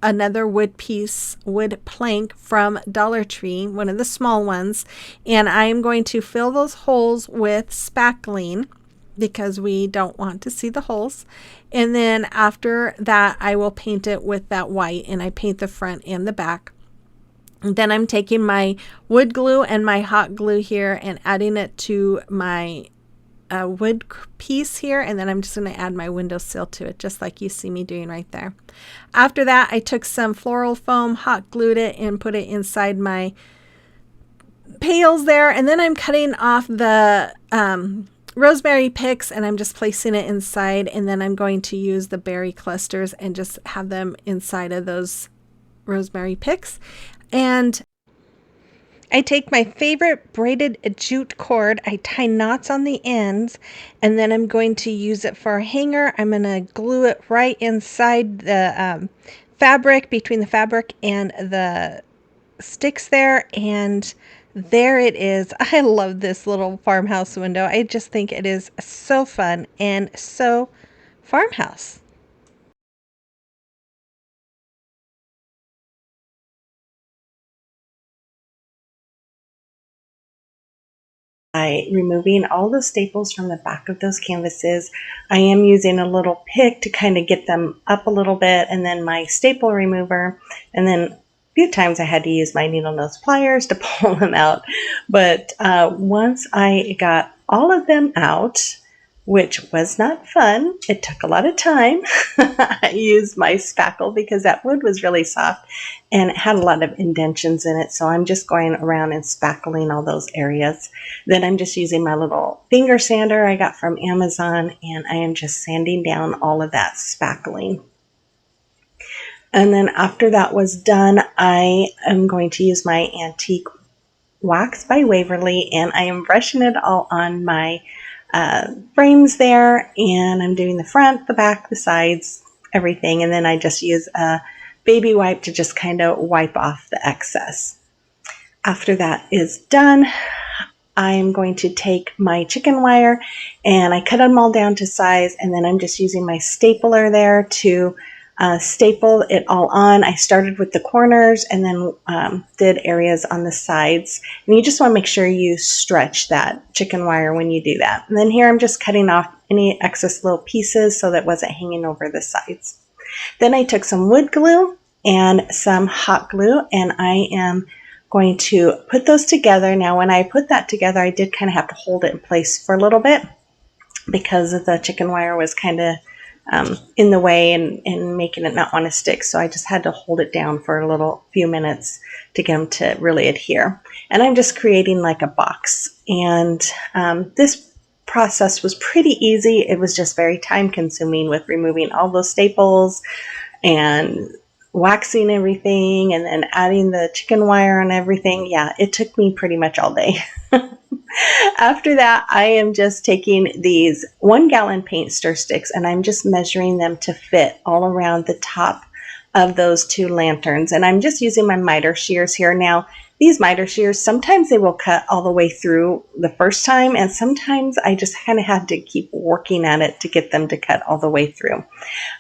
another wood plank from Dollar Tree, one of the small ones, and I am going to fill those holes with spackling because we don't want to see the holes. And then after that, I will paint it with that white, and I paint the front and the back. And then I'm taking my wood glue and my hot glue here and adding it to my wood piece here, and then I'm just going to add my windowsill to it, just like you see me doing right there. After that, I took some floral foam, hot glued it, and put it inside my pails there. And then I'm cutting off the rosemary picks, and I'm just placing it inside, and then I'm going to use the berry clusters and just have them inside of those rosemary picks. And I take my favorite braided jute cord, I tie knots on the ends, and then I'm going to use it for a hanger. I'm going to glue it right inside the fabric, between the fabric and the sticks there, and there it is. I love this little farmhouse window. I just think it is so fun and so farmhouse. By removing all the staples from the back of those canvases. I am using a little pick to kind of get them up a little bit, and then my staple remover, and then a few times I had to use my needle nose pliers to pull them out. But once I got all of them out, which was not fun, it took a lot of time. I used my spackle because that wood was really soft and it had a lot of indentions in it, so I'm just going around and spackling all those areas. Then I'm just using my little finger sander I got from Amazon, and I am just sanding down all of that spackling. And then after that was done, I am going to use my antique wax by Waverly, and I am brushing it all on my frames there, and I'm doing the front, the back, the sides, everything, and then I just use a baby wipe to just kind of wipe off the excess. After that is done, I'm going to take my chicken wire and I cut them all down to size, and then I'm just using my stapler there to staple it all on. I started with the corners and then did areas on the sides, and you just want to make sure you stretch that chicken wire when you do that. And then here I'm just cutting off any excess little pieces so that it wasn't hanging over the sides. Then I took some wood glue and some hot glue, and I am going to put those together. Now, when I put that together, I did kind of have to hold it in place for a little bit because the chicken wire was kind of in the way and making it not want to stick. So I just had to hold it down for a little few minutes to get them to really adhere. And I'm just creating like a box. And this process was pretty easy. It was just very time consuming with removing all those staples and waxing everything and then adding the chicken wire and everything. Yeah, it took me pretty much all day. After that, I am just taking these 1 gallon paint stir sticks and I'm just measuring them to fit all around the top of those 2 lanterns. And I'm just using my miter shears here. Now, these miter shears, sometimes they will cut all the way through the first time, and sometimes I just kind of had to keep working at it to get them to cut all the way through.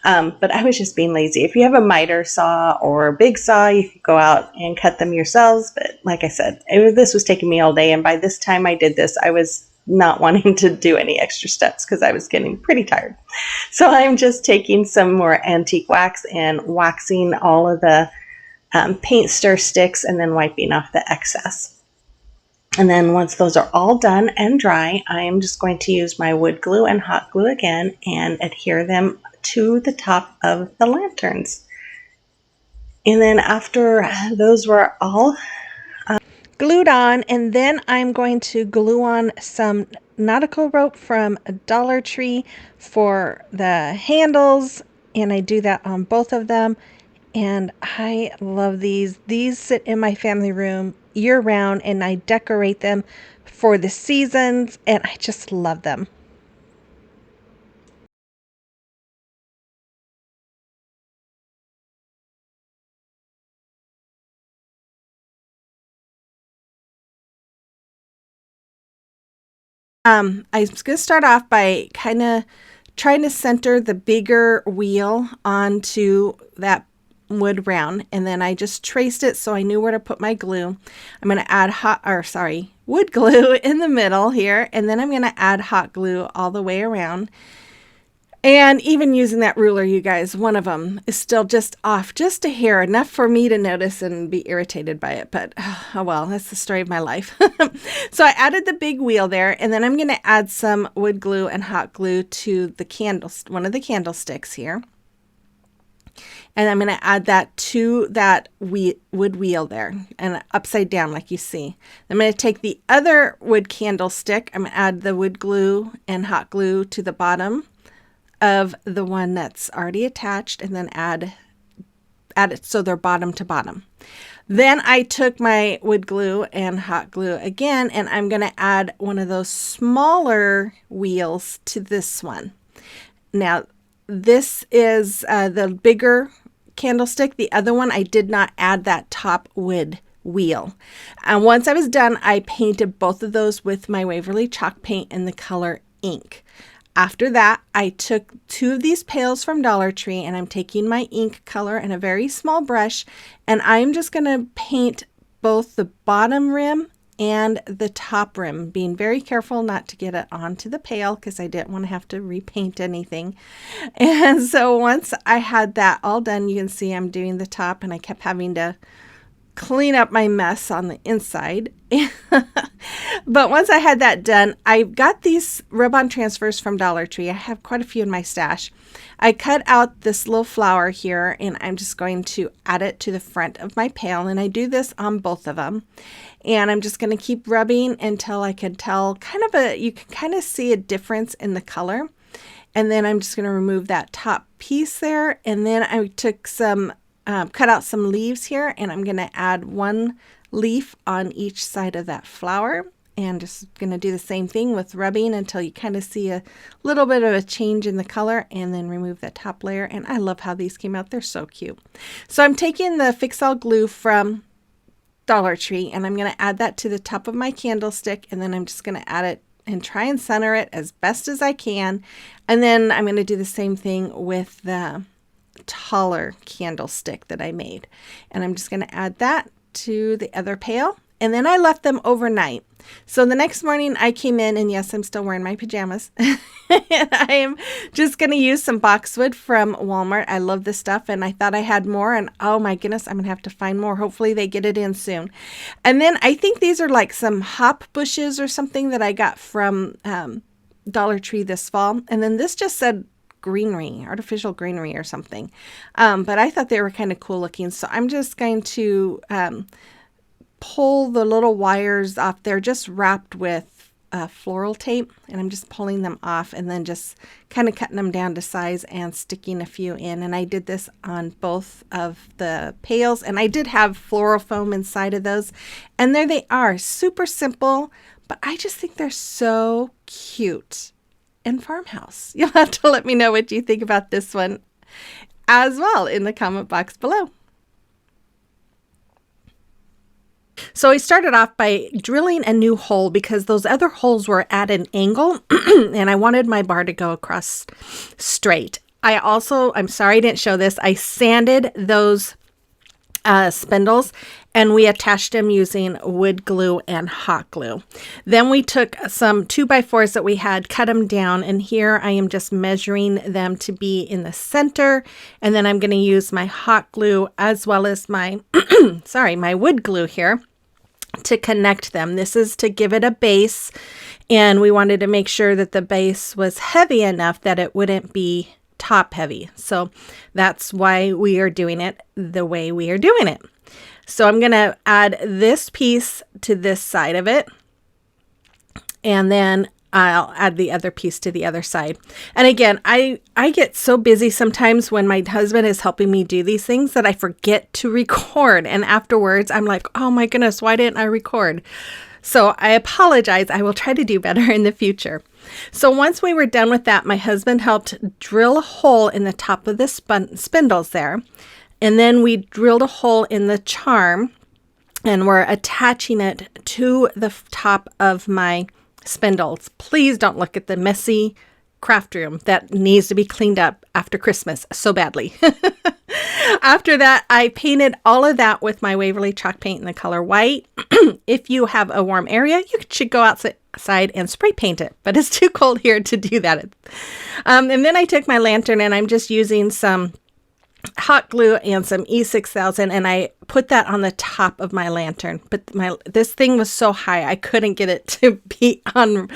But I was just being lazy. If you have a miter saw or a big saw, you could go out and cut them yourselves. But like I said, this was taking me all day. And by this time I did this, I was not wanting to do any extra steps because I was getting pretty tired. So I'm just taking some more antique wax and waxing all of the paint stir sticks and then wiping off the excess. And then once those are all done and dry, I am just going to use my wood glue and hot glue again and adhere them to the top of the lanterns. And then after those were all glued on, and then I'm going to glue on some nautical rope from Dollar Tree for the handles, and I do that on both of them. And I love these. These sit in my family room year round, and I decorate them for the seasons, and I just love them. I'm going to start off by kind of trying to center the bigger wheel onto that wood round, and then I just traced it so I knew where to put my glue. I'm going to add wood glue in the middle here, and then I'm going to add hot glue all the way around. And even using that ruler, you guys, one of them is still just off just a hair, enough for me to notice and be irritated by it. But oh well, that's the story of my life. So I added the big wheel there, and then I'm going to add some wood glue and hot glue to the one of the candlesticks here. And I'm going to add that to that wood wheel there and upside down like you see. I'm going to take the other wood candlestick. I'm going to add the wood glue and hot glue to the bottom of the one that's already attached, and then add it so they're bottom to bottom. Then I took my wood glue and hot glue again, and I'm going to add one of those smaller wheels to this one. Now, this is the bigger candlestick. The other one, I did not add that top wood wheel. And once I was done, I painted both of those with my Waverly chalk paint in the color ink. After that, I took 2 of these pails from Dollar Tree, and I'm taking my ink color and a very small brush, and I'm just going to paint both the bottom rim and the top rim, being very careful not to get it onto the pail because I didn't want to have to repaint anything. And so once I had that all done, you can see I'm doing the top, and I kept having to clean up my mess on the inside. But once I had that done, I got these rub-on transfers from Dollar Tree. I have quite a few in my stash. I cut out this little flower here, and I'm just going to add it to the front of my pail, and I do this on both of them. And I'm just going to keep rubbing until I can tell you can kind of see a difference in the color. And then I'm just going to remove that top piece there, and then I took some cut out some leaves here, and I'm going to add 1 leaf on each side of that flower, and just going to do the same thing with rubbing until you kind of see a little bit of a change in the color, and then remove the top layer. And I love how these came out. They're so cute. So I'm taking the Fix-All glue from Dollar Tree, and I'm going to add that to the top of my candlestick, and then I'm just going to add it and try and center it as best as I can. And then I'm going to do the same thing with the taller candlestick that I made, and I'm just going to add that to the other pail, and then I left them overnight. So the next morning I came in, and yes, I'm still wearing my pajamas. And I am just going to use some boxwood from Walmart. I love this stuff, and I thought I had more, and oh my goodness, I'm going to have to find more. Hopefully they get it in soon. And then I think these are like some hop bushes or something that I got from Dollar Tree this fall. And then this just said greenery, artificial greenery or something. But I thought they were kind of cool looking. So I'm just going to pull the little wires off. They're just wrapped with floral tape, and I'm just pulling them off and then just kind of cutting them down to size and sticking a few in. And I did this on both of the pails, and I did have floral foam inside of those. And there they are, super simple, but I just think they're so cute. And Farmhouse. You'll have to let me know what you think about this one as well in the comment box below. So I started off by drilling a new hole because those other holes were at an angle and I wanted my bar to go across straight. I'm sorry I didn't show this. I sanded those spindles, and we attached them using wood glue and hot glue. Then we took some 2x4s that we had, cut them down, and here I am just measuring them to be in the center. And then I'm going to use my hot glue as well as my my wood glue here to connect them. This is to give it a base, and we wanted to make sure that the base was heavy enough that it wouldn't be top heavy. So that's why we are doing it the way we are doing it. So I'm going to add this piece to this side of it, and then I'll add the other piece to the other side. And again, I get so busy sometimes when my husband is helping me do these things that I forget to record. And afterwards, I'm like, oh my goodness, why didn't I record? So I apologize. I will try to do better in the future. So once we were done with that, my husband helped drill a hole in the top of the spindles there. And then we drilled a hole in the charm, and we're attaching it to the top of my spindles. Please don't look at the messy craft room that needs to be cleaned up after Christmas so badly. After that, I painted all of that with my Waverly chalk paint in the color white. If you have a warm area, you should go outside and spray paint it, but it's too cold here to do that. And then I took my lantern, and I'm just using some hot glue and some E6000, and I put that on the top of my lantern. But this thing was so high, I couldn't get it to be on.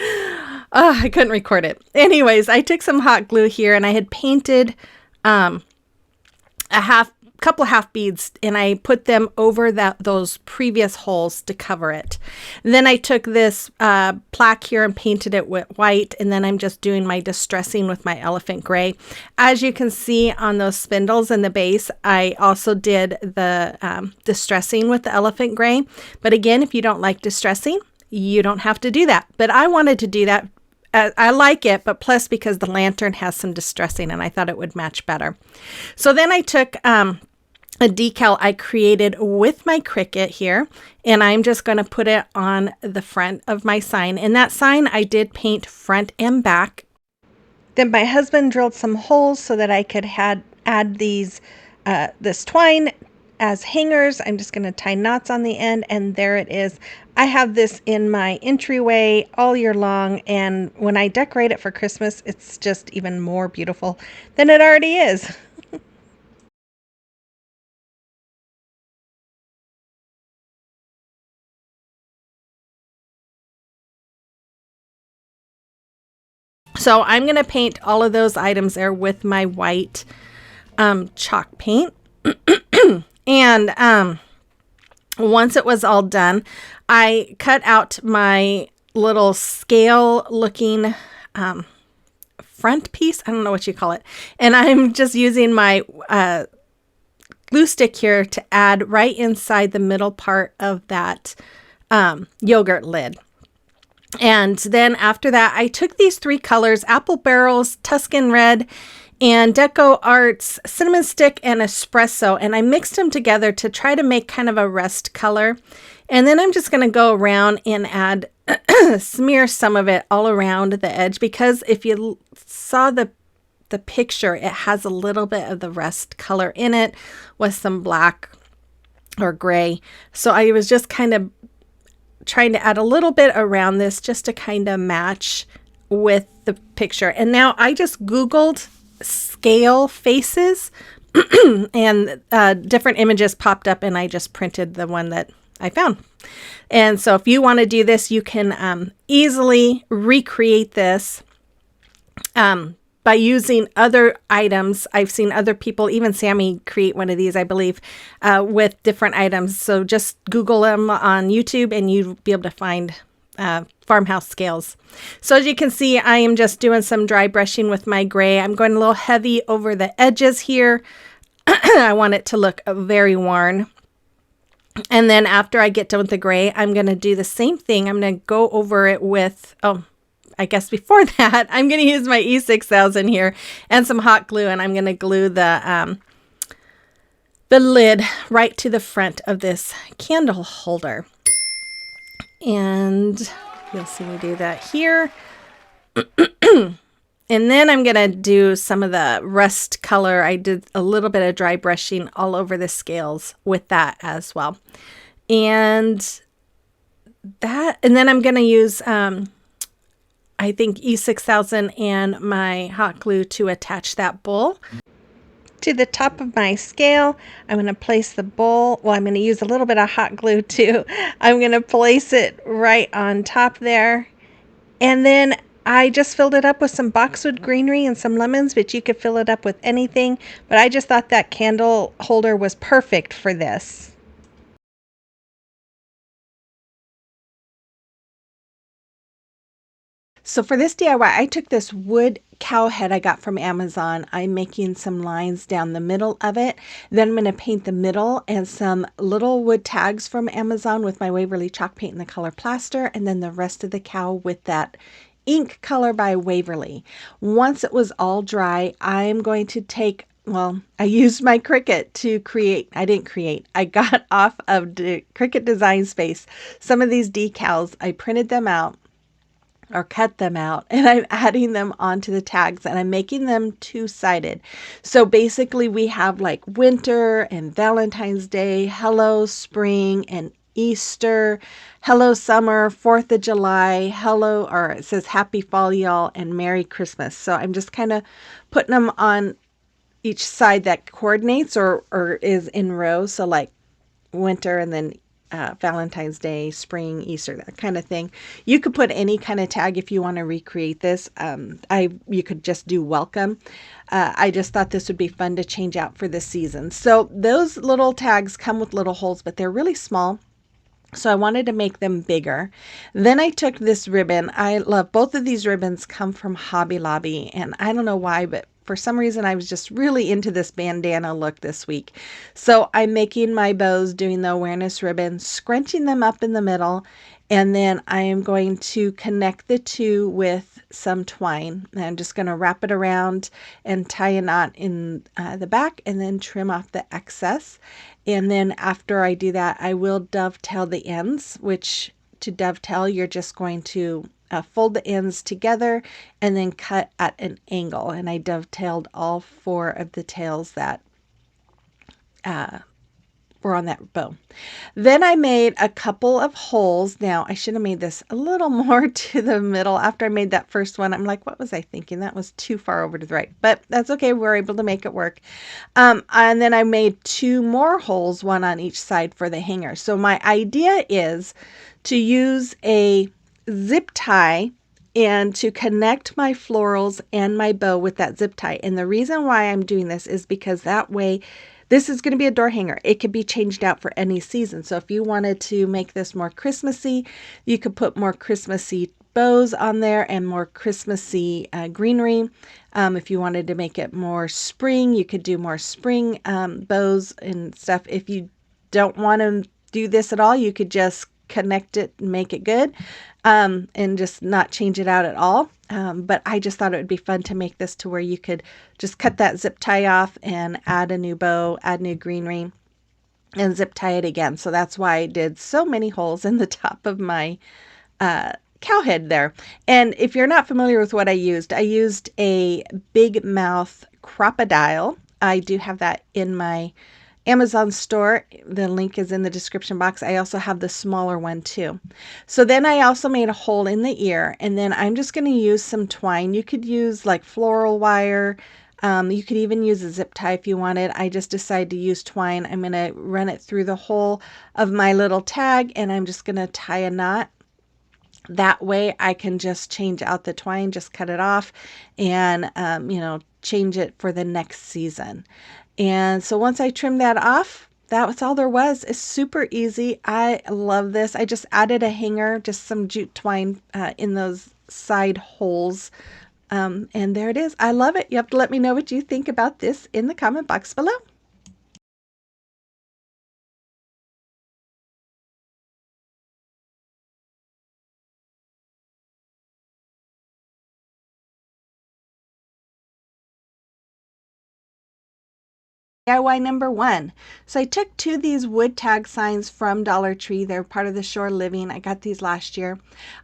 I couldn't record it. Anyways, I took some hot glue here, and I had painted couple half beads, and I put them over those previous holes to cover it. And then I took this plaque here and painted it with white, and then I'm just doing my distressing with my elephant gray. As you can see on those spindles in the base, I also did the distressing with the elephant gray. But again, if you don't like distressing, you don't have to do that. But I wanted to do that. I like it, but plus because the lantern has some distressing, and I thought it would match better. So then I took a decal I created with my Cricut here, and I'm just going to put it on the front of my sign. And that sign I did paint front and back. Then my husband drilled some holes so that I could add these this twine as hangers. I'm just going to tie knots on the end, and there it is. I have this in my entryway all year long, and when I decorate it for Christmas, it's just even more beautiful than it already is. So I'm going to paint all of those items there with my white chalk paint. And once it was all done, I cut out my little scale looking front piece. I don't know what you call it. And I'm just using my glue stick here to add right inside the middle part of that yogurt lid. And then after that, I took these three colors, Apple Barrels, Tuscan Red, and Deco Arts Cinnamon Stick and Espresso, and I mixed them together to try to make kind of a rust color. And then I'm just going to go around and add, smear some of it all around the edge, because if you saw the picture, it has a little bit of the rust color in it with some black or gray. So I was just kind of trying to add a little bit around this just to kind of match with the picture. And now I just Googled scale faces and different images popped up, and I just printed the one that I found. And so if you want to do this, you can easily recreate this by using other items. I've seen other people, even Sammy, create one of these, I believe, with different items. So just Google them on YouTube and you'll be able to find farmhouse scales. So as you can see, I am just doing some dry brushing with my gray. I'm going a little heavy over the edges here. I want it to look very worn. And then after I get done with the gray, I'm going to do the same thing. I'm going to go over it with, I guess before that, I'm going to use my E6000 here and some hot glue, and I'm going to glue the lid right to the front of this candle holder. And you'll see me do that here. And then I'm going to do some of the rust color. I did a little bit of dry brushing all over the scales with that as well. And then I'm going to use, I think, E6000 and my hot glue to attach that bowl to the top of my scale. I'm going to place the bowl. Well, I'm going to use a little bit of hot glue too. I'm going to place it right on top there. And then I just filled it up with some boxwood greenery and some lemons, but you could fill it up with anything. But I just thought that candle holder was perfect for this. So for this DIY, I took this wood cow head I got from Amazon. I'm making some lines down the middle of it. Then I'm going to paint the middle and some little wood tags from Amazon with my Waverly chalk paint in the color plaster, and then the rest of the cow with that ink color by Waverly. Once it was all dry, I'm going to take, I used my Cricut to create, I got off of the Cricut Design Space some of these decals. I printed them out or cut them out, and I'm adding them onto the tags, and I'm making them two-sided. So basically we have like winter and Valentine's Day, hello spring and Easter, hello summer, 4th of July, hello, or it says happy fall y'all, and Merry Christmas. So I'm just kind of putting them on each side that coordinates or is in rows. So like winter and then Valentine's Day, spring, Easter, that kind of thing. You could put any kind of tag if you want to recreate this. You could just do welcome. I just thought this would be fun to change out for this season. So those little tags come with little holes, but they're really small. So I wanted to make them bigger. Then I took this ribbon. I love both of these ribbons, come from Hobby Lobby, and I don't know why, but for some reason I was just really into this bandana look this week. So I'm making my bows, doing the awareness ribbon, scrunching them up in the middle, and then I am going to connect the two with some twine. And I'm just going to wrap it around and tie a knot in the back and then trim off the excess. And then after I do that, I will dovetail the ends, which to dovetail, you're just going to fold the ends together and then cut at an angle. And I dovetailed all 4 of the tails that were on that bow. Then I made a couple of holes. Now I should have made this a little more to the middle. After I made that first one, I'm like, what was I thinking? That was too far over to the right, but that's okay. We're able to make it work. And then I made 2 more holes, one on each side for the hanger. So my idea is to use a zip tie and to connect my florals and my bow with that zip tie. And the reason why I'm doing this is because that way, this is going to be a door hanger. It could be changed out for any season. So if you wanted to make this more Christmassy, you could put more Christmassy bows on there and more Christmassy greenery. If you wanted to make it more spring, you could do more spring bows and stuff. If you don't want to do this at all, you could just connect it and make it good and just not change it out at all. But I just thought it would be fun to make this to where you could just cut that zip tie off and add a new bow, add new greenery, and zip tie it again. So that's why I did so many holes in the top of my cow head there. And if you're not familiar with what I used a big mouth crocodile. I do have that in my Amazon store. The link is in the description box. I also have the smaller one too. So then I also made a hole in the ear, and then I'm just going to use some twine. You could use like floral wire. You could even use a zip tie if you wanted. I just decided to use twine. I'm going to run it through the hole of my little tag, and I'm just going to tie a knot. That way I can just change out the twine, just cut it off, and change it for the next season. And so once I trimmed that off, that was all there was. It's super easy. I love this. I just added a hanger, just some jute twine in those side holes. And there it is. I love it. You have to let me know what you think about this in the comment box below. DIY number 1. So I took 2 of these wood tag signs from Dollar Tree. They're part of the Shore Living. I got these last year.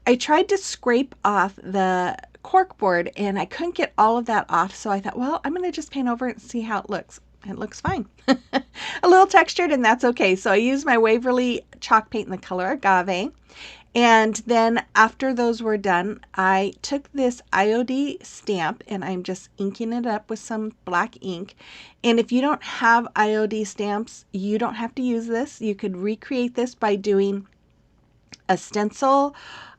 I tried to scrape off the cork board and I couldn't get all of that off. So I thought, well, I'm going to just paint over it and see how it looks. It looks fine. A little textured, and that's okay. So I used my Waverly chalk paint in the color Agave. And then after those were done, I took this IOD stamp and I'm just inking it up with some black ink. And if you don't have IOD stamps, you don't have to use this. You could recreate this by doing a stencil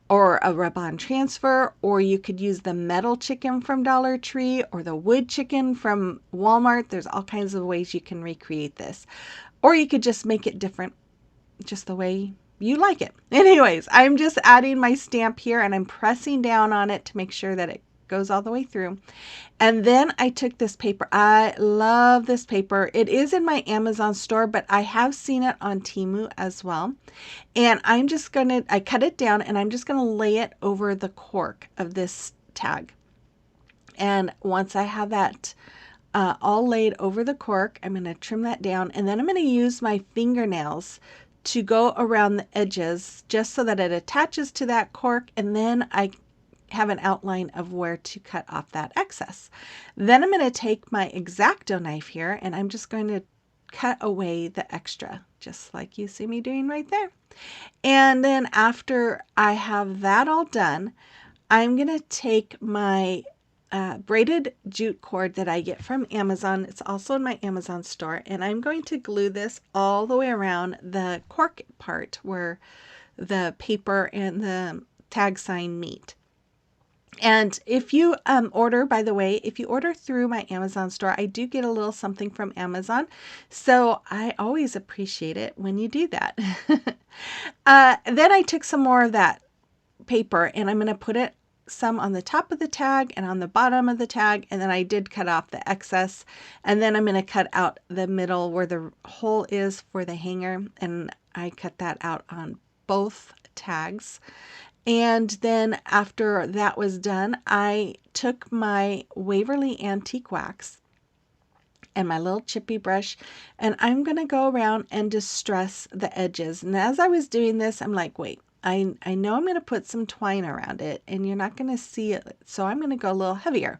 or a rub-on transfer, or you could use the metal chicken from Dollar Tree or the wood chicken from Walmart. There's all kinds of ways you can recreate this. Or you could just make it different, just the way you like it. Anyways, I'm just adding my stamp here and I'm pressing down on it to make sure that it goes all the way through. And then I took this paper. I love this paper. It is in my Amazon store, but I have seen it on Temu as well. And I'm just gonna, I cut it down and I'm just gonna lay it over the cork of this tag. And once I have that all laid over the cork, I'm gonna trim that down, and then I'm gonna use my fingernails to go around the edges just so that it attaches to that cork, and then I have an outline of where to cut off that excess. Then I'm going to take my X-Acto knife here and I'm just going to cut away the extra, just like you see me doing right there. And then after I have that all done, I'm going to take my braided jute cord that I get from Amazon. It's also in my Amazon store, and I'm going to glue this all the way around the cork part where the paper and the tag sign meet. And if you order, by the way, if you order through my Amazon store, I do get a little something from Amazon. So I always appreciate it when you do that. Then I took some more of that paper and I'm going to put it some on the top of the tag and on the bottom of the tag, and then I did cut off the excess, and then I'm going to cut out the middle where the hole is for the hanger, and I cut that out on both tags. And then after that was done, I took my Waverly Antique Wax and my little chippy brush, and I'm going to go around and distress the edges. And as I was doing this, I'm like, wait, I know I'm going to put some twine around it and you're not going to see it. So I'm going to go a little heavier,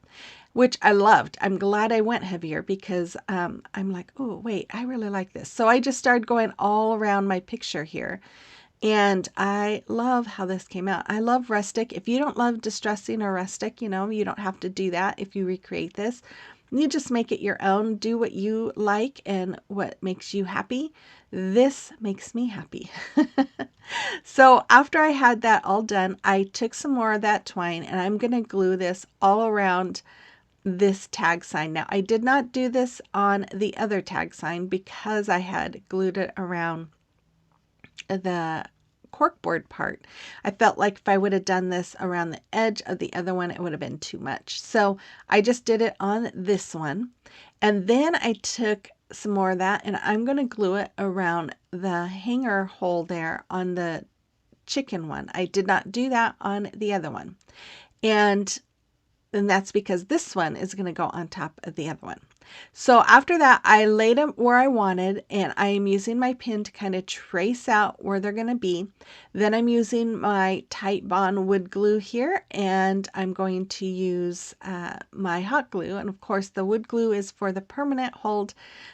which I loved. I'm glad I went heavier because I'm like, oh, wait, I really like this. So I just started going all around my picture here. And I love how this came out. I love Rustic. If you don't love distressing or Rustic, you don't have to do that if you recreate this. You just make it your own. Do what you like and what makes you happy. This makes me happy. So after I had that all done, I took some more of that twine and I'm going to glue this all around this tag sign. Now, I did not do this on the other tag sign because I had glued it around the corkboard part. I felt like if I would have done this around the edge of the other one, it would have been too much. So I just did it on this one. And then I took some more of that and I'm going to glue it around the hanger hole there on the chicken one. I did not do that on the other one. And that's because this one is going to go on top of the other one. So after that, I laid them where I wanted, and I am using my pin to kind of trace out where they're going to be. Then I'm using my Tight Bond wood glue here, and I'm going to use my hot glue. And of course, the wood glue is for the permanent hold.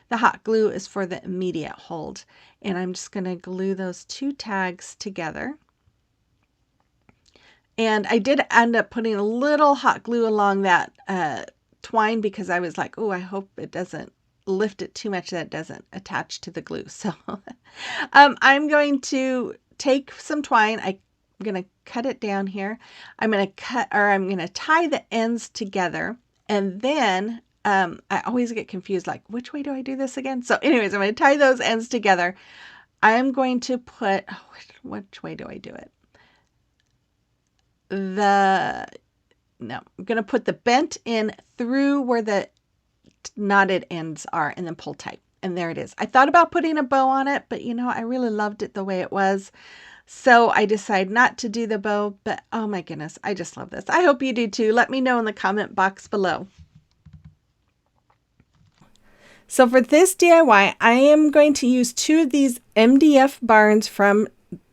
The hot glue is for the immediate hold. And I'm just going to glue those two tags together. And I did end up putting a little hot glue along that twine because I was like, oh, I hope it doesn't lift it too much that it doesn't attach to the glue. So I'm going to take some twine. I'm going to cut it down here. I'm going to tie the ends together, and then I always get confused, like, which way do I do this again? So anyways, I'm going to tie those ends together. I am going to put, which way do I do it? I'm going to put the bent in through where the knotted ends are, and then pull tight. And there it is. I thought about putting a bow on it, but I really loved it the way it was. So I decided not to do the bow, but oh my goodness, I just love this. I hope you do too. Let me know in the comment box below. So for this DIY, I am going to use 2 of these MDF barns from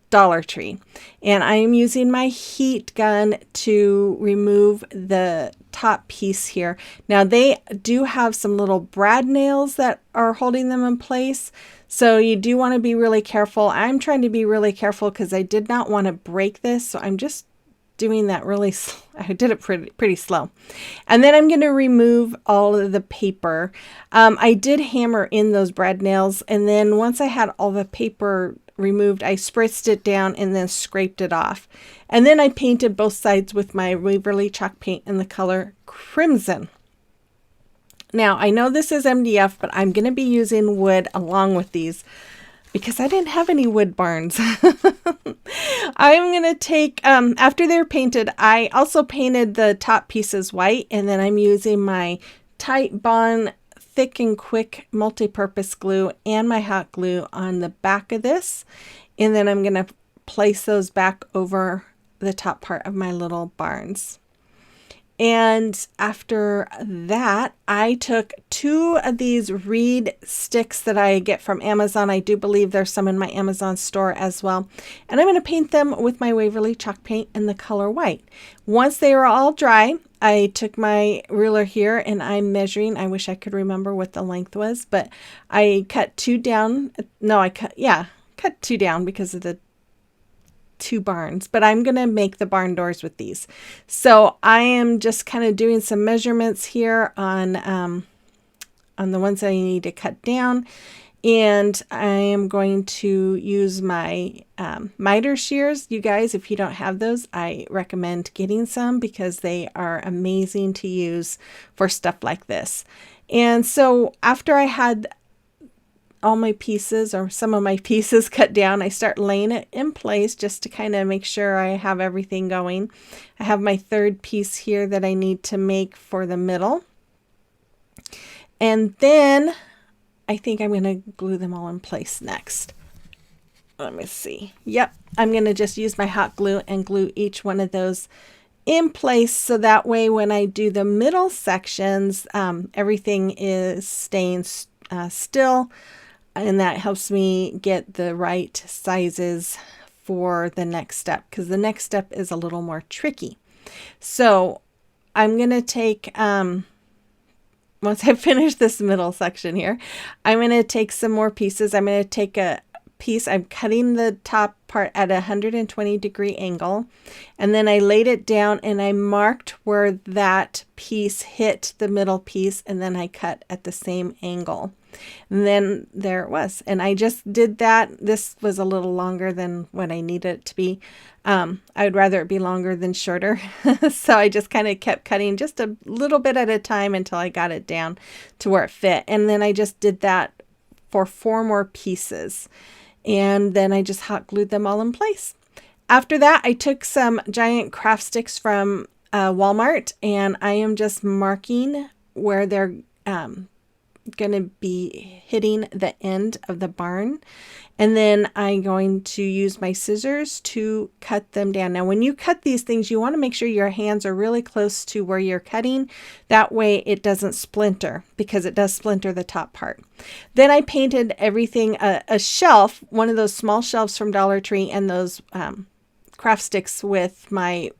Dollar Tree, and I am using my heat gun to remove the top piece here. Now they do have some little brad nails that are holding them in place, so you do want to be really careful. I'm trying to be really careful because I did not want to break this, so I'm just doing that really I did it pretty slow. And then I'm going to remove all of the paper. I did hammer in those brad nails, and then once I had all the paper removed, I spritzed it down and then scraped it off. And then I painted both sides with my Waverly chalk paint in the color Crimson. Now, I know this is MDF, but I'm going to be using wood along with these because I didn't have any wood barns. I'm going to take, after they're painted, I also painted the top pieces white, and then I'm using my Tight Bond Thick and Quick multi-purpose glue and my hot glue on the back of this, and then I'm going to place those back over the top part of my little barns. And after that, I took 2 of these reed sticks that I get from Amazon. I do believe there's some in my Amazon store as well. And I'm going to paint them with my Waverly chalk paint in the color white. Once they are all dry, I took my ruler here and I'm measuring. I wish I could remember what the length was, but I cut 2 down. No, I cut 2 down because of the 2 barns, but I'm going to make the barn doors with these. So I am just kind of doing some measurements here on the ones that I need to cut down. And I am going to use my miter shears. You guys, if you don't have those, I recommend getting some because they are amazing to use for stuff like this. And so after I had all my pieces or some of my pieces cut down, I start laying it in place just to kind of make sure I have everything going. I have my 3rd piece here that I need to make for the middle. And then I think I'm going to glue them all in place next. Let me see. Yep, I'm going to just use my hot glue and glue each one of those in place, so that way when I do the middle sections, everything is staying still. And that helps me get the right sizes for the next step, because the next step is a little more tricky. So I'm going to take, once I finish this middle section here, I'm going to take some more pieces. I'm going to take a piece. I'm cutting the top part at a 120-degree angle, and then I laid it down and I marked where that piece hit the middle piece, and then I cut at the same angle. And then there it was. And I just did that. This was a little longer than what I needed it to be. I would rather it be longer than shorter. So I just kind of kept cutting just a little bit at a time until I got it down to where it fit. And then I just did that for 4 more pieces. And then I just hot glued them all in place. After that, I took some giant craft sticks from Walmart, and I am just marking where they're going to be hitting the end of the barn. And then I'm going to use my scissors to cut them down. Now, when you cut these things, you want to make sure your hands are really close to where you're cutting. That way it doesn't splinter, because it does splinter the top part. Then I painted everything, a shelf, one of those small shelves from Dollar Tree, and those craft sticks with my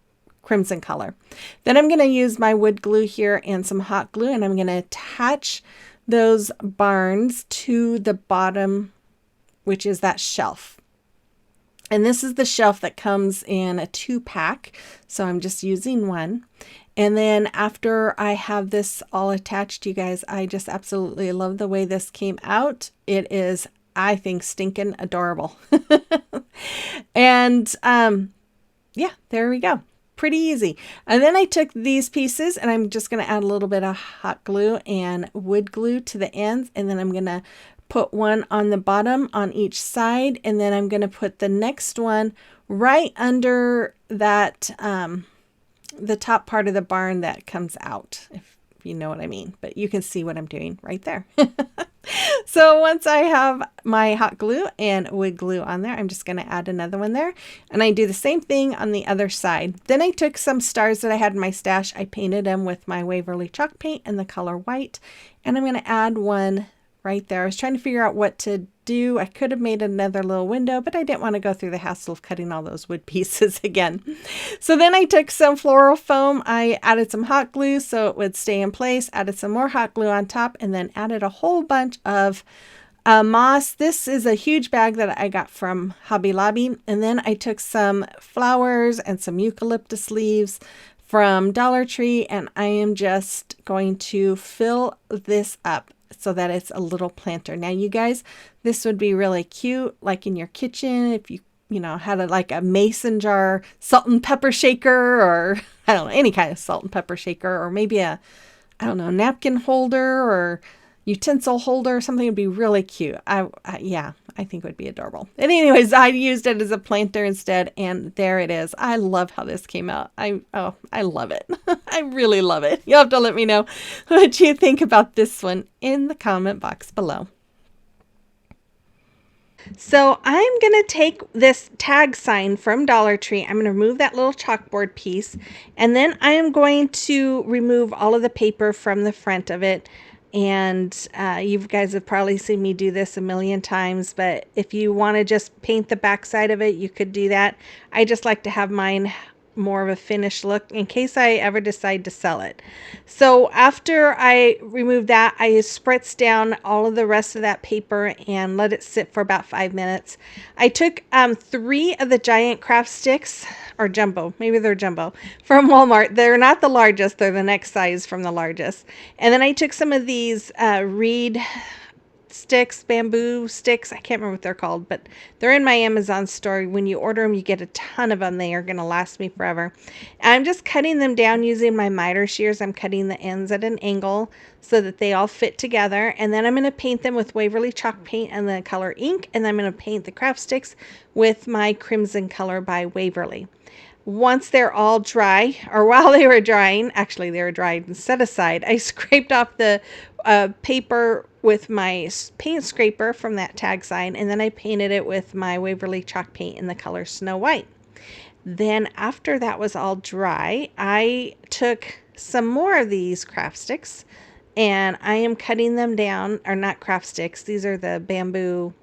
crimson color. Then I'm going to use my wood glue here and some hot glue, and I'm going to attach those barns to the bottom, which is that shelf. And this is the shelf that comes in a 2-pack. So I'm just using one. And then after I have this all attached, you guys, I just absolutely love the way this came out. It is, I think, stinking adorable. And yeah, there we go. Pretty easy. And then I took these pieces and I'm just going to add a little bit of hot glue and wood glue to the ends. And then I'm going to put one on the bottom on each side. And then I'm going to put the next one right under that, the top part of the barn that comes out, if you know what I mean. But you can see what I'm doing right there. So once I have my hot glue and wood glue on there, I'm just going to add another one there. And I do the same thing on the other side. Then I took some stars that I had in my stash. I painted them with my Waverly chalk paint in the color white. And I'm going to add one right there. I was trying to figure out what to do. I could have made another little window, but I didn't want to go through the hassle of cutting all those wood pieces again. So then I took some floral foam. I added some hot glue so it would stay in place, added some more hot glue on top, and then added a whole bunch of moss. This is a huge bag that I got from Hobby Lobby. And then I took some flowers and some eucalyptus leaves from Dollar Tree, and I am just going to fill this up so that it's a little planter. Now, you guys, this would be really cute, like in your kitchen, if you had like a mason jar, salt and pepper shaker, or I don't know, any kind of salt and pepper shaker, or maybe a, I don't know, napkin holder or utensil holder or something. Would be really cute. Yeah, I think it would be adorable. And anyways, I used it as a planter instead, and there it is. I love how this came out. I love it. I really love it. You'll have to let me know what you think about this one in the comment box below. So I'm going to take this tag sign from Dollar Tree. I'm going to remove that little chalkboard piece, and then I am going to remove all of the paper from the front of it. And you guys have probably seen me do this a million times, but if you want to just paint the back side of it, you could do that. I just like to have mine more of a finished look in case I ever decide to sell it. So after I remove that, I spritz down all of the rest of that paper and let it sit for about 5 minutes. I took 3 of the giant craft sticks, or jumbo, maybe they're jumbo, from Walmart. They're not the largest, they're the next size from the largest. And then I took some of these reed sticks, bamboo sticks. I can't remember what they're called, but they're in my Amazon store. When you order them, you get a ton of them. They are going to last me forever. And I'm just cutting them down using my miter shears. I'm cutting the ends at an angle so that they all fit together. And then I'm going to paint them with Waverly chalk paint and the color ink. And I'm going to paint the craft sticks with my crimson color by Waverly. Once they're all dry, or while they were drying, actually they were dried and set aside, I scraped off the paper with my paint scraper from that tag sign, and then I painted it with my Waverly chalk paint in the color Snow White. Then after that was all dry, I took some more of these craft sticks and I am cutting them down, or not craft sticks, these are the bamboo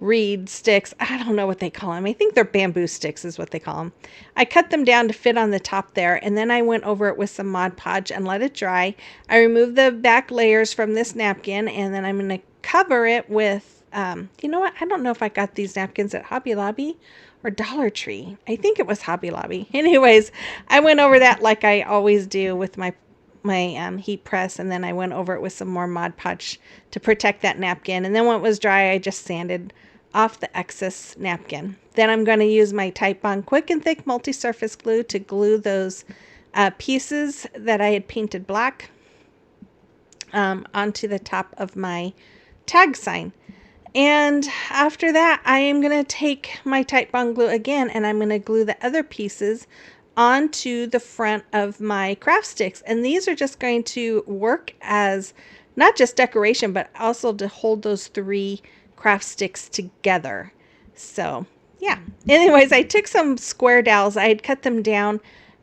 reed sticks. I don't know what they call them. I think they're bamboo sticks is what they call them. I cut them down to fit on the top there, and then I went over it with some Mod Podge and let it dry. I removed the back layers from this napkin, and then I'm going to cover it with, you know what? I don't know if I got these napkins at Hobby Lobby or Dollar Tree. I think it was Hobby Lobby. Anyways, I went over that like I always do with my heat press, and then I went over it with some more Mod Podge to protect that napkin. And then when it was dry, I just sanded off the excess napkin. Then I'm going to use my Titebond Quick and Thick multi-surface glue to glue those pieces that I had painted black onto the top of my tag sign. And after that, I am going to take my Titebond glue again, and I'm going to glue the other pieces onto the front of my craft sticks. And these are just going to work as not just decoration, but also to hold those 3 craft sticks together. So yeah. Anyways, I took some square dowels. I had cut them down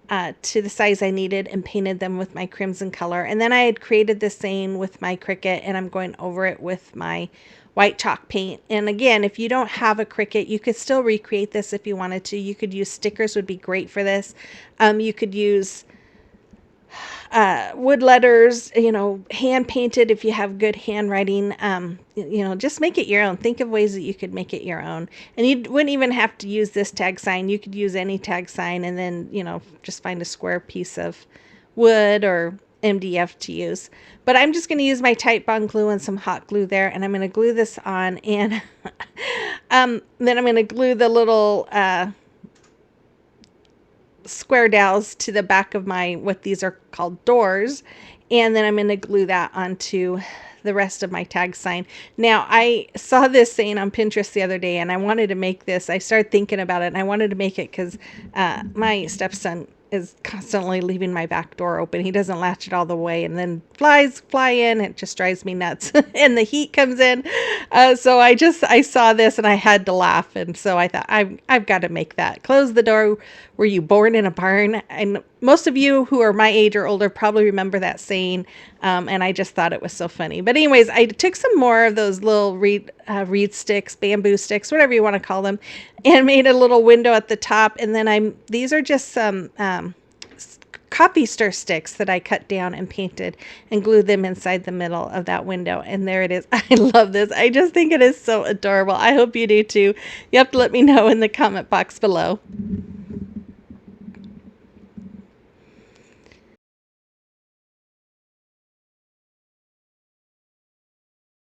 to the size I needed and painted them with my crimson color. And then I had created this saying with my Cricut, and I'm going over it with my white chalk paint. And again, if you don't have a Cricut, you could still recreate this if you wanted to. You could use stickers, would be great for this. You could use wood letters, hand painted if you have good handwriting. Just make it your own. Think of ways that you could make it your own. And you wouldn't even have to use this tag sign. You could use any tag sign and then, just find a square piece of wood or MDF to use. But I'm just going to use my Titebond glue and some hot glue there, and I'm going to glue this on, and then I'm going to glue the little square dowels to the back of what these are called doors, and then I'm going to glue that onto the rest of my tag sign. Now, I saw this saying on Pinterest the other day, and I wanted to make this. I started thinking about it, and I wanted to make it because my stepson is constantly leaving my back door open. He doesn't latch it all the way, and then flies fly in. It just drives me nuts. And the heat comes in. So I saw this and I had to laugh. And so I thought, I've got to make that. Close the door. Were you born in a barn? And most of you who are my age or older probably remember that saying. And I just thought it was so funny. But anyways, I took some more of those little reed sticks, bamboo sticks, whatever you want to call them, and made a little window at the top. And then these are just some coffee stir sticks that I cut down and painted and glued them inside the middle of that window. And there it is. I love this. I just think it is so adorable. I hope you do too. You have to let me know in the comment box below.